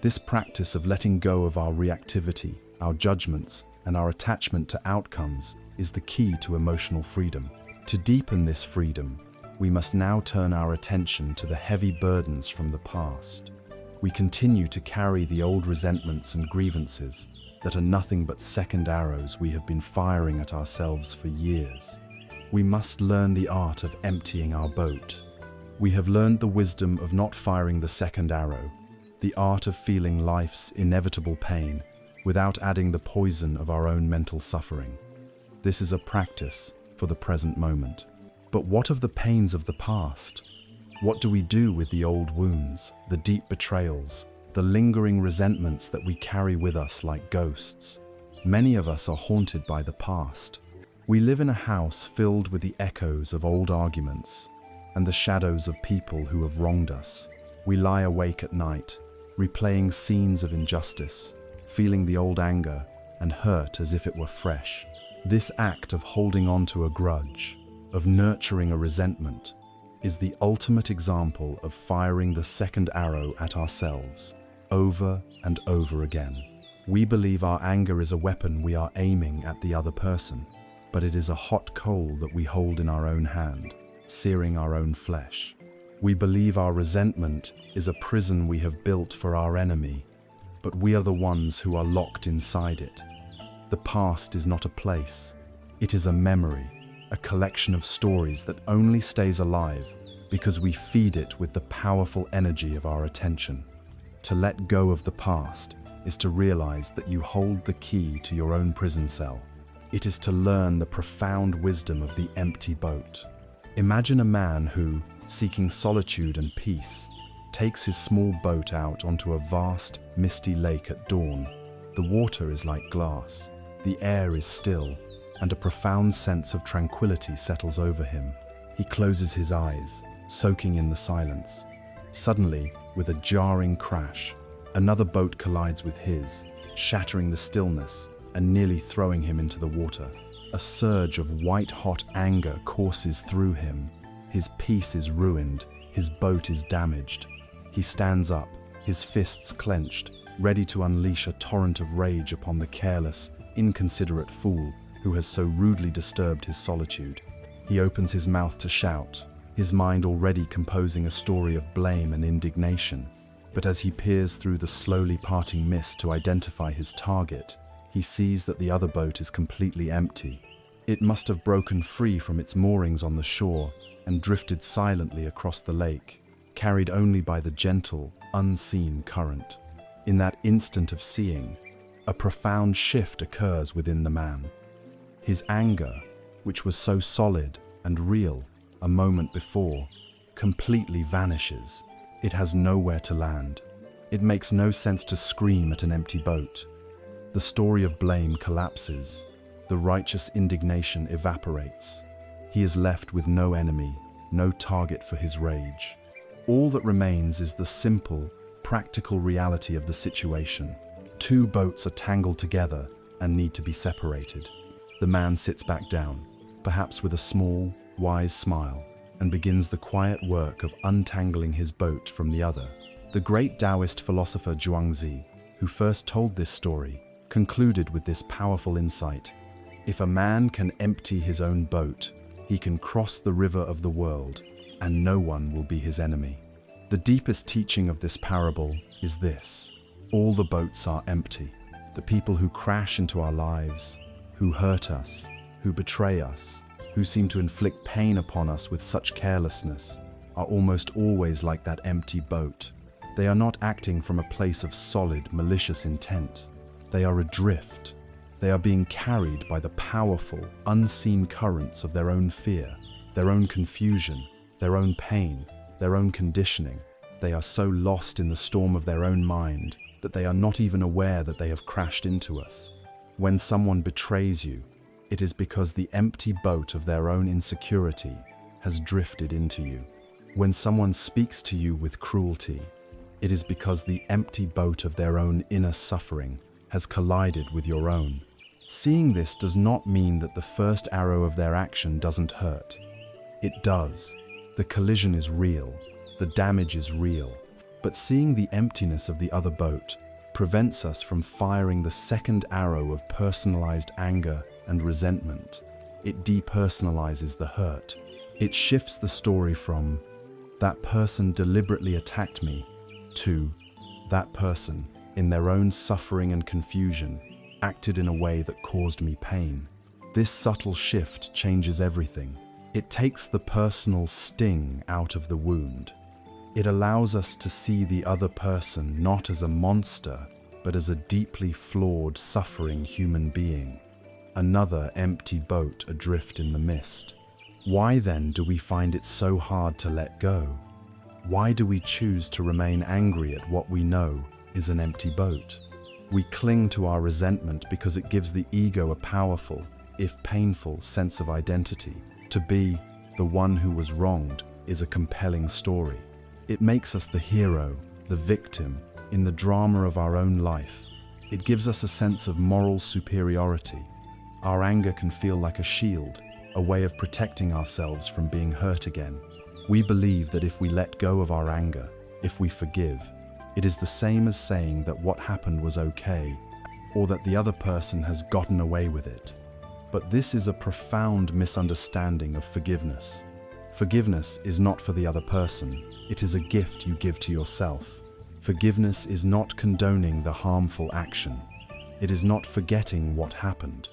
This practice of letting go of our reactivity, our judgments, and our attachment to outcomes is the key to emotional freedom. To deepen this freedom, we must now turn our attention to the heavy burdens from the past. We continue to carry the old resentments and grievances that are nothing but second arrows we have been firing at ourselves for years. We must learn the art of emptying our boat. We have learned the wisdom of not firing the second arrow, the art of feeling life's inevitable pain without adding the poison of our own mental suffering. This is a practice for the present moment. But what of the pains of the past? What do we do with the old wounds, the deep betrayals, the lingering resentments that we carry with us like ghosts? Many of us are haunted by the past. We live in a house filled with the echoes of old arguments and the shadows of people who have wronged us. We lie awake at night, replaying scenes of injustice, feeling the old anger and hurt as if it were fresh. This act of holding on to a grudge, of nurturing a resentment, is the ultimate example of firing the second arrow at ourselves, over and over again. We believe our anger is a weapon we are aiming at the other person, but it is a hot coal that we hold in our own hand, searing our own flesh. We believe our resentment is a prison we have built for our enemy, but we are the ones who are locked inside it. The past is not a place. It is a memory, a collection of stories that only stays alive because we feed it with the powerful energy of our attention. To let go of the past is to realize that you hold the key to your own prison cell. It is to learn the profound wisdom of the empty boat. Imagine a man who, seeking solitude and peace, takes his small boat out onto a vast, misty lake at dawn. The water is like glass, the air is still, and a profound sense of tranquility settles over him. He closes his eyes, soaking in the silence. Suddenly, with a jarring crash, another boat collides with his, shattering the stillness and nearly throwing him into the water. A surge of white-hot anger courses through him. His peace is ruined, his boat is damaged. He stands up, his fists clenched, ready to unleash a torrent of rage upon the careless, inconsiderate fool who has so rudely disturbed his solitude. He opens his mouth to shout, his mind already composing a story of blame and indignation. But as he peers through the slowly parting mist to identify his target, he sees that the other boat is completely empty. It must have broken free from its moorings on the shore and drifted silently across the lake, carried only by the gentle, unseen current. In that instant of seeing, a profound shift occurs within the man. His anger, which was so solid and real a moment before, completely vanishes. It has nowhere to land. It makes no sense to scream at an empty boat. The story of blame collapses. The righteous indignation evaporates. He is left with no enemy, no target for his rage. All that remains is the simple, practical reality of the situation. Two boats are tangled together and need to be separated. The man sits back down, perhaps with a small, wise smile, and begins the quiet work of untangling his boat from the other. The great Taoist philosopher Zhuangzi, who first told this story, concluded with this powerful insight: if a man can empty his own boat, he can cross the river of the world, and no one will be his enemy. The deepest teaching of this parable is this: all the boats are empty. The people who crash into our lives, who hurt us, who betray us, who seem to inflict pain upon us with such carelessness, are almost always like that empty boat. They are not acting from a place of solid, malicious intent. They are adrift. They are being carried by the powerful, unseen currents of their own fear, their own confusion, their own pain, their own conditioning. They are so lost in the storm of their own mind that they are not even aware that they have crashed into us. When someone betrays you, it is because the empty boat of their own insecurity has drifted into you. When someone speaks to you with cruelty, it is because the empty boat of their own inner suffering has collided with your own. Seeing this does not mean that the first arrow of their action doesn't hurt. It does. The collision is real. The damage is real. But seeing the emptiness of the other boat prevents us from firing the second arrow of personalized anger and resentment. It depersonalizes the hurt. It shifts the story from, "That person deliberately attacked me," to, "That person, in their own suffering and confusion, acted in a way that caused me pain." This subtle shift changes everything. It takes the personal sting out of the wound. It allows us to see the other person not as a monster, but as a deeply flawed, suffering human being. Another empty boat adrift in the mist. Why then do we find it so hard to let go? Why do we choose to remain angry at what we know is an empty boat? We cling to our resentment because it gives the ego a powerful, if painful, sense of identity. To be the one who was wronged is a compelling story. It makes us the hero, the victim, in the drama of our own life. It gives us a sense of moral superiority. Our anger can feel like a shield, a way of protecting ourselves from being hurt again. We believe that if we let go of our anger, if we forgive, it is the same as saying that what happened was okay, or that the other person has gotten away with it. But this is a profound misunderstanding of forgiveness. Forgiveness is not for the other person. It is a gift you give to yourself. Forgiveness is not condoning the harmful action. It is not forgetting what happened.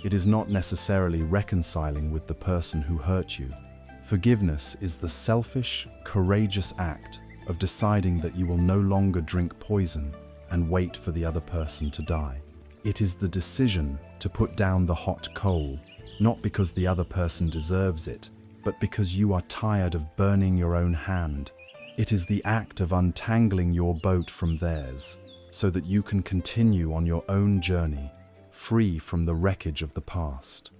It is not necessarily reconciling with the person who hurt you. Forgiveness is the selfish, courageous act of deciding that you will no longer drink poison and wait for the other person to die. It is the decision to put down the hot coal, not because the other person deserves it, but because you are tired of burning your own hand. It is the act of untangling your boat from theirs, so that you can continue on your own journey, free from the wreckage of the past.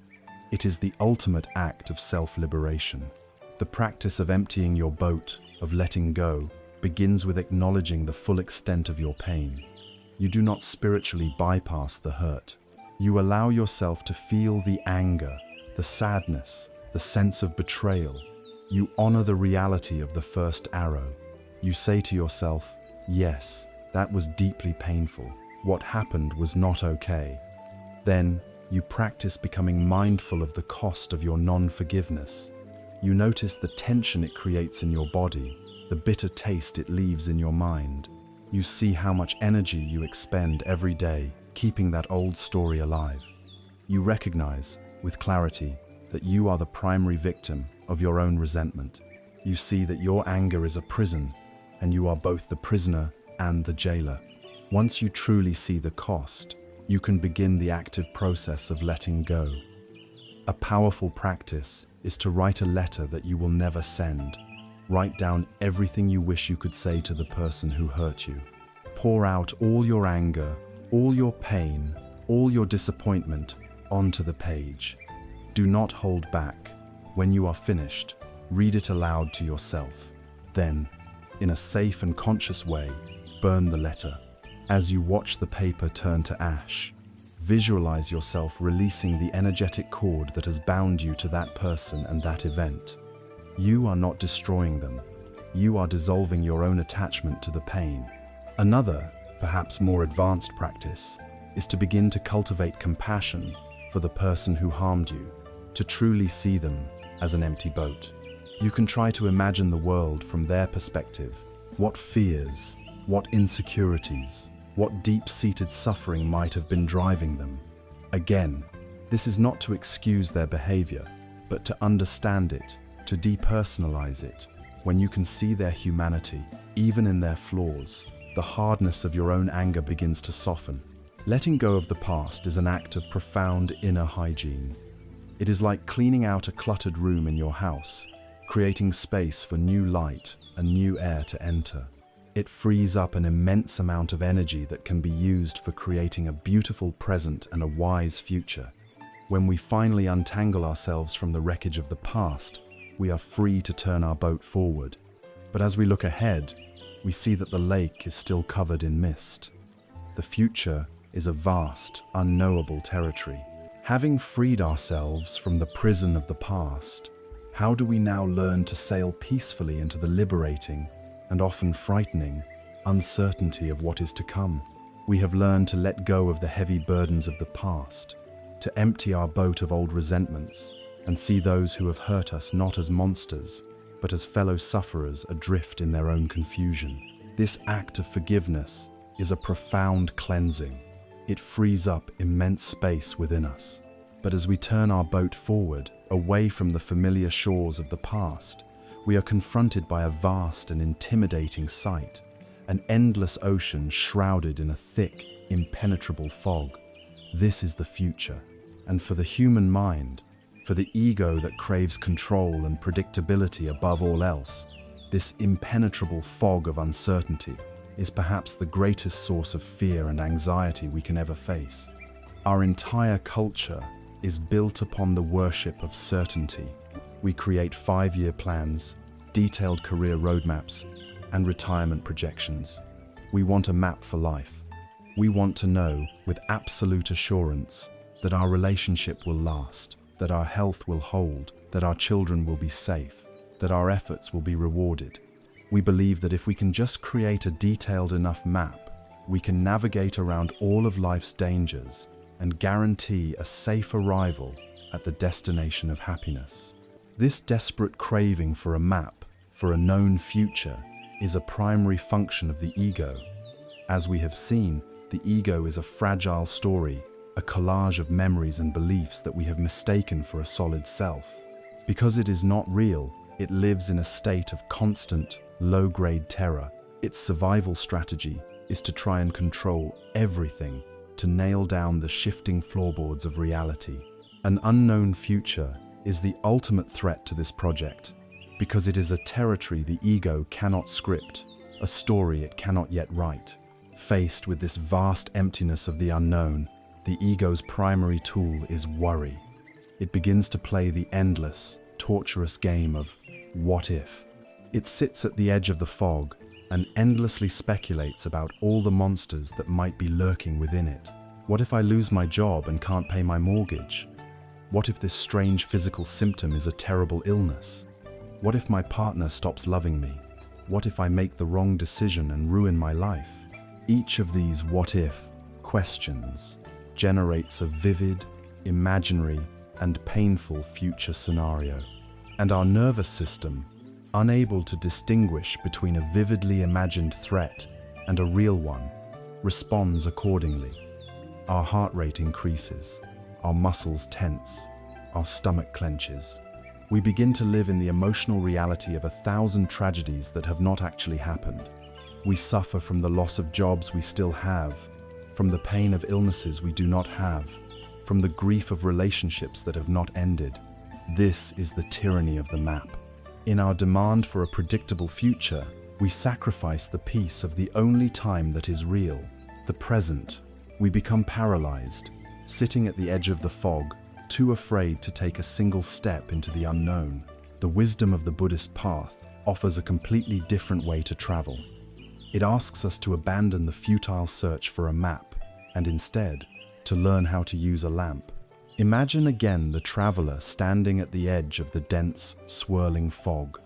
It is the ultimate act of self-liberation. The practice of emptying your boat, of letting go, begins with acknowledging the full extent of your pain. You do not spiritually bypass the hurt. You allow yourself to feel the anger, the sadness, the sense of betrayal. You honor the reality of the first arrow. You say to yourself, "Yes, that was deeply painful. What happened was not okay." Then, you practice becoming mindful of the cost of your non-forgiveness. You notice the tension it creates in your body, the bitter taste it leaves in your mind. You see how much energy you expend every day keeping that old story alive. You recognize, with clarity, that you are the primary victim of your own resentment. You see that your anger is a prison, and you are both the prisoner and the jailer. Once you truly see the cost, you can begin the active process of letting go. A powerful practice is to write a letter that you will never send. Write down everything you wish you could say to the person who hurt you. Pour out all your anger, all your pain, all your disappointment onto the page. Do not hold back. When you are finished, read it aloud to yourself. Then, in a safe and conscious way, burn the letter. As you watch the paper turn to ash, visualize yourself releasing the energetic cord that has bound you to that person and that event. You are not destroying them. You are dissolving your own attachment to the pain. Another, perhaps more advanced practice, is to begin to cultivate compassion for the person who harmed you, to truly see them as an empty boat. You can try to imagine the world from their perspective. What fears, what insecurities, what deep-seated suffering might have been driving them. Again, this is not to excuse their behavior, but to understand it, to depersonalize it. When you can see their humanity, even in their flaws, the hardness of your own anger begins to soften. Letting go of the past is an act of profound inner hygiene. It is like cleaning out a cluttered room in your house, creating space for new light and new air to enter. It frees up an immense amount of energy that can be used for creating a beautiful present and a wise future. When we finally untangle ourselves from the wreckage of the past, we are free to turn our boat forward. But as we look ahead, we see that the lake is still covered in mist. The future is a vast, unknowable territory. Having freed ourselves from the prison of the past, how do we now learn to sail peacefully into the liberating and often frightening uncertainty of what is to come? We have learned to let go of the heavy burdens of the past, to empty our boat of old resentments, and see those who have hurt us not as monsters, but as fellow sufferers adrift in their own confusion. This act of forgiveness is a profound cleansing. It frees up immense space within us. But as we turn our boat forward, away from the familiar shores of the past, we are confronted by a vast and intimidating sight, an endless ocean shrouded in a thick, impenetrable fog. This is the future, and for the human mind, for the ego that craves control and predictability above all else, this impenetrable fog of uncertainty is perhaps the greatest source of fear and anxiety we can ever face. Our entire culture is built upon the worship of certainty. We create 5-year plans, detailed career roadmaps, and retirement projections. We want a map for life. We want to know with absolute assurance that our relationship will last, that our health will hold, that our children will be safe, that our efforts will be rewarded. We believe that if we can just create a detailed enough map, we can navigate around all of life's dangers and guarantee a safe arrival at the destination of happiness. This desperate craving for a map, for a known future, is a primary function of the ego. As we have seen, the ego is a fragile story, a collage of memories and beliefs that we have mistaken for a solid self. Because it is not real, it lives in a state of constant, low-grade terror. Its survival strategy is to try and control everything, to nail down the shifting floorboards of reality. An unknown future is the ultimate threat to this project, because it is a territory the ego cannot script, a story it cannot yet write. Faced with this vast emptiness of the unknown, the ego's primary tool is worry. It begins to play the endless, torturous game of what if. It sits at the edge of the fog and endlessly speculates about all the monsters that might be lurking within it. What if I lose my job and can't pay my mortgage? What if this strange physical symptom is a terrible illness? What if my partner stops loving me? What if I make the wrong decision and ruin my life? Each of these what-if questions generates a vivid, imaginary, and painful future scenario. And our nervous system, unable to distinguish between a vividly imagined threat and a real one, responds accordingly. Our heart rate increases, our muscles tense, our stomach clenches. We begin to live in the emotional reality of 1,000 tragedies that have not actually happened. We suffer from the loss of jobs we still have, from the pain of illnesses we do not have, from the grief of relationships that have not ended. This is the tyranny of the map. In our demand for a predictable future, we sacrifice the peace of the only time that is real, the present. We become paralyzed, sitting at the edge of the fog, too afraid to take a single step into the unknown. The wisdom of the Buddhist path offers a completely different way to travel. It asks us to abandon the futile search for a map and instead to learn how to use a lamp. Imagine again the traveler standing at the edge of the dense, swirling fog.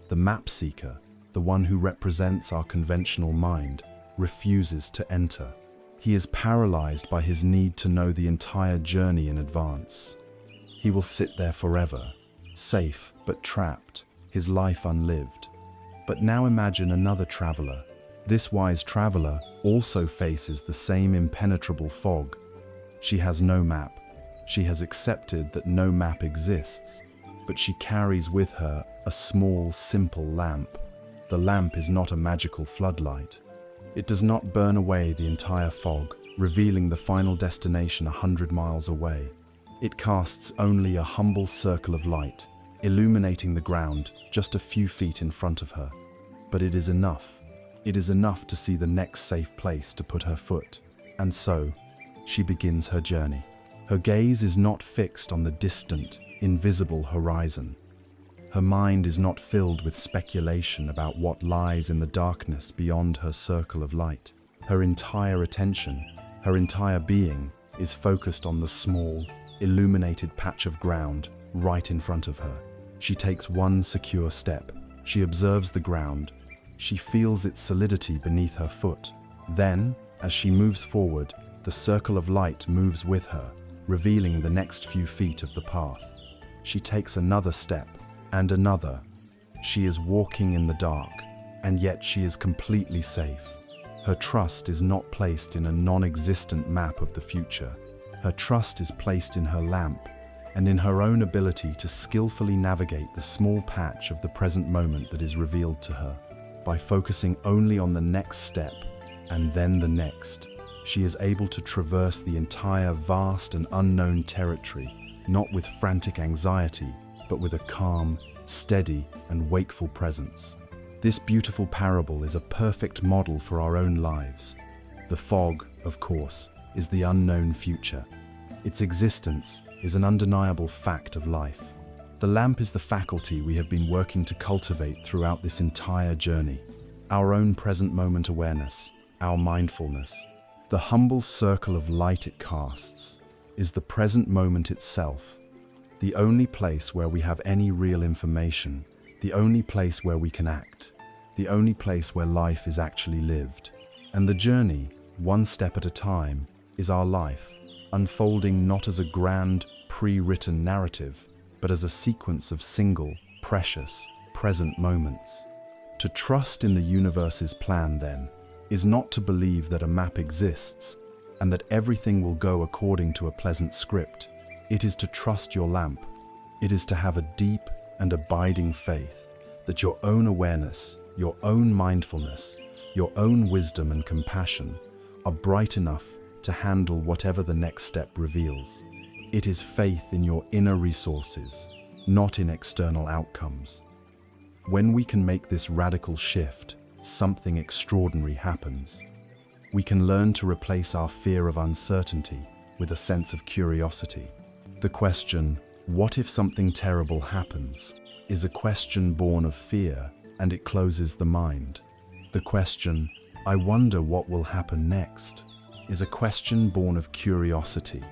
The map seeker, the one who represents our conventional mind, refuses to enter. He is paralyzed by his need to know the entire journey in advance. He will sit there forever, safe but trapped, his life unlived. But now imagine another traveler. This wise traveler also faces the same impenetrable fog. She has no map. She has accepted that no map exists, but she carries with her a small, simple lamp. The the lamp is not a magical floodlight. It does not burn away the entire fog, revealing the final destination 100 miles away. It casts only a humble circle of light, illuminating the ground just a few feet in front of her. But it is enough. It is enough to see the next safe place to put her foot. And so, she begins her journey. Her gaze is not fixed on the distant, invisible horizon. Her mind is not filled with speculation about what lies in the darkness beyond her circle of light. Her entire attention, her entire being, is focused on the small, illuminated patch of ground right in front of her. She takes one secure step. She observes the ground. She feels its solidity beneath her foot. Then, as she moves forward, the circle of light moves with her, revealing the next few feet of the path. She takes another step, and another. She is walking in the dark, and yet she is completely safe. Her trust is not placed in a non-existent map of the future. Her trust is placed in her lamp, and in her own ability to skillfully navigate the small patch of the present moment that is revealed to her. By focusing only on the next step, and then the next, she is able to traverse the entire vast and unknown territory, not with frantic anxiety, but with a calm, steady, and wakeful presence. This beautiful parable is a perfect model for our own lives. The fog, of course, is the unknown future. Its existence is an undeniable fact of life. The lamp is the faculty we have been working to cultivate throughout this entire journey. Our own present moment awareness, our mindfulness. The humble circle of light it casts is the present moment itself, the only place where we have any real information, the only place where we can act, the only place where life is actually lived. And the journey, one step at a time, is our life, unfolding not as a grand, pre-written narrative, but as a sequence of single, precious, present moments. To trust in the universe's plan, then, is not to believe that a map exists and that everything will go according to a pleasant script. It is to trust your lamp. It is to have a deep and abiding faith that your own awareness, your own mindfulness, your own wisdom and compassion are bright enough to handle whatever the next step reveals. It is faith in your inner resources, not in external outcomes. When we can make this radical shift, something extraordinary happens. We can learn to replace our fear of uncertainty with a sense of curiosity. The question, what if something terrible happens, is a question born of fear, and it closes the mind. The question, I wonder what will happen next, is a question born of curiosity,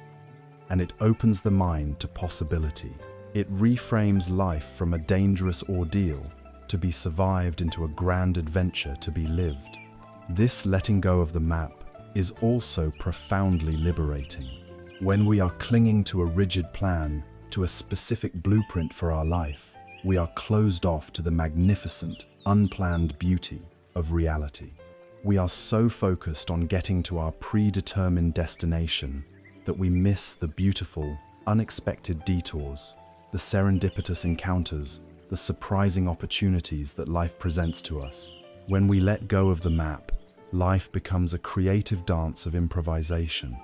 and it opens the mind to possibility. It reframes life from a dangerous ordeal to be survived into a grand adventure to be lived. This letting go of the map is also profoundly liberating. When we are clinging to a rigid plan, to a specific blueprint for our life, we are closed off to the magnificent, unplanned beauty of reality. We are so focused on getting to our predetermined destination that we miss the beautiful, unexpected detours, the serendipitous encounters, the surprising opportunities that life presents to us. When we let go of the map, life becomes a creative dance of improvisation.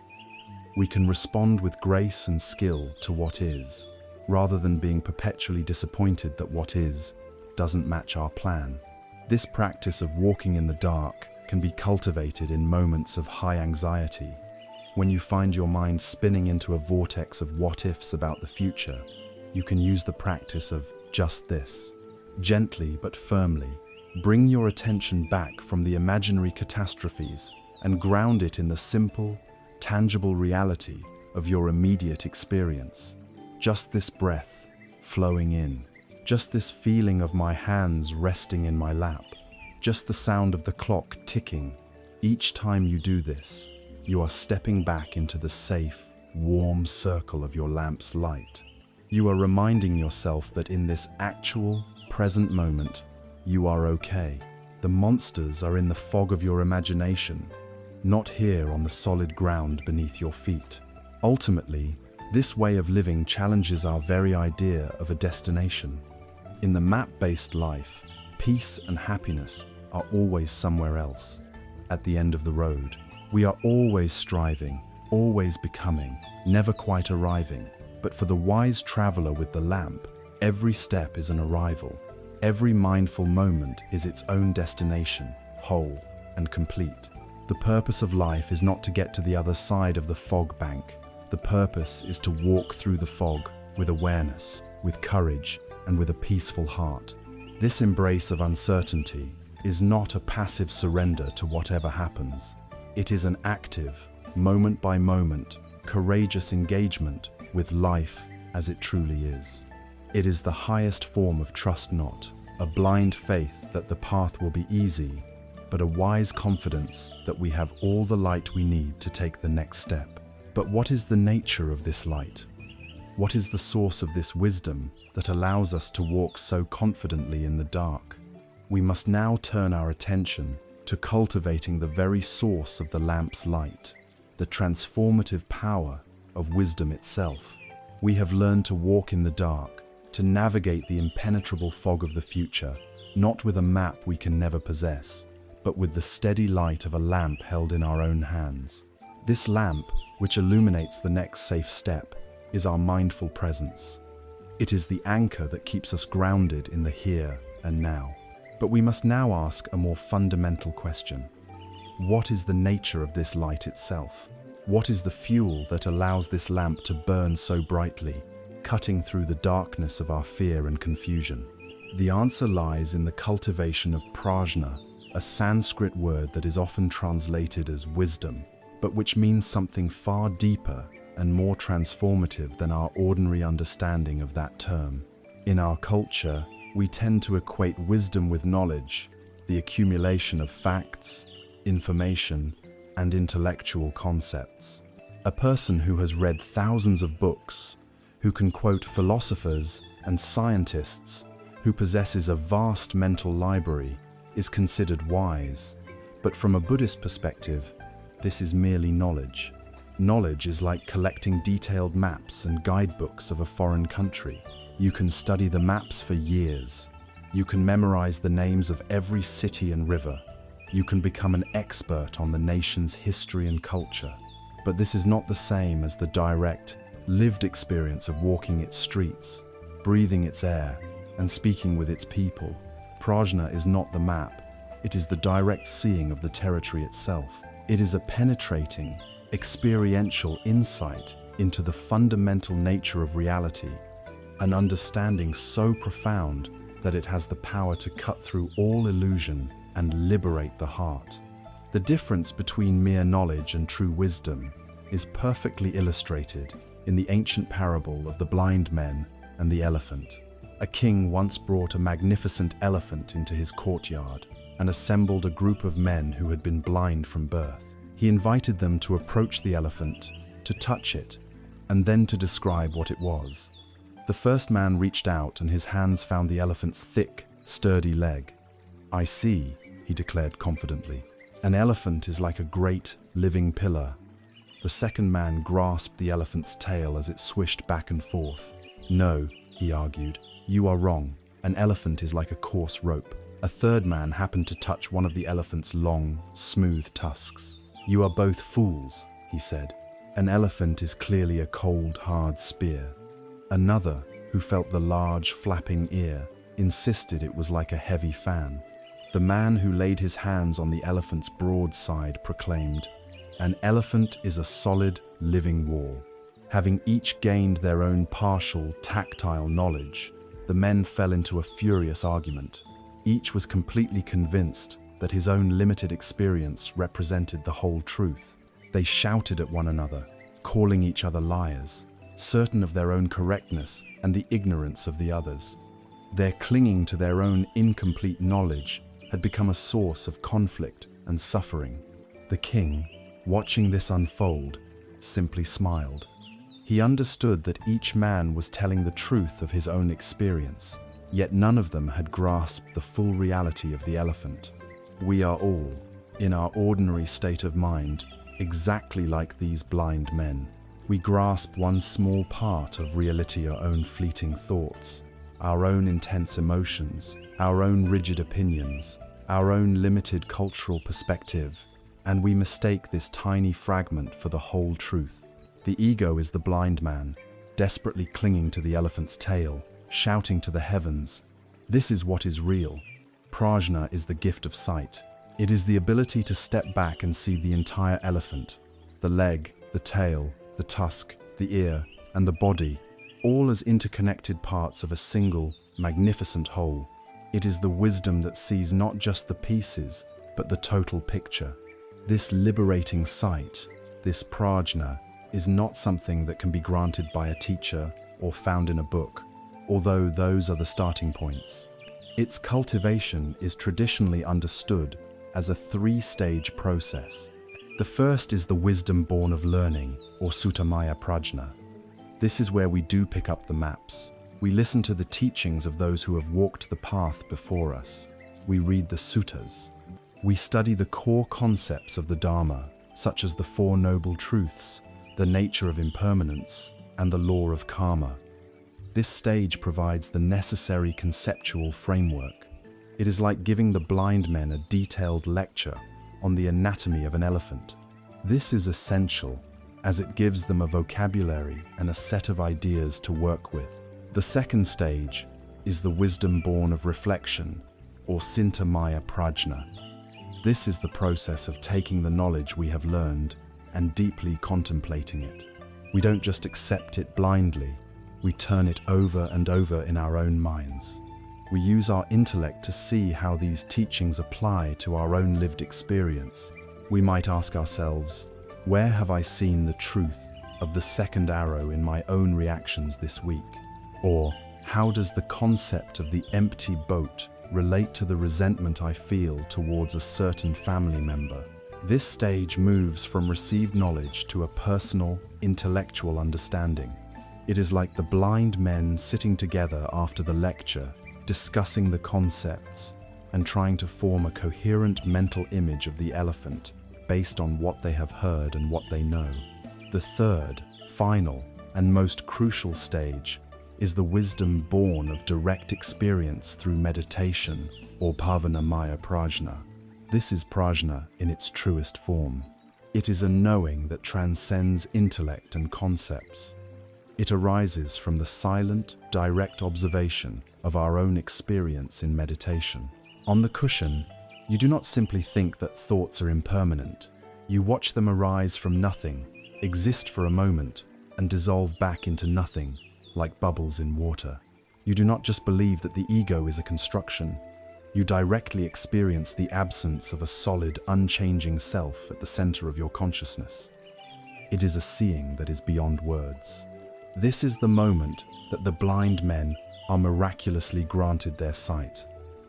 We can respond with grace and skill to what is, rather than being perpetually disappointed that what is doesn't match our plan. This practice of walking in the dark can be cultivated in moments of high anxiety. When you find your mind spinning into a vortex of what-ifs about the future, you can use the practice of just this. Gently but firmly, bring your attention back from the imaginary catastrophes and ground it in the simple, tangible reality of your immediate experience. Just this breath flowing in, just this feeling of my hands resting in my lap, just the sound of the clock ticking. Each time you do this, you are stepping back into the safe, warm circle of your lamp's light. You are reminding yourself that in this actual, present moment, you are okay. The monsters are in the fog of your imagination, not here on the solid ground beneath your feet. Ultimately, this way of living challenges our very idea of a destination. In the map-based life, peace and happiness are always somewhere else, at the end of the road. We are always striving, always becoming, never quite arriving. But for the wise traveler with the lamp, every step is an arrival. Every mindful moment is its own destination, whole and complete. The purpose of life is not to get to the other side of the fog bank. The purpose is to walk through the fog with awareness, with courage, and with a peaceful heart. This embrace of uncertainty is not a passive surrender to whatever happens. It is an active, moment by moment, courageous engagement with life as it truly is. It is the highest form of trust, not a blind faith that the path will be easy, but a wise confidence that we have all the light we need to take the next step. But what is the nature of this light? What is the source of this wisdom that allows us to walk so confidently in the dark? We must now turn our attention to cultivating the very source of the lamp's light, the transformative power of wisdom itself. We have learned to walk in the dark, to navigate the impenetrable fog of the future, not with a map we can never possess, but with the steady light of a lamp held in our own hands. This lamp, which illuminates the next safe step, is our mindful presence. It is the anchor that keeps us grounded in the here and now. But we must now ask a more fundamental question. What is the nature of this light itself? What is the fuel that allows this lamp to burn so brightly, cutting through the darkness of our fear and confusion? The answer lies in the cultivation of prajna, a Sanskrit word that is often translated as wisdom, but which means something far deeper and more transformative than our ordinary understanding of that term. In our culture, we tend to equate wisdom with knowledge, the accumulation of facts, information, and intellectual concepts. A person who has read thousands of books, who can quote philosophers and scientists, who possesses a vast mental library, is considered wise. But from a Buddhist perspective, this is merely knowledge. Knowledge is like collecting detailed maps and guidebooks of a foreign country. You can study the maps for years. You can memorize the names of every city and river. You can become an expert on the nation's history and culture. But this is not the same as the direct, lived experience of walking its streets, breathing its air, and speaking with its people. Prajna is not the map. It is the direct seeing of the territory itself. It is a penetrating, experiential insight into the fundamental nature of reality, an understanding so profound that it has the power to cut through all illusion and liberate the heart. The difference between mere knowledge and true wisdom is perfectly illustrated in the ancient parable of the blind men and the elephant. A king once brought a magnificent elephant into his courtyard and assembled a group of men who had been blind from birth. He invited them to approach the elephant, to touch it, and then to describe what it was. The first man reached out and his hands found the elephant's thick, sturdy leg. "I see," he declared confidently. "An elephant is like a great, living pillar." The second man grasped the elephant's tail as it swished back and forth. "No," he argued, "you are wrong. An elephant is like a coarse rope." A third man happened to touch one of the elephant's long, smooth tusks. "You are both fools," he said. "An elephant is clearly a cold, hard spear." Another, who felt the large, flapping ear, insisted it was like a heavy fan. The man who laid his hands on the elephant's broad side proclaimed, "An elephant is a solid, living wall." Having each gained their own partial, tactile knowledge, the men fell into a furious argument. Each was completely convinced that his own limited experience represented the whole truth. They shouted at one another, calling each other liars, certain of their own correctness and the ignorance of the others. Their clinging to their own incomplete knowledge had become a source of conflict and suffering. The king, watching this unfold, simply smiled. He understood that each man was telling the truth of his own experience, yet none of them had grasped the full reality of the elephant. We are all, in our ordinary state of mind, exactly like these blind men. We grasp one small part of reality, our own fleeting thoughts. our own intense emotions, our own rigid opinions, our own limited cultural perspective, and we mistake this tiny fragment for the whole truth. The ego is the blind man, desperately clinging to the elephant's tail, shouting to the heavens, "This is what is real." Prajna is the gift of sight. It is the ability to step back and see the entire elephant, the leg, the tail, the tusk, the ear, and the body, all as interconnected parts of a single, magnificent whole. It is the wisdom that sees not just the pieces, but the total picture. This liberating sight, this prajna, is not something that can be granted by a teacher or found in a book, although those are the starting points. Its cultivation is traditionally understood as a three-stage process. The first is the wisdom born of learning, or suttamaya prajna. This is where we do pick up the maps. We listen to the teachings of those who have walked the path before us. We read the suttas. We study the core concepts of the Dharma, such as the Four Noble Truths, the nature of impermanence, and the law of karma. This stage provides the necessary conceptual framework. It is like giving the blind men a detailed lecture on the anatomy of an elephant. This is essential, as it gives them a vocabulary and a set of ideas to work with. The second stage is the wisdom born of reflection, or sintamaya prajna. This is the process of taking the knowledge we have learned and deeply contemplating it. We don't just accept it blindly, we turn it over and over in our own minds. We use our intellect to see how these teachings apply to our own lived experience. We might ask ourselves, where have I seen the truth of the second arrow in my own reactions this week? Or, how does the concept of the empty boat relate to the resentment I feel towards a certain family member? This stage moves from received knowledge to a personal, intellectual understanding. It is like the blind men sitting together after the lecture, discussing the concepts and trying to form a coherent mental image of the elephant based on what they have heard and what they know. The third, final, and most crucial stage is the wisdom born of direct experience through meditation, or bhavanamaya prajna. This is prajna in its truest form. It is a knowing that transcends intellect and concepts. It arises from the silent, direct observation of our own experience in meditation. On the cushion, you do not simply think that thoughts are impermanent. You watch them arise from nothing, exist for a moment, and dissolve back into nothing, like bubbles in water. You do not just believe that the ego is a construction. You directly experience the absence of a solid, unchanging self at the center of your consciousness. It is a seeing that is beyond words. This is the moment that the blind men are miraculously granted their sight.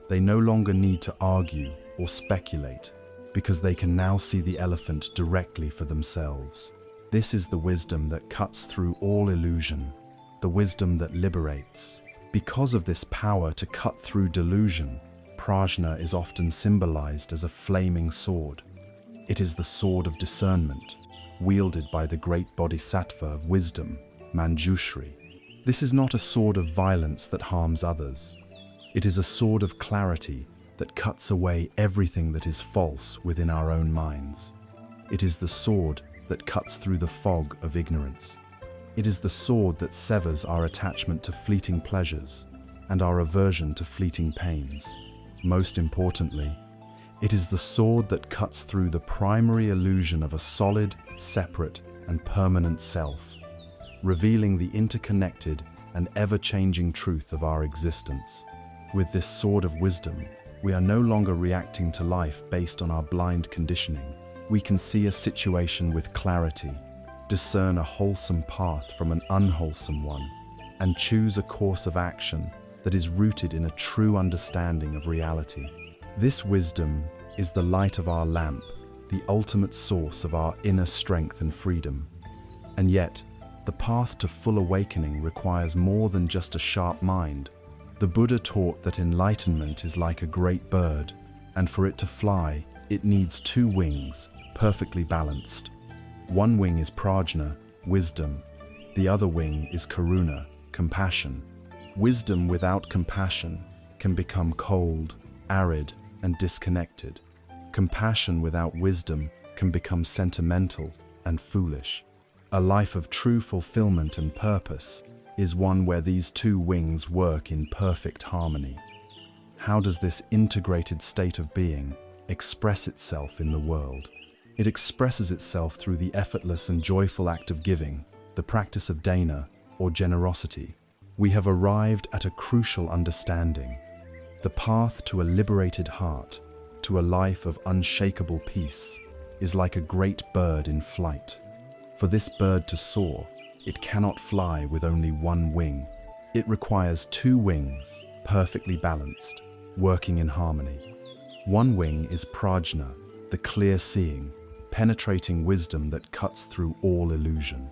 They no longer need to argue or speculate, because they can now see the elephant directly for themselves. This is the wisdom that cuts through all illusion, the wisdom that liberates. Because of this power to cut through delusion, prajna is often symbolized as a flaming sword. It is the sword of discernment, wielded by the great bodhisattva of wisdom, Manjushri. This is not a sword of violence that harms others. It is a sword of clarity that cuts away everything that is false within our own minds. It is the sword that cuts through the fog of ignorance. It is the sword that severs our attachment to fleeting pleasures and our aversion to fleeting pains. Most importantly, it is the sword that cuts through the primary illusion of a solid, separate, and permanent self, revealing the interconnected and ever-changing truth of our existence. With this sword of wisdom, we are no longer reacting to life based on our blind conditioning. We can see a situation with clarity, discern a wholesome path from an unwholesome one, and choose a course of action that is rooted in a true understanding of reality. This wisdom is the light of our lamp, the ultimate source of our inner strength and freedom. And yet, the path to full awakening requires more than just a sharp mind. The Buddha taught that enlightenment is like a great bird, and for it to fly, it needs two wings, perfectly balanced. One wing is prajna, wisdom. The other wing is karuna, compassion. Wisdom without compassion can become cold, arid, and disconnected. Compassion without wisdom can become sentimental and foolish. A life of true fulfillment and purpose is one where these two wings work in perfect harmony. How does this integrated state of being express itself in the world? It expresses itself through the effortless and joyful act of giving, the practice of dana, or generosity. We have arrived at a crucial understanding. The path to a liberated heart, to a life of unshakable peace, is like a great bird in flight. For this bird to soar, it cannot fly with only one wing. It requires two wings, perfectly balanced, working in harmony. One wing is prajna, the clear seeing, penetrating wisdom that cuts through all illusion.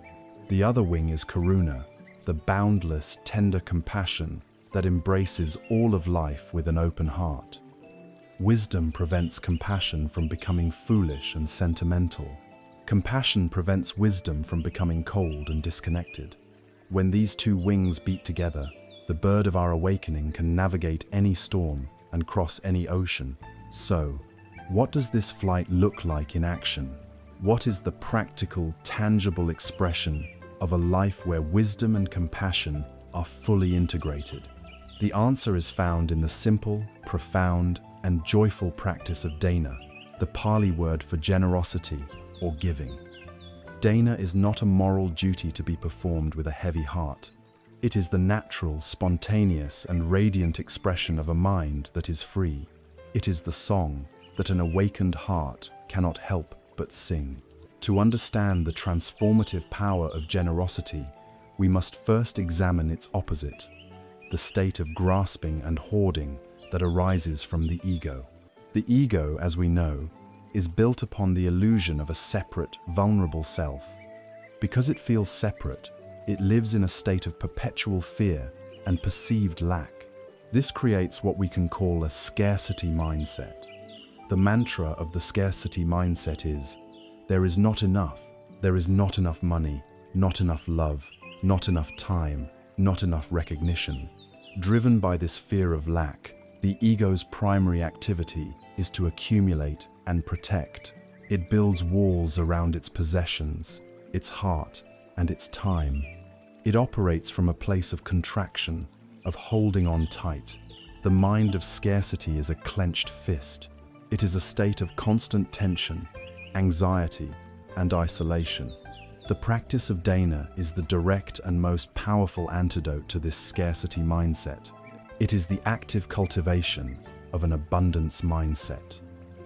The other wing is karuna, the boundless, tender compassion that embraces all of life with an open heart. Wisdom prevents compassion from becoming foolish and sentimental. Compassion prevents wisdom from becoming cold and disconnected. When these two wings beat together, the bird of our awakening can navigate any storm and cross any ocean. So, what does this flight look like in action? What is the practical, tangible expression of a life where wisdom and compassion are fully integrated? The answer is found in the simple, profound, and joyful practice of dana, the Pali word for generosity or giving. Dana is not a moral duty to be performed with a heavy heart. It is the natural, spontaneous, and radiant expression of a mind that is free. It is the song that an awakened heart cannot help but sing. To understand the transformative power of generosity, we must first examine its opposite, the state of grasping and hoarding that arises from the ego. The ego, as we know, is built upon the illusion of a separate, vulnerable self. Because it feels separate, it lives in a state of perpetual fear and perceived lack. This creates what we can call a scarcity mindset. The mantra of the scarcity mindset is, there is not enough money, not enough love, not enough time, not enough recognition. Driven by this fear of lack, the ego's primary activity is to accumulate and protect. It builds walls around its possessions, its heart, and its time. It operates from a place of contraction, of holding on tight. The mind of scarcity is a clenched fist. It is a state of constant tension, anxiety, and isolation. The practice of dana is the direct and most powerful antidote to this scarcity mindset. It is the active cultivation of an abundance mindset.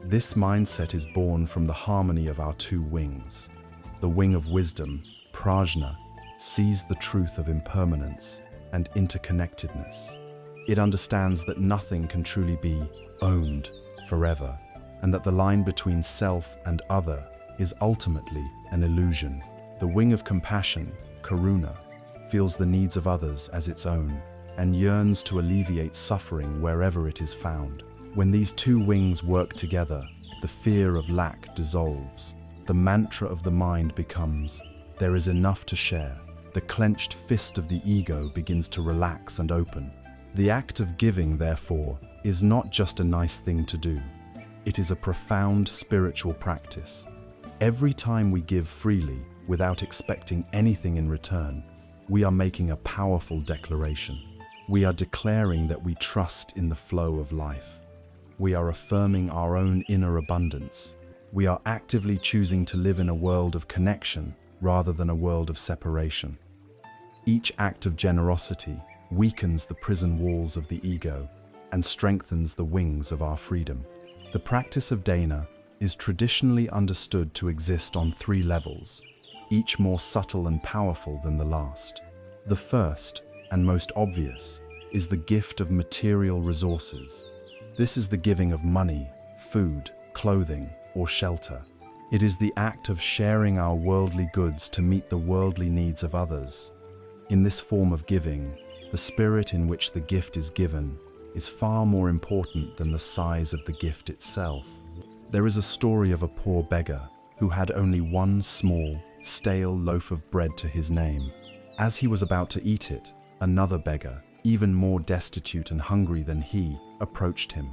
This mindset is born from the harmony of our two wings. The wing of wisdom, prajna, sees the truth of impermanence and interconnectedness. It understands that nothing can truly be owned forever, and that the line between self and other is ultimately an illusion. The wing of compassion, karuna, feels the needs of others as its own and yearns to alleviate suffering wherever it is found. When these two wings work together, the fear of lack dissolves. The mantra of the mind becomes, there is enough to share. The clenched fist of the ego begins to relax and open. The act of giving, therefore, is not just a nice thing to do. It is a profound spiritual practice. Every time we give freely, without expecting anything in return, we are making a powerful declaration. We are declaring that we trust in the flow of life. We are affirming our own inner abundance. We are actively choosing to live in a world of connection rather than a world of separation. Each act of generosity weakens the prison walls of the ego and strengthens the wings of our freedom. The practice of dana is traditionally understood to exist on three levels, each more subtle and powerful than the last. The first, and most obvious, is the gift of material resources. This is the giving of money, food, clothing, or shelter. It is the act of sharing our worldly goods to meet the worldly needs of others. In this form of giving, the spirit in which the gift is given is far more important than the size of the gift itself. There is a story of a poor beggar who had only one small, stale loaf of bread to his name. As he was about to eat it, another beggar, even more destitute and hungry than he, approached him.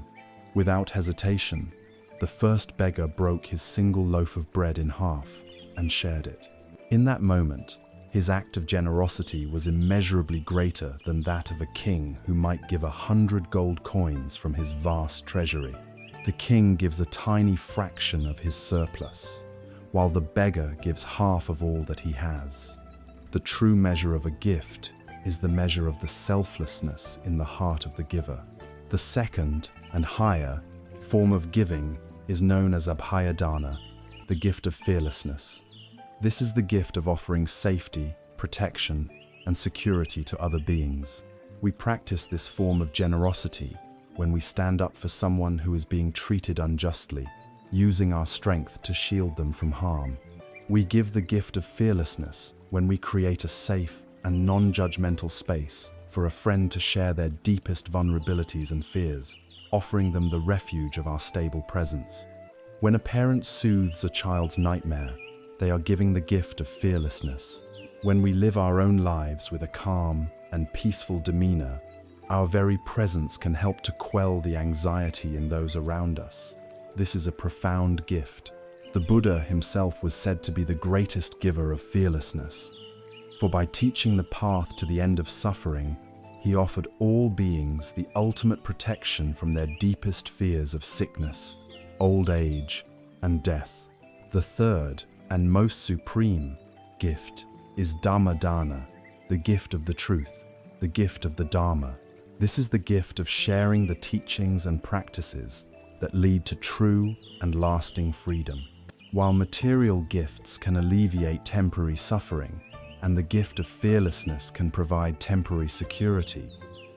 Without hesitation, the first beggar broke his single loaf of bread in half and shared it. In that moment, his act of generosity was immeasurably greater than that of a king who might give 100 gold coins from his vast treasury. The king gives a tiny fraction of his surplus, while the beggar gives half of all that he has. The true measure of a gift is the measure of the selflessness in the heart of the giver. The second and higher form of giving is known as abhayadana, the gift of fearlessness. This is the gift of offering safety, protection, and security to other beings. We practice this form of generosity when we stand up for someone who is being treated unjustly, using our strength to shield them from harm. We give the gift of fearlessness when we create a safe and non-judgmental space for a friend to share their deepest vulnerabilities and fears, offering them the refuge of our stable presence. When a parent soothes a child's nightmare, they are giving the gift of fearlessness. When we live our own lives with a calm and peaceful demeanor, our very presence can help to quell the anxiety in those around us. This is a profound gift. The Buddha himself was said to be the greatest giver of fearlessness. For by teaching the path to the end of suffering, he offered all beings the ultimate protection from their deepest fears of sickness, old age, and death. The third and most supreme gift is Dhammadana, the gift of the truth, the gift of the Dharma. This is the gift of sharing the teachings and practices that lead to true and lasting freedom. While material gifts can alleviate temporary suffering, and the gift of fearlessness can provide temporary security,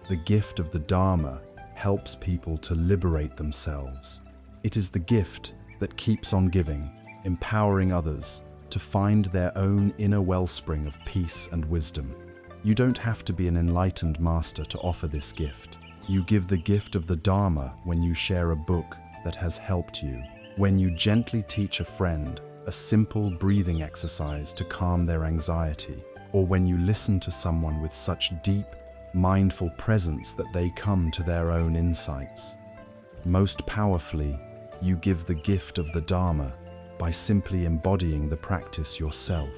the gift of the Dharma helps people to liberate themselves. It is the gift that keeps on giving, empowering others to find their own inner wellspring of peace and wisdom. You don't have to be an enlightened master to offer this gift. You give the gift of the Dharma when you share a book that has helped you, when you gently teach a friend a simple breathing exercise to calm their anxiety, or when you listen to someone with such deep, mindful presence that they come to their own insights. Most powerfully, you give the gift of the Dharma by simply embodying the practice yourself.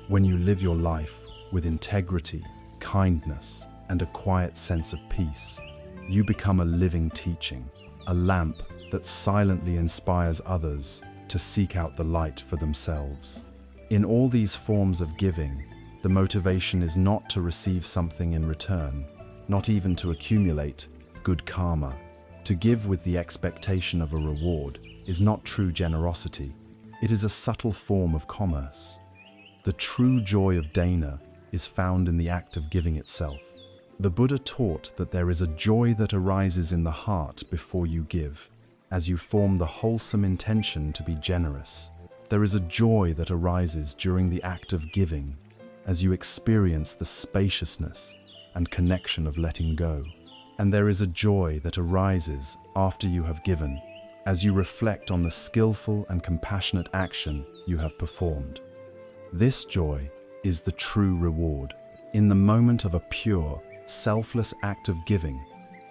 When you live your life with integrity, kindness, and a quiet sense of peace, you become a living teaching, a lamp that silently inspires others to seek out the light for themselves. In all these forms of giving, the motivation is not to receive something in return, not even to accumulate good karma. To give with the expectation of a reward is not true generosity. It is a subtle form of commerce. The true joy of dana is found in the act of giving itself. The Buddha taught that there is a joy that arises in the heart before you give, as you form the wholesome intention to be generous. There is a joy that arises during the act of giving, as you experience the spaciousness and connection of letting go. And there is a joy that arises after you have given, as you reflect on the skillful and compassionate action you have performed. This joy is the true reward. In the moment of a pure, selfless act of giving,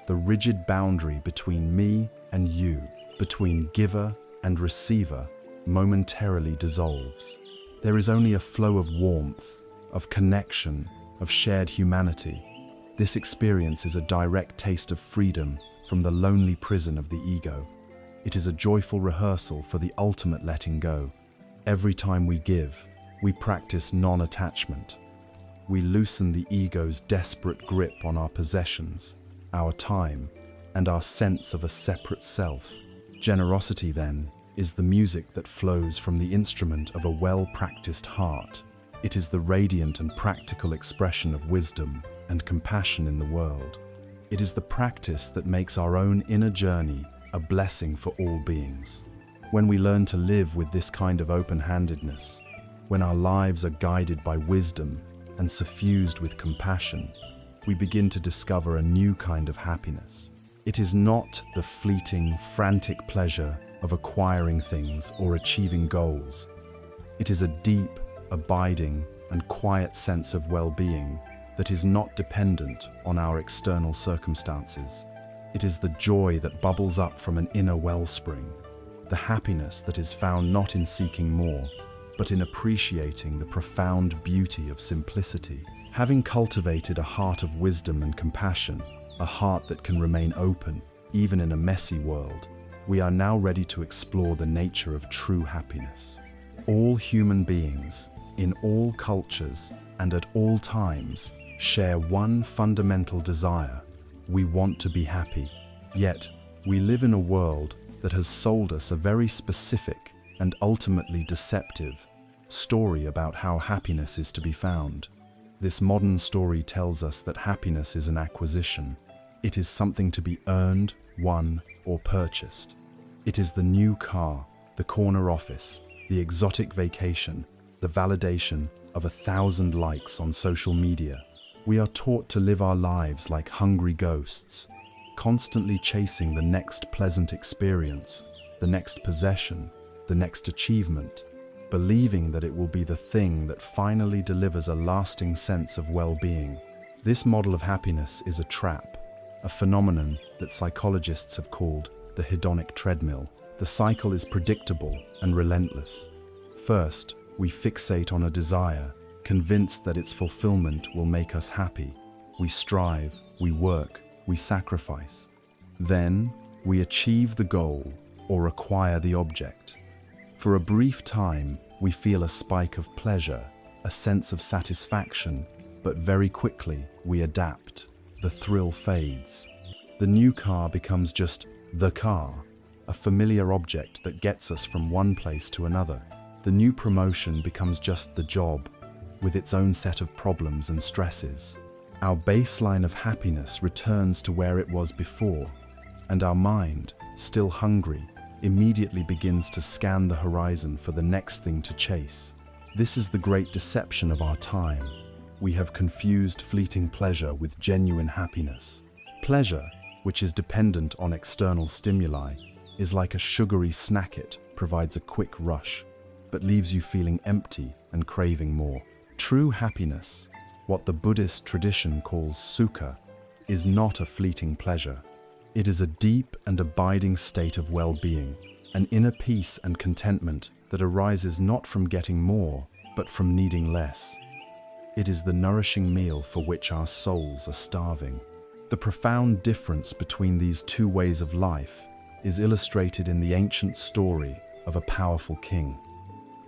the rigid boundary between me and you, between giver and receiver, momentarily dissolves. There is only a flow of warmth, of connection, of shared humanity. This experience is a direct taste of freedom from the lonely prison of the ego. It is a joyful rehearsal for the ultimate letting go. Every time we give, we practice non-attachment. We loosen the ego's desperate grip on our possessions, our time, and our sense of a separate self. Generosity, then, is the music that flows from the instrument of a well-practiced heart. It is the radiant and practical expression of wisdom and compassion in the world. It is the practice that makes our own inner journey a blessing for all beings. When we learn to live with this kind of open-handedness, when our lives are guided by wisdom and suffused with compassion, we begin to discover a new kind of happiness. It is not the fleeting, frantic pleasure of acquiring things or achieving goals. It is a deep, abiding, and quiet sense of well-being that is not dependent on our external circumstances. It is the joy that bubbles up from an inner wellspring, the happiness that is found not in seeking more, but in appreciating the profound beauty of simplicity. Having cultivated a heart of wisdom and compassion, a heart that can remain open, even in a messy world, we are now ready to explore the nature of true happiness. All human beings, in all cultures and at all times, share one fundamental desire. We want to be happy. Yet, we live in a world that has sold us a very specific and ultimately deceptive story about how happiness is to be found. This modern story tells us that happiness is an acquisition. It is something to be earned, won, or purchased. It is the new car, the corner office, the exotic vacation, the validation of 1,000 likes on social media. We are taught to live our lives like hungry ghosts, constantly chasing the next pleasant experience, the next possession, the next achievement, believing that it will be the thing that finally delivers a lasting sense of well-being. This model of happiness is a trap, a phenomenon that psychologists have called the hedonic treadmill. The cycle is predictable and relentless. First, we fixate on a desire, convinced that its fulfillment will make us happy. We strive, we work, we sacrifice. Then, we achieve the goal or acquire the object. For a brief time, we feel a spike of pleasure, a sense of satisfaction, but very quickly we adapt. The thrill fades. The new car becomes just the car, a familiar object that gets us from one place to another. The new promotion becomes just the job, with its own set of problems and stresses. Our baseline of happiness returns to where it was before, and our mind, still hungry, immediately begins to scan the horizon for the next thing to chase. This is the great deception of our time. We have confused fleeting pleasure with genuine happiness. Pleasure, which is dependent on external stimuli, is like a sugary snack. It provides a quick rush, but leaves you feeling empty and craving more. True happiness, what the Buddhist tradition calls sukha, is not a fleeting pleasure. It is a deep and abiding state of well-being, an inner peace and contentment that arises not from getting more, but from needing less. It is the nourishing meal for which our souls are starving. The profound difference between these two ways of life is illustrated in the ancient story of a powerful king.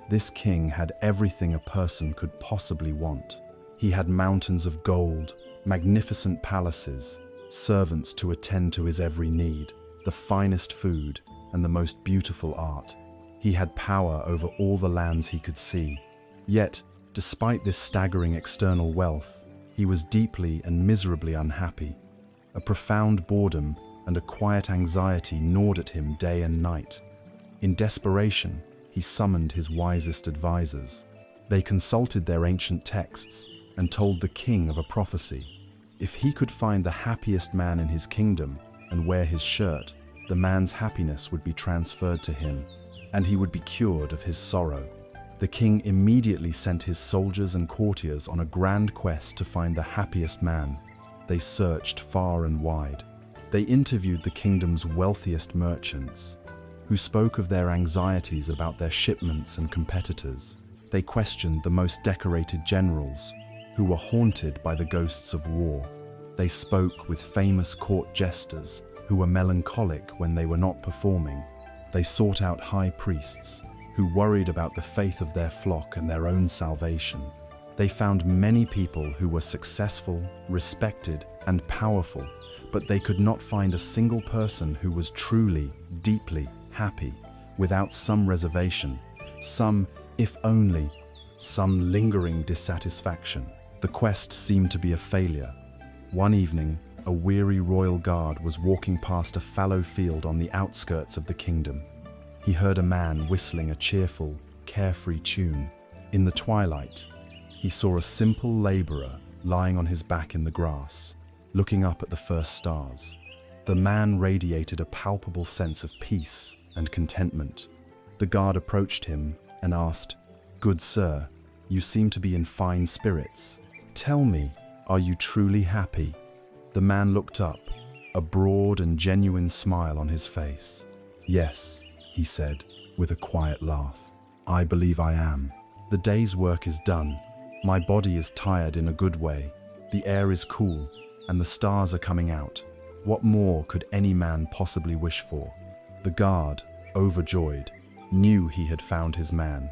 This king had everything a person could possibly want. He had mountains of gold, magnificent palaces, servants to attend to his every need, the finest food, and the most beautiful art. He had power over all the lands he could see. Yet, despite this staggering external wealth, he was deeply and miserably unhappy. A profound boredom and a quiet anxiety gnawed at him day and night. In desperation, he summoned his wisest advisors. They consulted their ancient texts and told the king of a prophecy. If he could find the happiest man in his kingdom and wear his shirt, the man's happiness would be transferred to him, and he would be cured of his sorrow. The king immediately sent his soldiers and courtiers on a grand quest to find the happiest man. They searched far and wide. They interviewed the kingdom's wealthiest merchants, who spoke of their anxieties about their shipments and competitors. They questioned the most decorated generals, who were haunted by the ghosts of war. They spoke with famous court jesters, who were melancholic when they were not performing. They sought out high priests, who worried about the faith of their flock and their own salvation. They found many people who were successful, respected, and powerful, but they could not find a single person who was truly, deeply happy, without some reservation, some, if only, some lingering dissatisfaction. The quest seemed to be a failure. One evening, a weary royal guard was walking past a fallow field on the outskirts of the kingdom. He heard a man whistling a cheerful, carefree tune. In the twilight, he saw a simple laborer lying on his back in the grass, looking up at the first stars. The man radiated a palpable sense of peace and contentment. The guard approached him and asked, "Good sir, you seem to be in fine spirits. Tell me, "Are you truly happy?" The man looked up, a broad and genuine smile on his face. "Yes," he said, with a quiet laugh. "I believe I am. The day's work is done. My body is tired in a good way. The air is cool, and the stars are coming out. What more could any man possibly wish for?" The guard, overjoyed, knew he had found his man.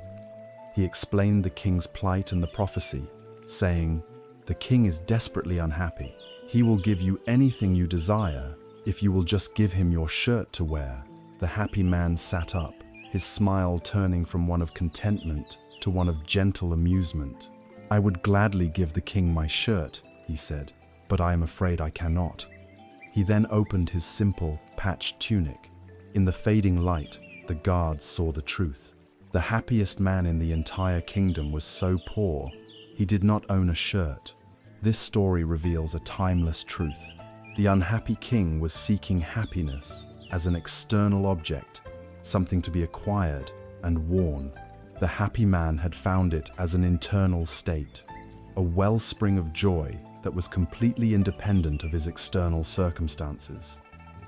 He explained the king's plight and the prophecy, saying, "The king is desperately unhappy. He will give you anything you desire if you will just give him your shirt to wear." The happy man sat up, his smile turning from one of contentment to one of gentle amusement. "I would gladly give the king my shirt," he said, "but I am afraid I cannot." He then opened his simple, patched tunic. In the fading light, the guards saw the truth. The happiest man in the entire kingdom was so poor, he did not own a shirt. This story reveals a timeless truth. The unhappy king was seeking happiness as an external object, something to be acquired and worn. The happy man had found it as an internal state, a wellspring of joy that was completely independent of his external circumstances.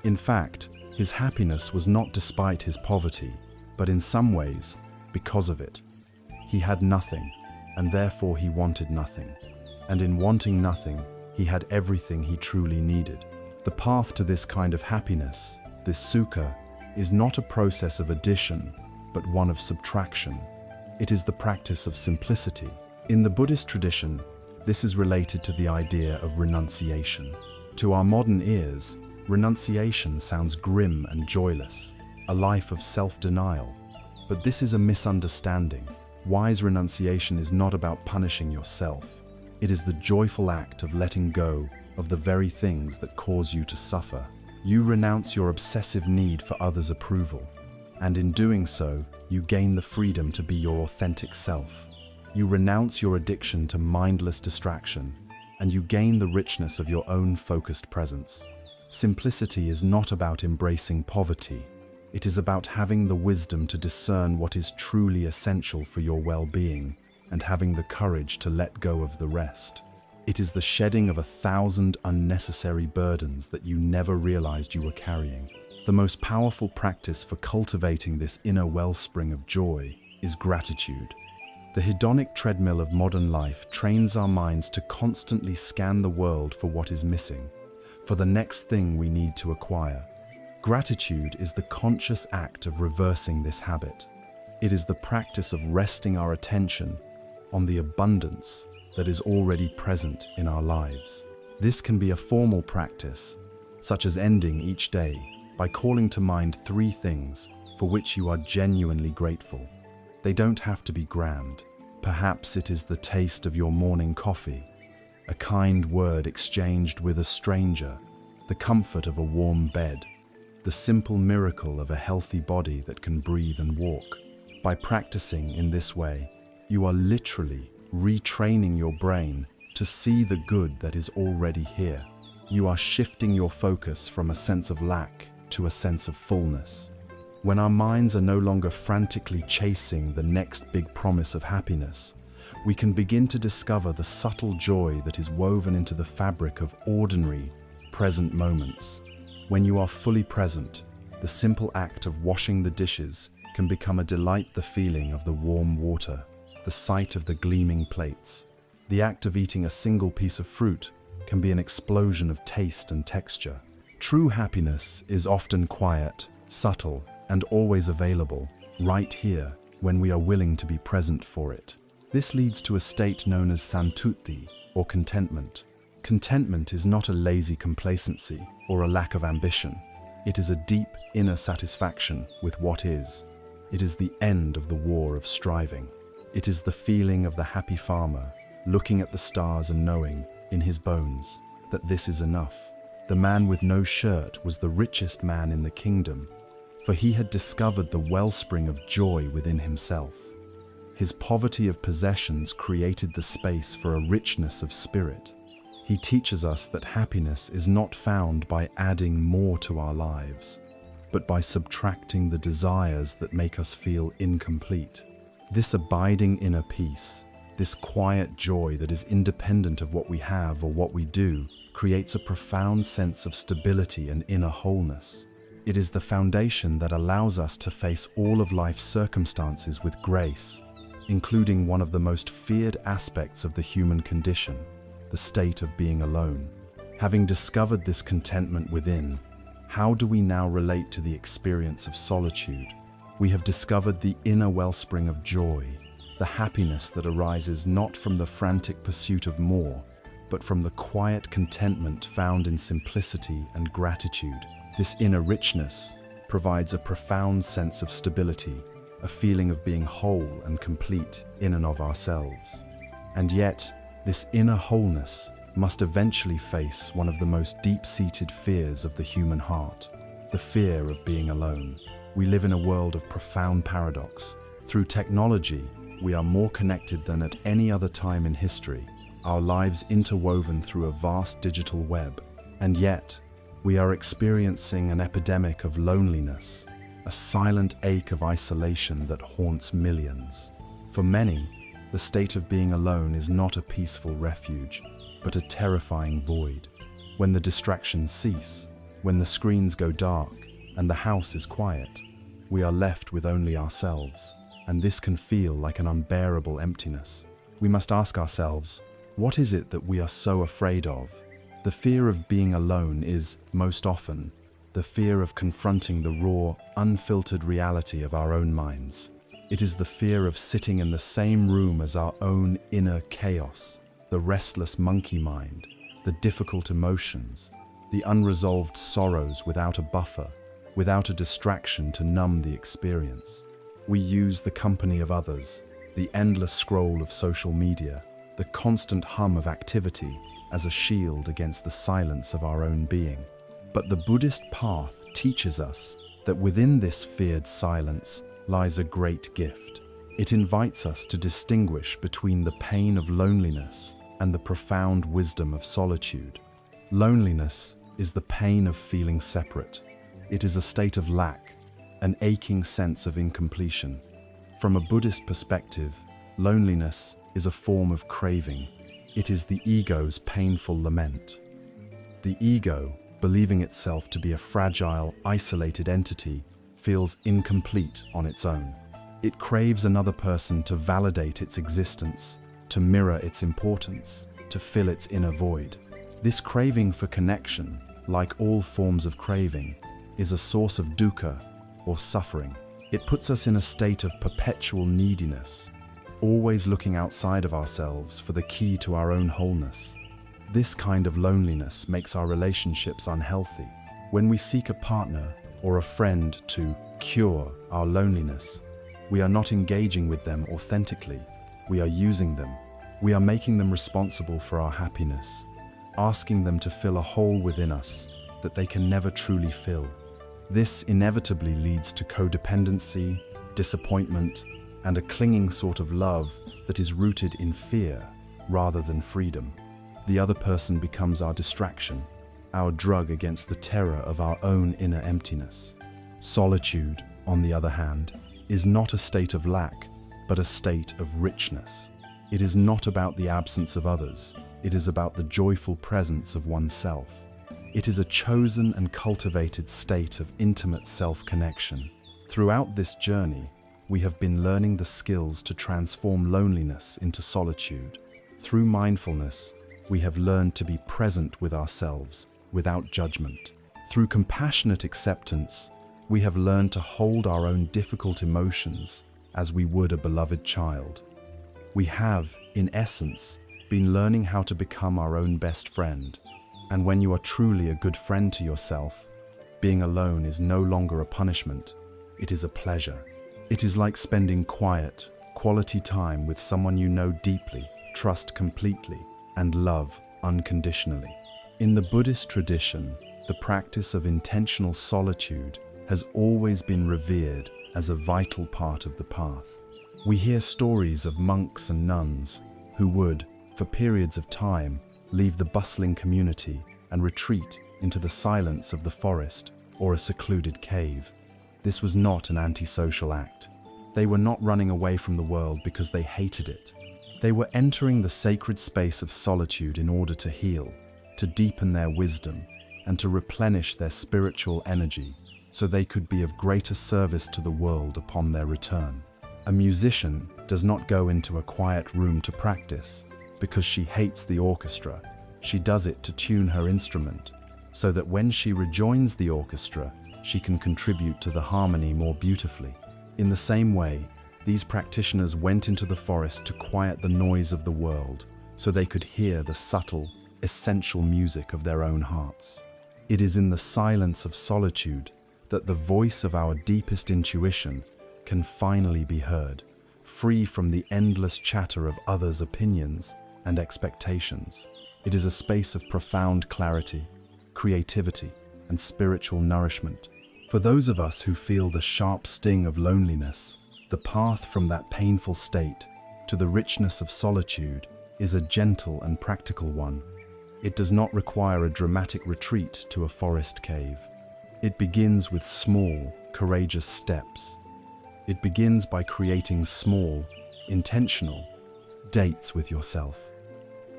In fact, his happiness was not despite his poverty, but in some ways, because of it. He had nothing, and therefore he wanted nothing. And in wanting nothing, he had everything he truly needed. The path to this kind of happiness, this sukha, is not a process of addition, but one of subtraction. It is the practice of simplicity. In the Buddhist tradition, this is related to the idea of renunciation. To our modern ears, renunciation sounds grim and joyless, a life of self-denial. But this is a misunderstanding. Wise renunciation is not about punishing yourself. It is the joyful act of letting go of the very things that cause you to suffer. You renounce your obsessive need for others' approval, and in doing so, you gain the freedom to be your authentic self. You renounce your addiction to mindless distraction, and you gain the richness of your own focused presence. Simplicity is not about embracing poverty. It is about having the wisdom to discern what is truly essential for your well-being and having the courage to let go of the rest. It is the shedding of 1,000 unnecessary burdens that you never realized you were carrying. The most powerful practice for cultivating this inner wellspring of joy is gratitude. The hedonic treadmill of modern life trains our minds to constantly scan the world for what is missing, for the next thing we need to acquire. Gratitude is the conscious act of reversing this habit. It is the practice of resting our attention on the abundance that is already present in our lives. This can be a formal practice, such as ending each day by calling to mind 3 things for which you are genuinely grateful. They don't have to be grand. Perhaps it is the taste of your morning coffee, a kind word exchanged with a stranger, the comfort of a warm bed, the simple miracle of a healthy body that can breathe and walk. By practicing in this way, you are literally retraining your brain to see the good that is already here. You are shifting your focus from a sense of lack to a sense of fullness. When our minds are no longer frantically chasing the next big promise of happiness, we can begin to discover the subtle joy that is woven into the fabric of ordinary, present moments. When you are fully present, the simple act of washing the dishes can become a delight. The feeling of the warm water, the sight of the gleaming plates, the act of eating a single piece of fruit can be an explosion of taste and texture. True happiness is often quiet, subtle, and always available, right here, when we are willing to be present for it. This leads to a state known as santuti, or contentment. Contentment is not a lazy complacency or a lack of ambition. It is a deep inner satisfaction with what is. It is the end of the war of striving. It is the feeling of the happy farmer, looking at the stars and knowing, in his bones, that this is enough. The man with no shirt was the richest man in the kingdom, for he had discovered the wellspring of joy within himself. His poverty of possessions created the space for a richness of spirit. He teaches us that happiness is not found by adding more to our lives, but by subtracting the desires that make us feel incomplete. This abiding inner peace This quiet joy that is independent of what we have or what we do creates a profound sense of stability and inner wholeness. It is the foundation that allows us to face all of life's circumstances with grace, including one of the most feared aspects of the human condition, the state of being alone. Having discovered this contentment within, how do we now relate to the experience of solitude? We have discovered the inner wellspring of joy, the happiness that arises not from the frantic pursuit of more, but from the quiet contentment found in simplicity and gratitude. This inner richness provides a profound sense of stability, a feeling of being whole and complete in and of ourselves. And yet, this inner wholeness must eventually face one of the most deep-seated fears of the human heart, the fear of being alone. We live in a world of profound paradox. Through technology, we are more connected than at any other time in history, our lives interwoven through a vast digital web. And yet, we are experiencing an epidemic of loneliness, a silent ache of isolation that haunts millions. For many, the state of being alone is not a peaceful refuge, but a terrifying void. When the distractions cease, when the screens go dark, and the house is quiet, we are left with only ourselves, and this can feel like an unbearable emptiness. We must ask ourselves, what is it that we are so afraid of? The fear of being alone is, most often, the fear of confronting the raw, unfiltered reality of our own minds. It is the fear of sitting in the same room as our own inner chaos, the restless monkey mind, the difficult emotions, the unresolved sorrows without a buffer, without a distraction to numb the experience. We use the company of others, the endless scroll of social media, the constant hum of activity as a shield against the silence of our own being. But the Buddhist path teaches us that within this feared silence lies a great gift. It invites us to distinguish between the pain of loneliness and the profound wisdom of solitude. Loneliness is the pain of feeling separate. It is a state of lack, an aching sense of incompletion. From a Buddhist perspective, loneliness is a form of craving. It is the ego's painful lament. The ego, believing itself to be a fragile, isolated entity, feels incomplete on its own. It craves another person to validate its existence, to mirror its importance, to fill its inner void. This craving for connection, like all forms of craving, is a source of dukkha, or suffering. It puts us in a state of perpetual neediness, always looking outside of ourselves for the key to our own wholeness. This kind of loneliness makes our relationships unhealthy. When we seek a partner or a friend to cure our loneliness, we are not engaging with them authentically. We are using them. We are making them responsible for our happiness, asking them to fill a hole within us that they can never truly fill. This inevitably leads to codependency, disappointment, and a clinging sort of love that is rooted in fear rather than freedom. The other person becomes our distraction, our drug against the terror of our own inner emptiness. Solitude, on the other hand, is not a state of lack, but a state of richness. It is not about the absence of others. It is about the joyful presence of oneself. It is a chosen and cultivated state of intimate self-connection. Throughout this journey, we have been learning the skills to transform loneliness into solitude. Through mindfulness, we have learned to be present with ourselves without judgment. Through compassionate acceptance, we have learned to hold our own difficult emotions as we would a beloved child. We have, in essence, been learning how to become our own best friend. And when you are truly a good friend to yourself, being alone is no longer a punishment, it is a pleasure. It is like spending quiet, quality time with someone you know deeply, trust completely, and love unconditionally. In the Buddhist tradition, the practice of intentional solitude has always been revered as a vital part of the path. We hear stories of monks and nuns who would, for periods of time, leave the bustling community and retreat into the silence of the forest or a secluded cave. This was not an antisocial act. They were not running away from the world because they hated it. They were entering the sacred space of solitude in order to heal, to deepen their wisdom, and to replenish their spiritual energy so they could be of greater service to the world upon their return. A musician does not go into a quiet room to practice because she hates the orchestra. She does it to tune her instrument so that when she rejoins the orchestra, she can contribute to the harmony more beautifully. In the same way, these practitioners went into the forest to quiet the noise of the world so they could hear the subtle, essential music of their own hearts. It is in the silence of solitude that the voice of our deepest intuition can finally be heard, free from the endless chatter of others' opinions and expectations. It is a space of profound clarity, creativity, and spiritual nourishment. For those of us who feel the sharp sting of loneliness, the path from that painful state to the richness of solitude is a gentle and practical one. It does not require a dramatic retreat to a forest cave. It begins with small, courageous steps. It begins by creating small, intentional dates with yourself.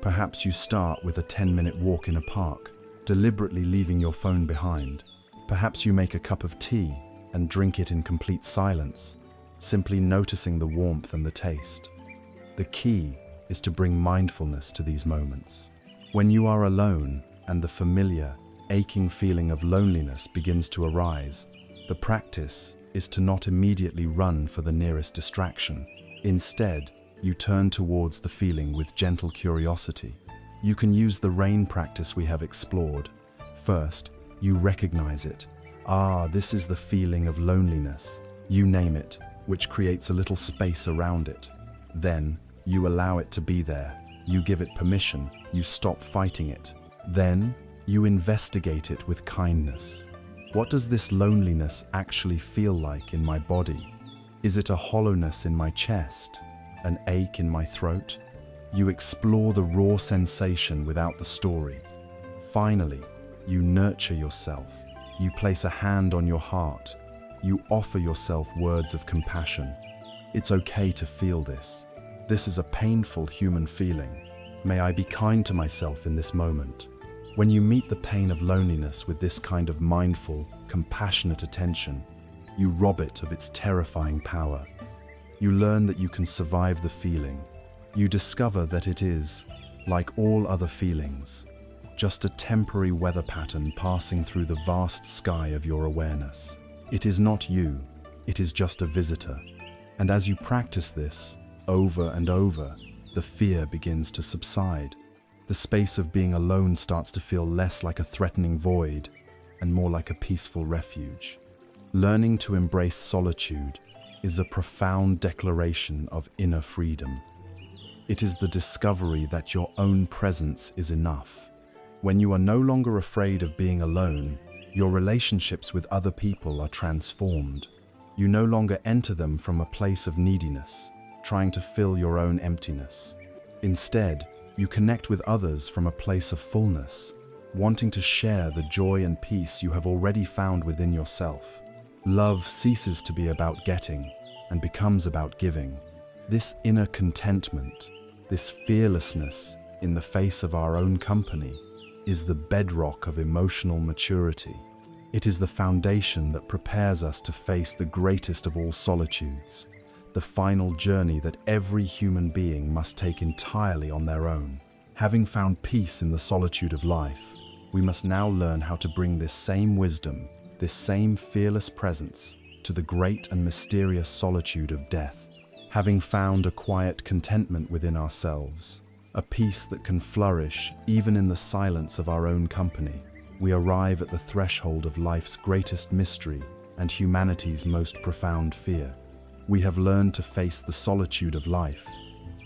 Perhaps you start with a 10-minute walk in a park, deliberately leaving your phone behind. Perhaps you make a cup of tea and drink it in complete silence, simply noticing the warmth and the taste. The key is to bring mindfulness to these moments. When you are alone and the familiar, aching feeling of loneliness begins to arise, the practice is to not immediately run for the nearest distraction. Instead, you turn towards the feeling with gentle curiosity. You can use the rain practice we have explored. First, you recognize it. This is the feeling of loneliness. You name it, which creates a little space around it. Then, you allow it to be there. You give it permission. You stop fighting it. Then, you investigate it with kindness. What does this loneliness actually feel like in my body? Is it a hollowness in my chest? An ache in my throat? You explore the raw sensation without the story. Finally, you nurture yourself. You place a hand on your heart. You offer yourself words of compassion. It's okay to feel this. This is a painful human feeling. May I be kind to myself in this moment. When you meet the pain of loneliness with this kind of mindful, compassionate attention, you rob it of its terrifying power. You learn that you can survive the feeling. You discover that it is, like all other feelings, just a temporary weather pattern passing through the vast sky of your awareness. It is not you, it is just a visitor. And as you practice this, over and over, the fear begins to subside. The space of being alone starts to feel less like a threatening void and more like a peaceful refuge. Learning to embrace solitude is a profound declaration of inner freedom. It is the discovery that your own presence is enough. When you are no longer afraid of being alone, your relationships with other people are transformed. You no longer enter them from a place of neediness, trying to fill your own emptiness. Instead, you connect with others from a place of fullness, wanting to share the joy and peace you have already found within yourself. Love ceases to be about getting and becomes about giving. This inner contentment, this fearlessness in the face of our own company, is the bedrock of emotional maturity. It is the foundation that prepares us to face the greatest of all solitudes, the final journey that every human being must take entirely on their own. Having found peace in the solitude of life, we must now learn how to bring this same wisdom, this same fearless presence, to the great and mysterious solitude of death. Having found a quiet contentment within ourselves, a peace that can flourish even in the silence of our own company, we arrive at the threshold of life's greatest mystery and humanity's most profound fear. We have learned to face the solitude of life.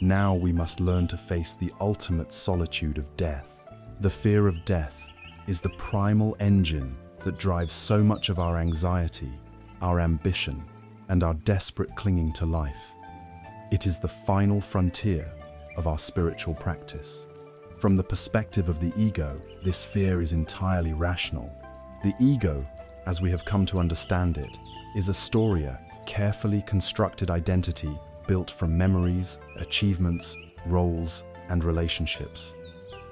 Now we must learn to face the ultimate solitude of death. The fear of death is the primal engine that drives so much of our anxiety, our ambition, and our desperate clinging to life. It is the final frontier of our spiritual practice. From the perspective of the ego, this fear is entirely rational. The ego, as we have come to understand it, is a storia, carefully constructed identity built from memories, achievements, roles, and relationships.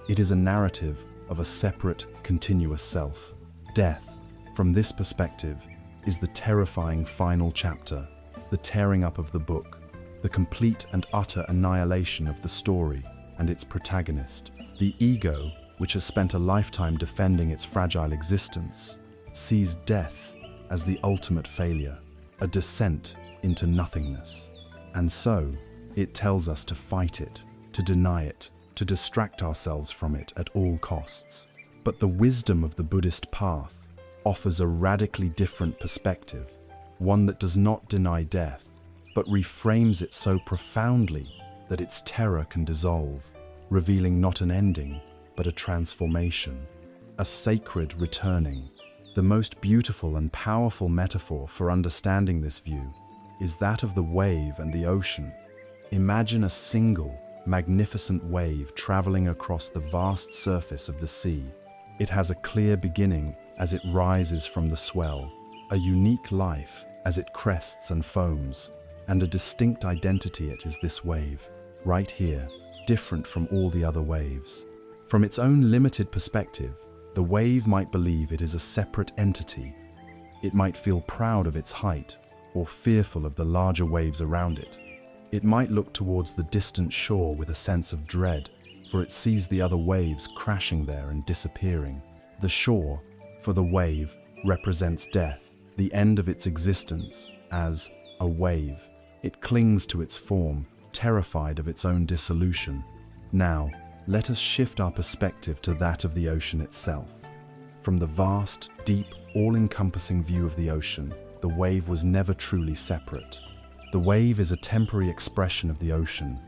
It is a narrative of a separate, continuous self. Death, from this perspective, is the terrifying final chapter, the tearing up of the book, the complete and utter annihilation of the story and its protagonist. The ego, which has spent a lifetime defending its fragile existence, sees death as the ultimate failure, a descent into nothingness. And so, it tells us to fight it, to deny it, to distract ourselves from it at all costs. But the wisdom of the Buddhist path offers a radically different perspective, one that does not deny death, but reframes it so profoundly that its terror can dissolve, revealing not an ending, but a transformation, a sacred returning. The most beautiful and powerful metaphor for understanding this view is that of the wave and the ocean. Imagine a single, magnificent wave traveling across the vast surface of the sea. It has a clear beginning as it rises from the swell, a unique life as it crests and foams, and a distinct identity. It is this wave, right here, different from all the other waves. From its own limited perspective, the wave might believe it is a separate entity. It might feel proud of its height or fearful of the larger waves around it. It might look towards the distant shore with a sense of dread, for it sees the other waves crashing there and disappearing. The shore, for the wave, represents death, the end of its existence, as a wave. It clings to its form, terrified of its own dissolution. Now, let us shift our perspective to that of the ocean itself. From the vast, deep, all-encompassing view of the ocean, the wave was never truly separate. The wave is a temporary expression of the ocean,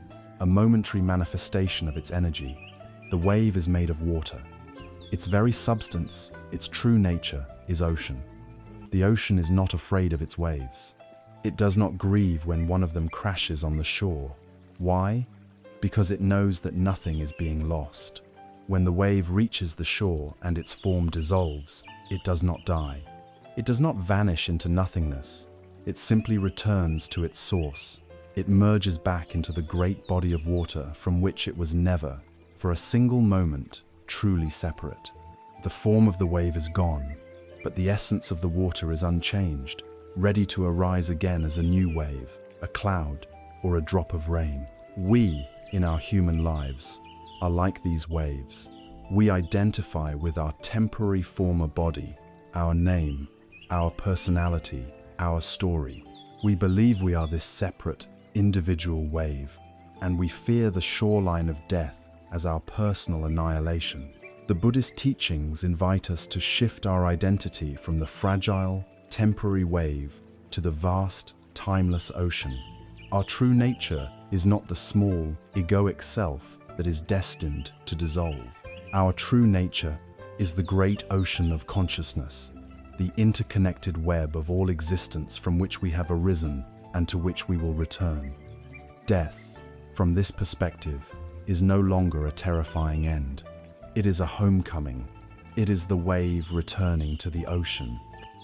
a momentary manifestation of its energy. The wave is made of water. Its very substance, its true nature, is ocean. The ocean is not afraid of its waves. It does not grieve when one of them crashes on the shore. Why? Because it knows that nothing is being lost. When the wave reaches the shore and its form dissolves, it does not die. It does not vanish into nothingness. It simply returns to its source. It merges back into the great body of water from which it was never, for a single moment, truly separate. The form of the wave is gone, but the essence of the water is unchanged, ready to arise again as a new wave, a cloud, or a drop of rain. We, in our human lives, are like these waves. We identify with our temporary former body, our name, our personality, our story. We believe we are this separate, individual wave, and we fear the shoreline of death as our personal annihilation. The Buddhist teachings invite us to shift our identity from the fragile, temporary wave to the vast, timeless ocean. Our true nature is not the small, egoic self that is destined to dissolve. Our true nature is the great ocean of consciousness, the interconnected web of all existence from which we have arisen and to which we will return. Death, from this perspective, is no longer a terrifying end. It is a homecoming. It is the wave returning to the ocean.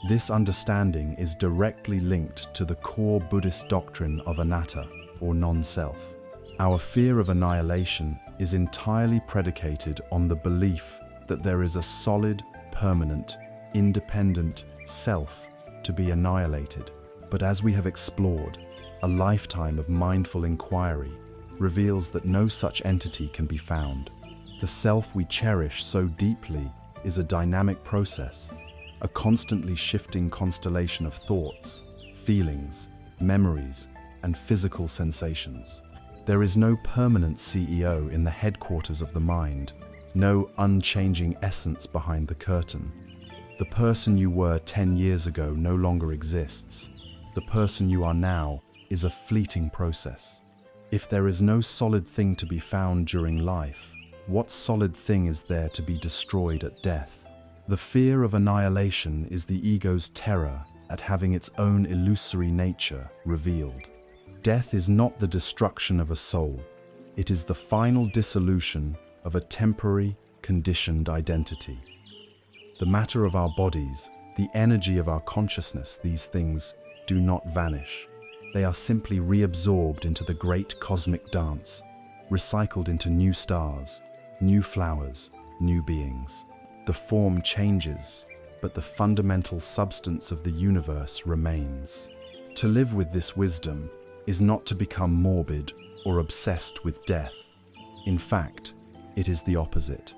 This understanding is directly linked to the core Buddhist doctrine of anatta, or non-self. Our fear of annihilation is entirely predicated on the belief that there is a solid, permanent, independent self to be annihilated. But as we have explored, a lifetime of mindful inquiry reveals that no such entity can be found. The self we cherish so deeply is a dynamic process, a constantly shifting constellation of thoughts, feelings, memories, and physical sensations. There is no permanent CEO in the headquarters of the mind, no unchanging essence behind the curtain. The person you were 10 years ago no longer exists. The person you are now is a fleeting process. If there is no solid thing to be found during life, what solid thing is there to be destroyed at death? The fear of annihilation is the ego's terror at having its own illusory nature revealed. Death is not the destruction of a soul. It is the final dissolution of a temporary, conditioned identity. The matter of our bodies, the energy of our consciousness, these things do not vanish. They are simply reabsorbed into the great cosmic dance, recycled into new stars, new flowers, new beings. The form changes, but the fundamental substance of the universe remains. To live with this wisdom is not to become morbid or obsessed with death. In fact, it is the opposite.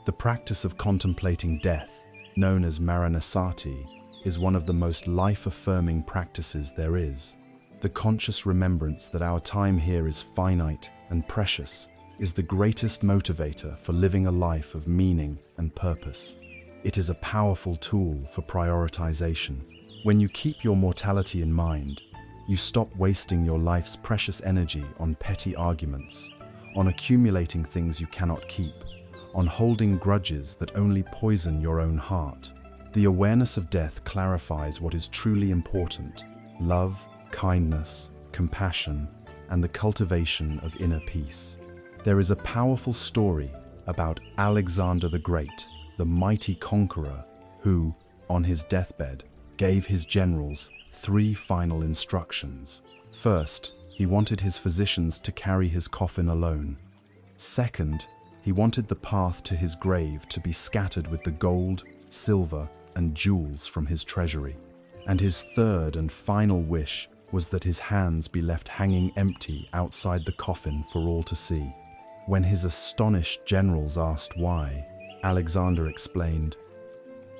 The practice of contemplating death, known as Maranasati, is one of the most life-affirming practices there is. The conscious remembrance that our time here is finite and precious is the greatest motivator for living a life of meaning and purpose. It is a powerful tool for prioritization. When you keep your mortality in mind, you stop wasting your life's precious energy on petty arguments, on accumulating things you cannot keep, on holding grudges that only poison your own heart. The awareness of death clarifies what is truly important: love, kindness, compassion, and the cultivation of inner peace. There is a powerful story about Alexander the Great, the mighty conqueror, who, on his deathbed, gave his generals 3 final instructions. First, he wanted his physicians to carry his coffin alone. Second, he wanted the path to his grave to be scattered with the gold, silver, and jewels from his treasury. And his third and final wish was that his hands be left hanging empty outside the coffin for all to see. When his astonished generals asked why, Alexander explained,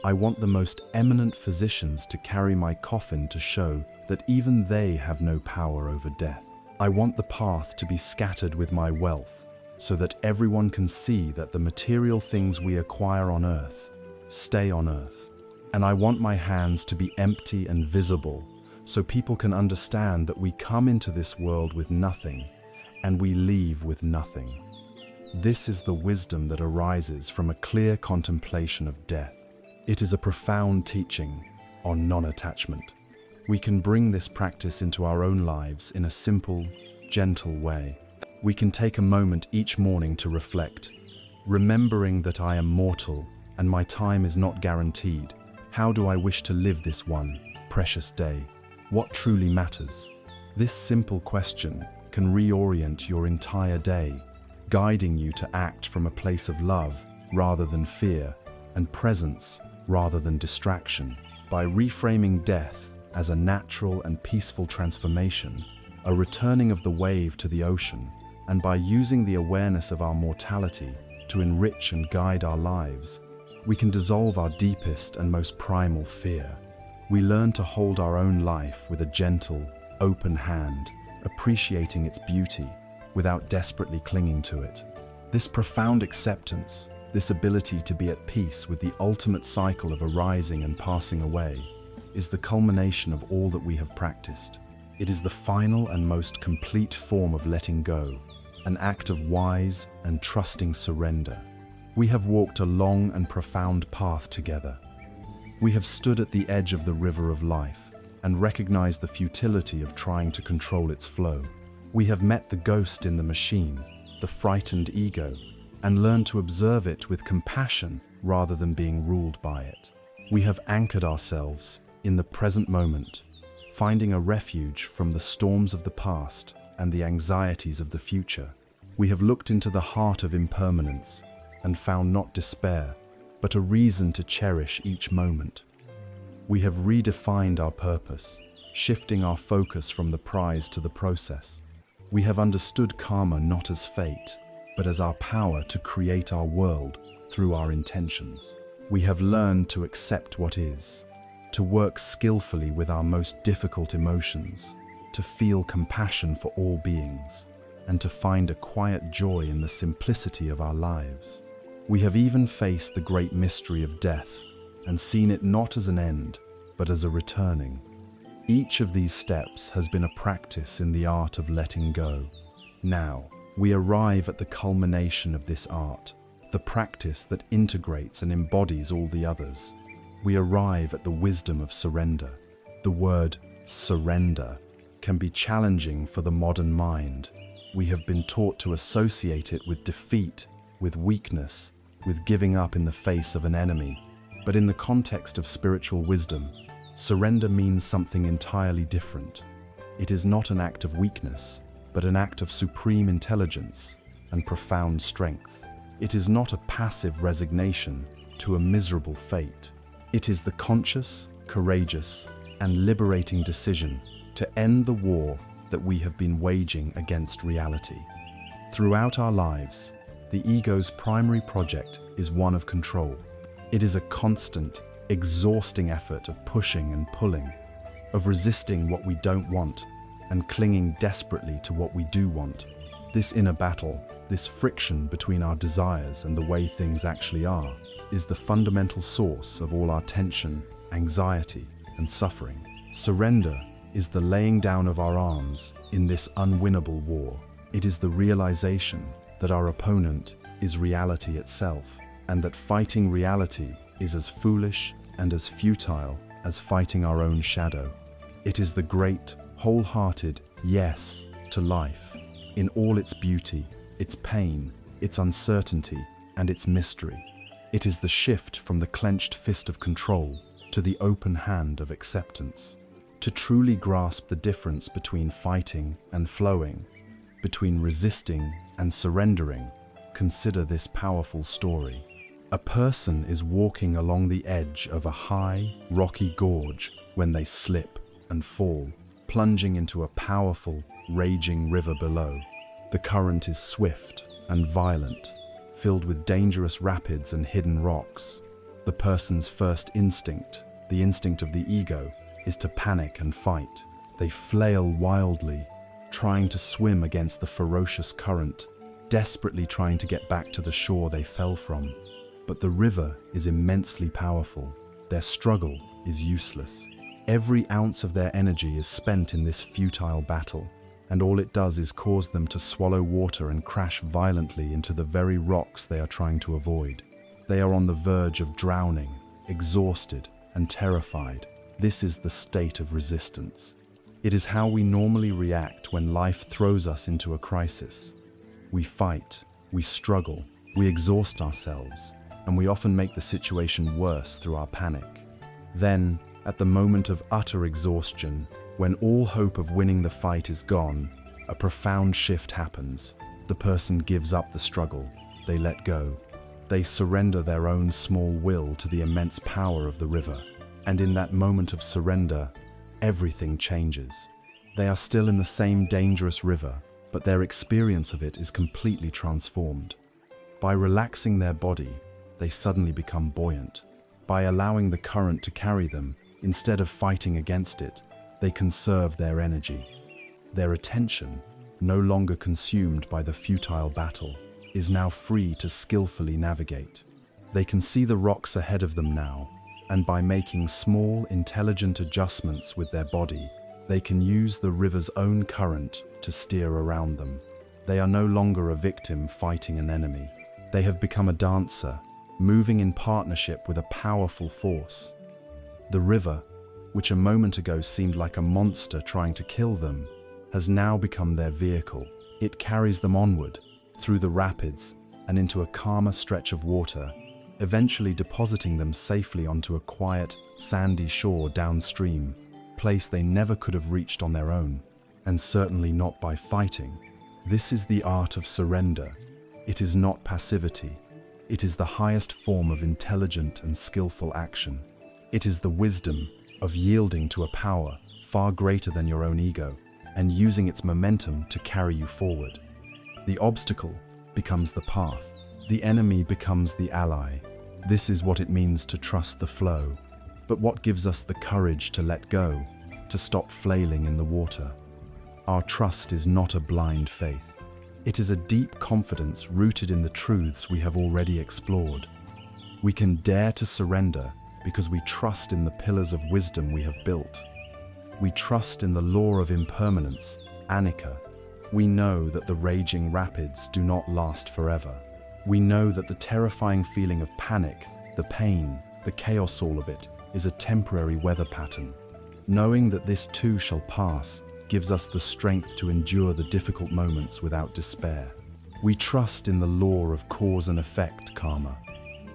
"I want the most eminent physicians to carry my coffin to show that even they have no power over death. I want the path to be scattered with my wealth, so that everyone can see that the material things we acquire on earth stay on earth. And I want my hands to be empty and visible, so people can understand that we come into this world with nothing, and we leave with nothing." This is the wisdom that arises from a clear contemplation of death. It is a profound teaching on non-attachment. We can bring this practice into our own lives in a simple, gentle way. We can take a moment each morning to reflect, remembering that I am mortal and my time is not guaranteed. How do I wish to live this one precious day? What truly matters? This simple question can reorient your entire day, guiding you to act from a place of love rather than fear, and presence rather than distraction. By reframing death as a natural and peaceful transformation, a returning of the wave to the ocean, and by using the awareness of our mortality to enrich and guide our lives, we can dissolve our deepest and most primal fear. We learn to hold our own life with a gentle, open hand, appreciating its beauty without desperately clinging to it. This profound acceptance, this ability to be at peace with the ultimate cycle of arising and passing away, is the culmination of all that we have practiced. It is the final and most complete form of letting go, an act of wise and trusting surrender. We have walked a long and profound path together. We have stood at the edge of the river of life and recognized the futility of trying to control its flow. We have met the ghost in the machine, the frightened ego, and learned to observe it with compassion rather than being ruled by it. We have anchored ourselves in the present moment, finding a refuge from the storms of the past and the anxieties of the future. We have looked into the heart of impermanence and found not despair, but a reason to cherish each moment. We have redefined our purpose, shifting our focus from the prize to the process. We have understood karma not as fate, but as our power to create our world through our intentions. We have learned to accept what is, to work skillfully with our most difficult emotions, to feel compassion for all beings, and to find a quiet joy in the simplicity of our lives. We have even faced the great mystery of death and seen it not as an end, but as a returning. Each of these steps has been a practice in the art of letting go. Now, we arrive at the culmination of this art, the practice that integrates and embodies all the others. We arrive at the wisdom of surrender. The word surrender can be challenging for the modern mind. We have been taught to associate it with defeat, with weakness, with giving up in the face of an enemy. But in the context of spiritual wisdom, surrender means something entirely different. It is not an act of weakness, but an act of supreme intelligence, and profound strength. It is not a passive resignation to a miserable fate. It is the conscious, courageous, and liberating decision to end the war that we have been waging against reality. Throughout our lives, the ego's primary project is one of control. It is a constant, exhausting effort of pushing and pulling, of resisting what we don't want and clinging desperately to what we do want. This inner battle, this friction between our desires and the way things actually are, is the fundamental source of all our tension, anxiety, and suffering. Surrender is the laying down of our arms in this unwinnable war. It is the realization that our opponent is reality itself, and that fighting reality is as foolish and as futile as fighting our own shadow. It is the great, wholehearted yes to life, in all its beauty, its pain, its uncertainty, and its mystery. It is the shift from the clenched fist of control to the open hand of acceptance. To truly grasp the difference between fighting and flowing, between resisting and surrendering, consider this powerful story. A person is walking along the edge of a high, rocky gorge when they slip and fall, plunging into a powerful, raging river below. The current is swift and violent, filled with dangerous rapids and hidden rocks. The person's first instinct, the instinct of the ego, is to panic and fight. They flail wildly, trying to swim against the ferocious current, desperately trying to get back to the shore they fell from. But the river is immensely powerful. Their struggle is useless. Every ounce of their energy is spent in this futile battle, and all it does is cause them to swallow water and crash violently into the very rocks they are trying to avoid. They are on the verge of drowning, exhausted and terrified. This is the state of resistance. It is how we normally react when life throws us into a crisis. We fight, we struggle, we exhaust ourselves, and we often make the situation worse through our panic. Then, at the moment of utter exhaustion, when all hope of winning the fight is gone, a profound shift happens. The person gives up the struggle. They let go. They surrender their own small will to the immense power of the river. And in that moment of surrender, everything changes. They are still in the same dangerous river, but their experience of it is completely transformed. By relaxing their body, they suddenly become buoyant. By allowing the current to carry them, instead of fighting against it, they conserve their energy. Their attention, no longer consumed by the futile battle, is now free to skillfully navigate. They can see the rocks ahead of them now, and by making small, intelligent adjustments with their body, they can use the river's own current to steer around them. They are no longer a victim fighting an enemy. They have become a dancer, moving in partnership with a powerful force. The river, which a moment ago seemed like a monster trying to kill them, has now become their vehicle. It carries them onward, through the rapids, and into a calmer stretch of water, eventually depositing them safely onto a quiet, sandy shore downstream, a place they never could have reached on their own, and certainly not by fighting. This is the art of surrender. It is not passivity. It is the highest form of intelligent and skillful action. It is the wisdom of yielding to a power far greater than your own ego, and using its momentum to carry you forward. The obstacle becomes the path. The enemy becomes the ally. This is what it means to trust the flow. But what gives us the courage to let go, to stop flailing in the water? Our trust is not a blind faith. It is a deep confidence rooted in the truths we have already explored. We can dare to surrender because we trust in the pillars of wisdom we have built. We trust in the law of impermanence, anicca. We know that the raging rapids do not last forever. We know that the terrifying feeling of panic, the pain, the chaos, all of it, is a temporary weather pattern. Knowing that this too shall pass gives us the strength to endure the difficult moments without despair. We trust in the law of cause and effect, karma.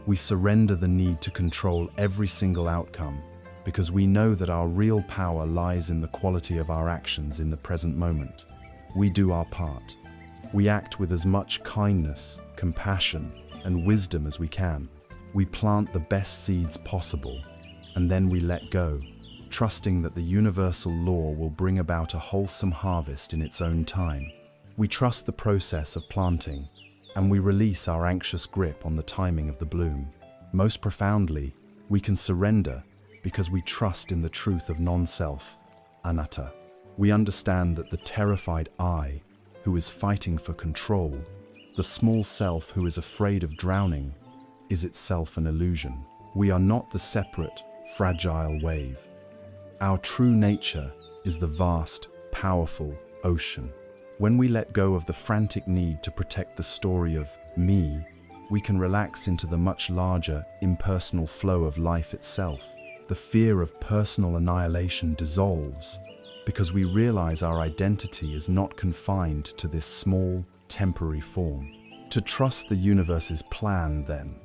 We surrender the need to control every single outcome because we know that our real power lies in the quality of our actions in the present moment. We do our part. We act with as much kindness, compassion, and wisdom as we can. We plant the best seeds possible, and then we let go, trusting that the universal law will bring about a wholesome harvest in its own time. We trust the process of planting, and we release our anxious grip on the timing of the bloom. Most profoundly, we can surrender because we trust in the truth of non-self, anatta. We understand that the terrified I, who is fighting for control, the small self who is afraid of drowning, is itself an illusion. We are not the separate, fragile wave. Our true nature is the vast, powerful ocean. When we let go of the frantic need to protect the story of me, we can relax into the much larger, impersonal flow of life itself. The fear of personal annihilation dissolves because we realize our identity is not confined to this small, temporary form. To trust the universe's plan, then,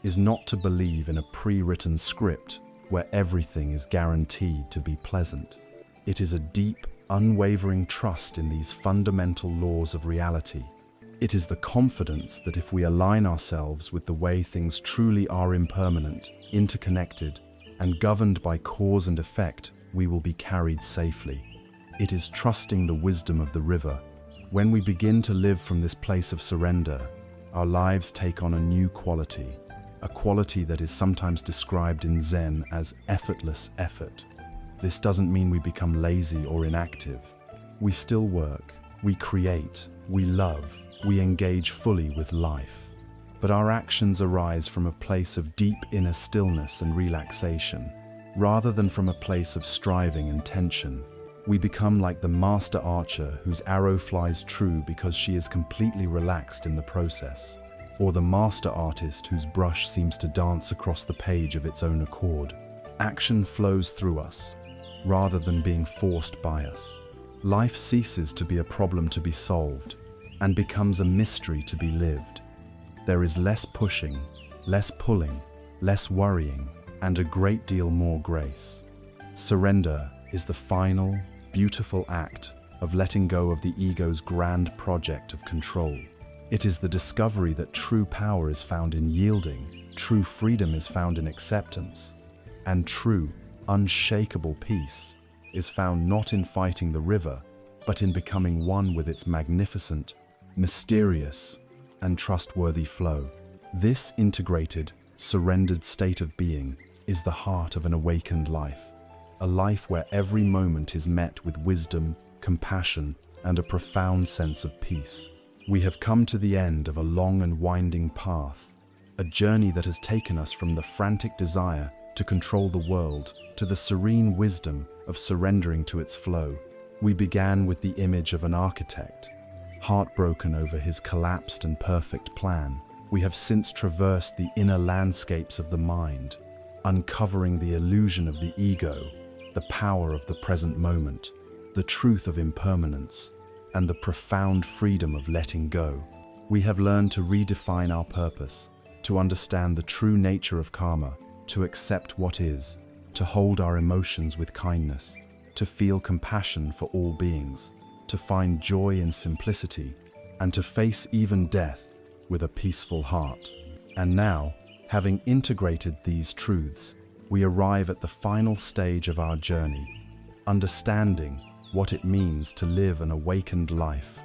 is not to believe in a pre-written script where everything is guaranteed to be pleasant. It is a deep, unwavering trust in these fundamental laws of reality. It is the confidence that if we align ourselves with the way things truly are impermanent, interconnected, and governed by cause and effect, we will be carried safely. It is trusting the wisdom of the river. When we begin to live from this place of surrender, our lives take on a new quality, a quality that is sometimes described in Zen as effortless effort. This doesn't mean we become lazy or inactive. We still work, we create, we love, we engage fully with life. But our actions arise from a place of deep inner stillness and relaxation, rather than from a place of striving and tension. We become like the master archer whose arrow flies true because she is completely relaxed in the process, or the master artist whose brush seems to dance across the page of its own accord. Action flows through us, rather than being forced by us. Life ceases to be a problem to be solved, and becomes a mystery to be lived. There is less pushing, less pulling, less worrying, and a great deal more grace. Surrender is the final, beautiful act of letting go of the ego's grand project of control. It is the discovery that true power is found in yielding, true freedom is found in acceptance, and true, unshakable peace is found not in fighting the river, but in becoming one with its magnificent, mysterious, and trustworthy flow. This integrated, surrendered state of being is the heart of an awakened life, a life where every moment is met with wisdom, compassion, and a profound sense of peace. We have come to the end of a long and winding path, a journey that has taken us from the frantic desire to control the world to the serene wisdom of surrendering to its flow. We began with the image of an architect, heartbroken over his collapsed and perfect plan. We have since traversed the inner landscapes of the mind, uncovering the illusion of the ego, the power of the present moment, the truth of impermanence, and the profound freedom of letting go. We have learned to redefine our purpose, to understand the true nature of karma, to accept what is, to hold our emotions with kindness, to feel compassion for all beings, to find joy in simplicity, and to face even death with a peaceful heart. And now, having integrated these truths, we arrive at the final stage of our journey, understanding what it means to live an awakened life.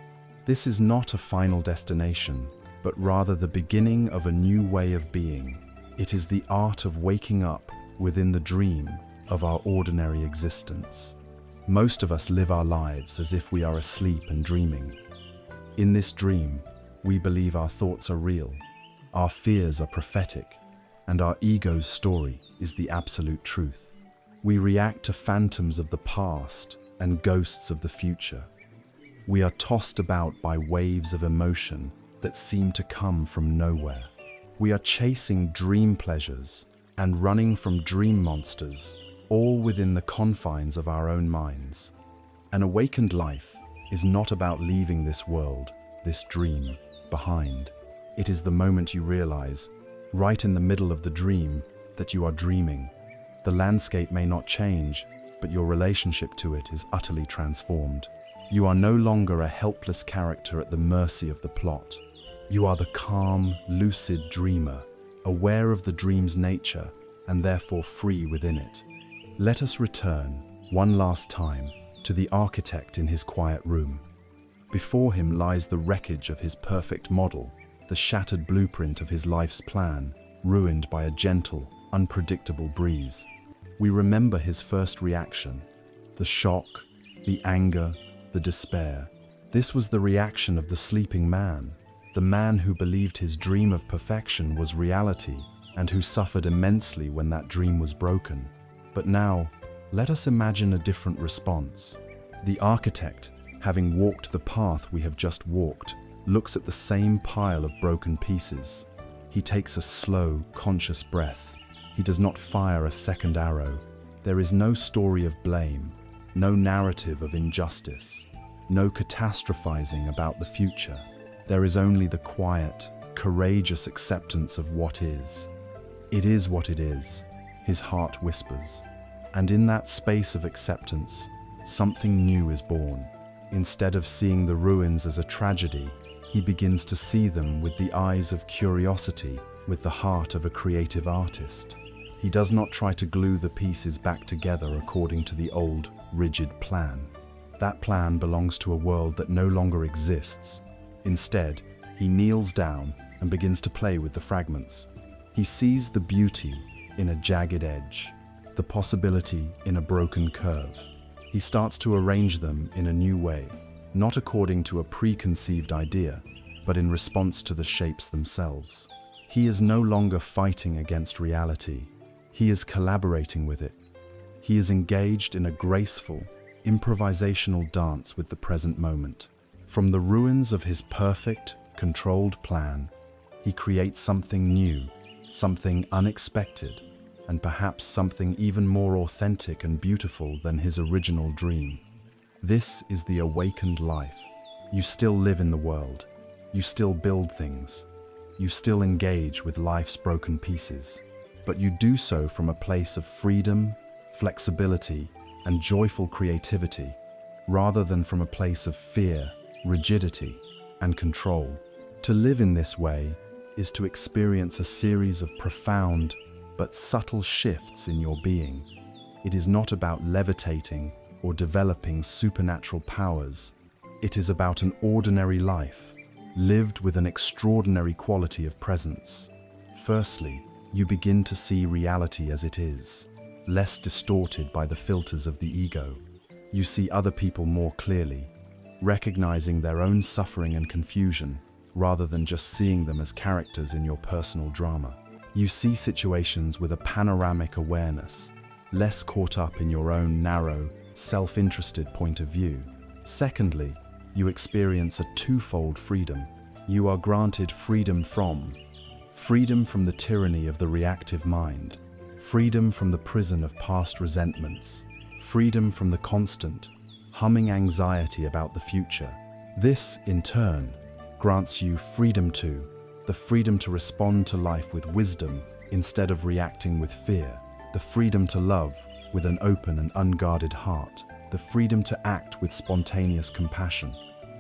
This is not a final destination, but rather the beginning of a new way of being. It is the art of waking up within the dream of our ordinary existence. Most of us live our lives as if we are asleep and dreaming. In this dream, we believe our thoughts are real, our fears are prophetic, and our ego's story is the absolute truth. We react to phantoms of the past and ghosts of the future. We are tossed about by waves of emotion that seem to come from nowhere. We are chasing dream pleasures and running from dream monsters, all within the confines of our own minds. An awakened life is not about leaving this world, this dream, behind. It is the moment you realize, right in the middle of the dream, that you are dreaming. The landscape may not change, but your relationship to it is utterly transformed. You are no longer a helpless character at the mercy of the plot. You are the calm, lucid dreamer, aware of the dream's nature and therefore free within it. Let us return, one last time, to the architect in his quiet room. Before him lies the wreckage of his perfect model, the shattered blueprint of his life's plan, ruined by a gentle, unpredictable breeze. We remember his first reaction, the shock, the anger, the despair. This was the reaction of the sleeping man, the man who believed his dream of perfection was reality and who suffered immensely when that dream was broken. But now, let us imagine a different response. The architect, having walked the path we have just walked, looks at the same pile of broken pieces. He takes a slow, conscious breath. He does not fire a second arrow. There is no story of blame, no narrative of injustice, no catastrophizing about the future. There is only the quiet, courageous acceptance of what is. It is what it is, his heart whispers. And in that space of acceptance, something new is born. Instead of seeing the ruins as a tragedy, he begins to see them with the eyes of curiosity, with the heart of a creative artist. He does not try to glue the pieces back together according to the old, rigid plan. That plan belongs to a world that no longer exists. Instead, he kneels down and begins to play with the fragments. He sees the beauty in a jagged edge, the possibility in a broken curve. He starts to arrange them in a new way, not according to a preconceived idea, but in response to the shapes themselves. He is no longer fighting against reality. He is collaborating with it. He is engaged in a graceful, improvisational dance with the present moment. From the ruins of his perfect, controlled plan, he creates something new, something unexpected, and perhaps something even more authentic and beautiful than his original dream. This is the awakened life. You still live in the world. You still build things. You still engage with life's broken pieces. But you do so from a place of freedom, flexibility, and joyful creativity, rather than from a place of fear, rigidity, and control. To live in this way is to experience a series of profound but subtle shifts in your being. It is not about levitating or developing supernatural powers. It is about an ordinary life, lived with an extraordinary quality of presence. Firstly, you begin to see reality as it is, less distorted by the filters of the ego. You see other people more clearly, recognizing their own suffering and confusion, rather than just seeing them as characters in your personal drama. You see situations with a panoramic awareness, less caught up in your own narrow, self-interested point of view. Secondly, you experience a twofold freedom. You are granted freedom from the tyranny of the reactive mind, freedom from the prison of past resentments, freedom from the constant, humming anxiety about the future. This, in turn, grants you the freedom to respond to life with wisdom instead of reacting with fear, the freedom to love with an open and unguarded heart, the freedom to act with spontaneous compassion.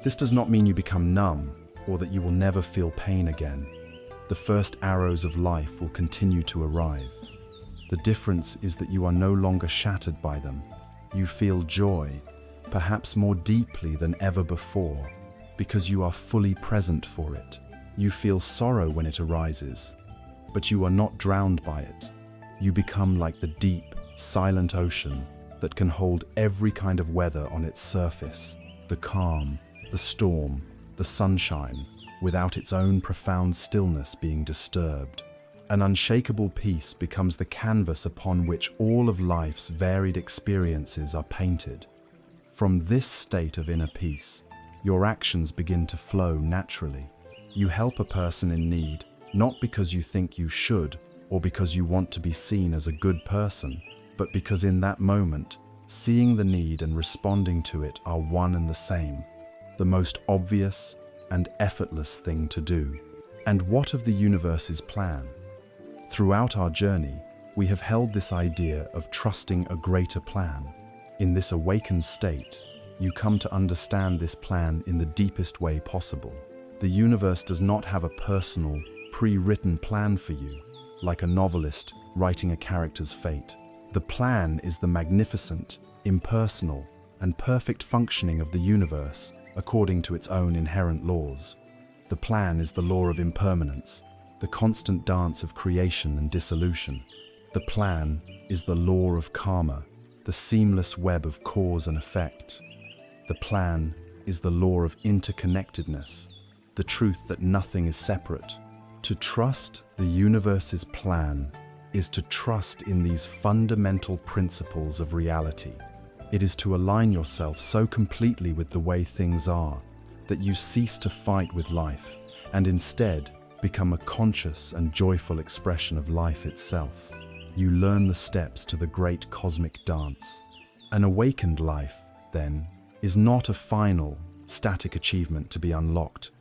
This does not mean you become numb or that you will never feel pain again. The first arrows of life will continue to arrive. The difference is that you are no longer shattered by them. You feel joy, perhaps more deeply than ever before, because you are fully present for it. You feel sorrow when it arises, but you are not drowned by it. You become like the deep, silent ocean that can hold every kind of weather on its surface, the calm, the storm, the sunshine, without its own profound stillness being disturbed. An unshakable peace becomes the canvas upon which all of life's varied experiences are painted. From this state of inner peace, your actions begin to flow naturally. You help a person in need, not because you think you should or because you want to be seen as a good person, but because in that moment, seeing the need and responding to it are one and the same, the most obvious and effortless thing to do. And what of the universe's plan? Throughout our journey, we have held this idea of trusting a greater plan. In this awakened state, you come to understand this plan in the deepest way possible. The universe does not have a personal, pre-written plan for you, like a novelist writing a character's fate. The plan is the magnificent, impersonal, and perfect functioning of the universe according to its own inherent laws. The plan is the law of impermanence, the constant dance of creation and dissolution. The plan is the law of karma, the seamless web of cause and effect. The plan is the law of interconnectedness, the truth that nothing is separate. To trust the universe's plan is to trust in these fundamental principles of reality. It is to align yourself so completely with the way things are that you cease to fight with life and instead become a conscious and joyful expression of life itself. You learn the steps to the great cosmic dance. An awakened life, then, is not a final, static achievement to be unlocked.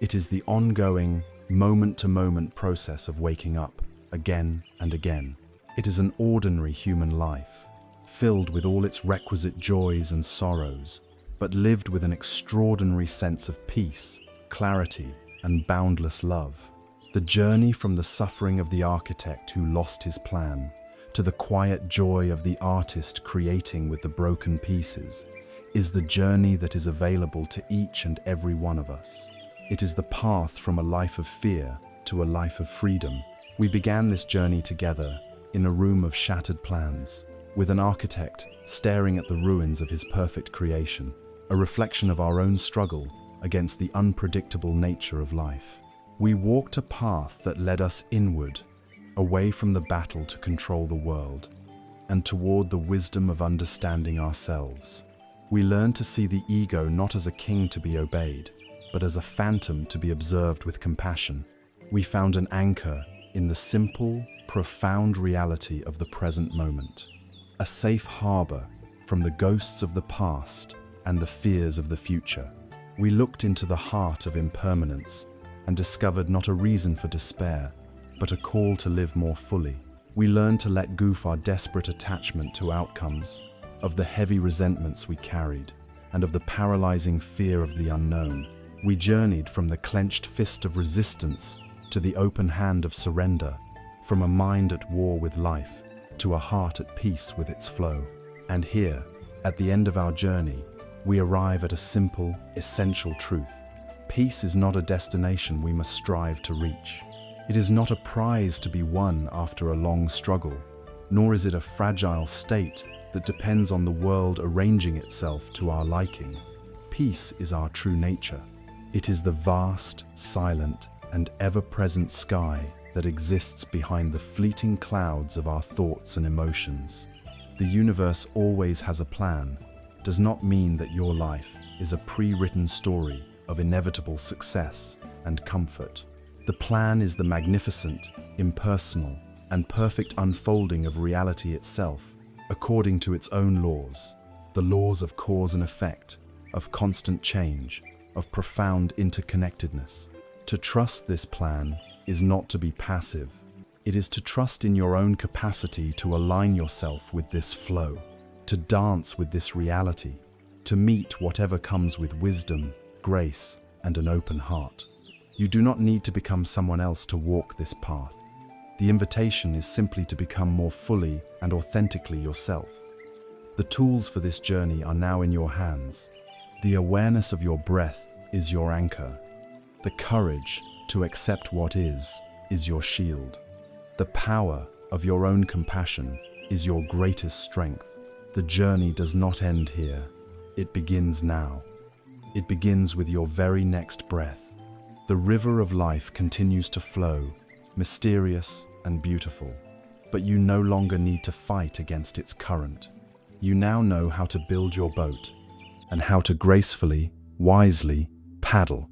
It is the ongoing, moment-to-moment process of waking up, again and again. It is an ordinary human life, filled with all its requisite joys and sorrows, but lived with an extraordinary sense of peace, clarity, and boundless love. The journey from the suffering of the architect who lost his plan to the quiet joy of the artist creating with the broken pieces is the journey that is available to each and every one of us. It is the path from a life of fear to a life of freedom. We began this journey together in a room of shattered plans, with an architect staring at the ruins of his perfect creation, a reflection of our own struggle against the unpredictable nature of life. We walked a path that led us inward, away from the battle to control the world, and toward the wisdom of understanding ourselves. We learned to see the ego not as a king to be obeyed, but as a phantom to be observed with compassion. We found an anchor in the simple, profound reality of the present moment, a safe harbor from the ghosts of the past and the fears of the future. We looked into the heart of impermanence and discovered not a reason for despair, but a call to live more fully. We learned to let go of our desperate attachment to outcomes, of the heavy resentments we carried, and of the paralyzing fear of the unknown. We journeyed from the clenched fist of resistance to the open hand of surrender, from a mind at war with life to a heart at peace with its flow. And here, at the end of our journey, we arrive at a simple, essential truth. Peace is not a destination we must strive to reach. It is not a prize to be won after a long struggle, nor is it a fragile state that depends on the world arranging itself to our liking. Peace is our true nature. It is the vast, silent, and ever-present sky that exists behind the fleeting clouds of our thoughts and emotions. The universe always has a plan does not mean that your life is a pre-written story of inevitable success and comfort. The plan is the magnificent, impersonal, and perfect unfolding of reality itself, according to its own laws, the laws of cause and effect, of constant change, of profound interconnectedness. To trust this plan is not to be passive. It is to trust in your own capacity to align yourself with this flow, to dance with this reality, to meet whatever comes with wisdom, grace, and an open heart. You do not need to become someone else to walk this path. The invitation is simply to become more fully and authentically yourself. The tools for this journey are now in your hands. The awareness of your breath is your anchor. The courage to accept what is your shield. The power of your own compassion is your greatest strength. The journey does not end here. It begins now. It begins with your very next breath. The river of life continues to flow, mysterious and beautiful, but you no longer need to fight against its current. You now know how to build your boat and how to gracefully, wisely paddle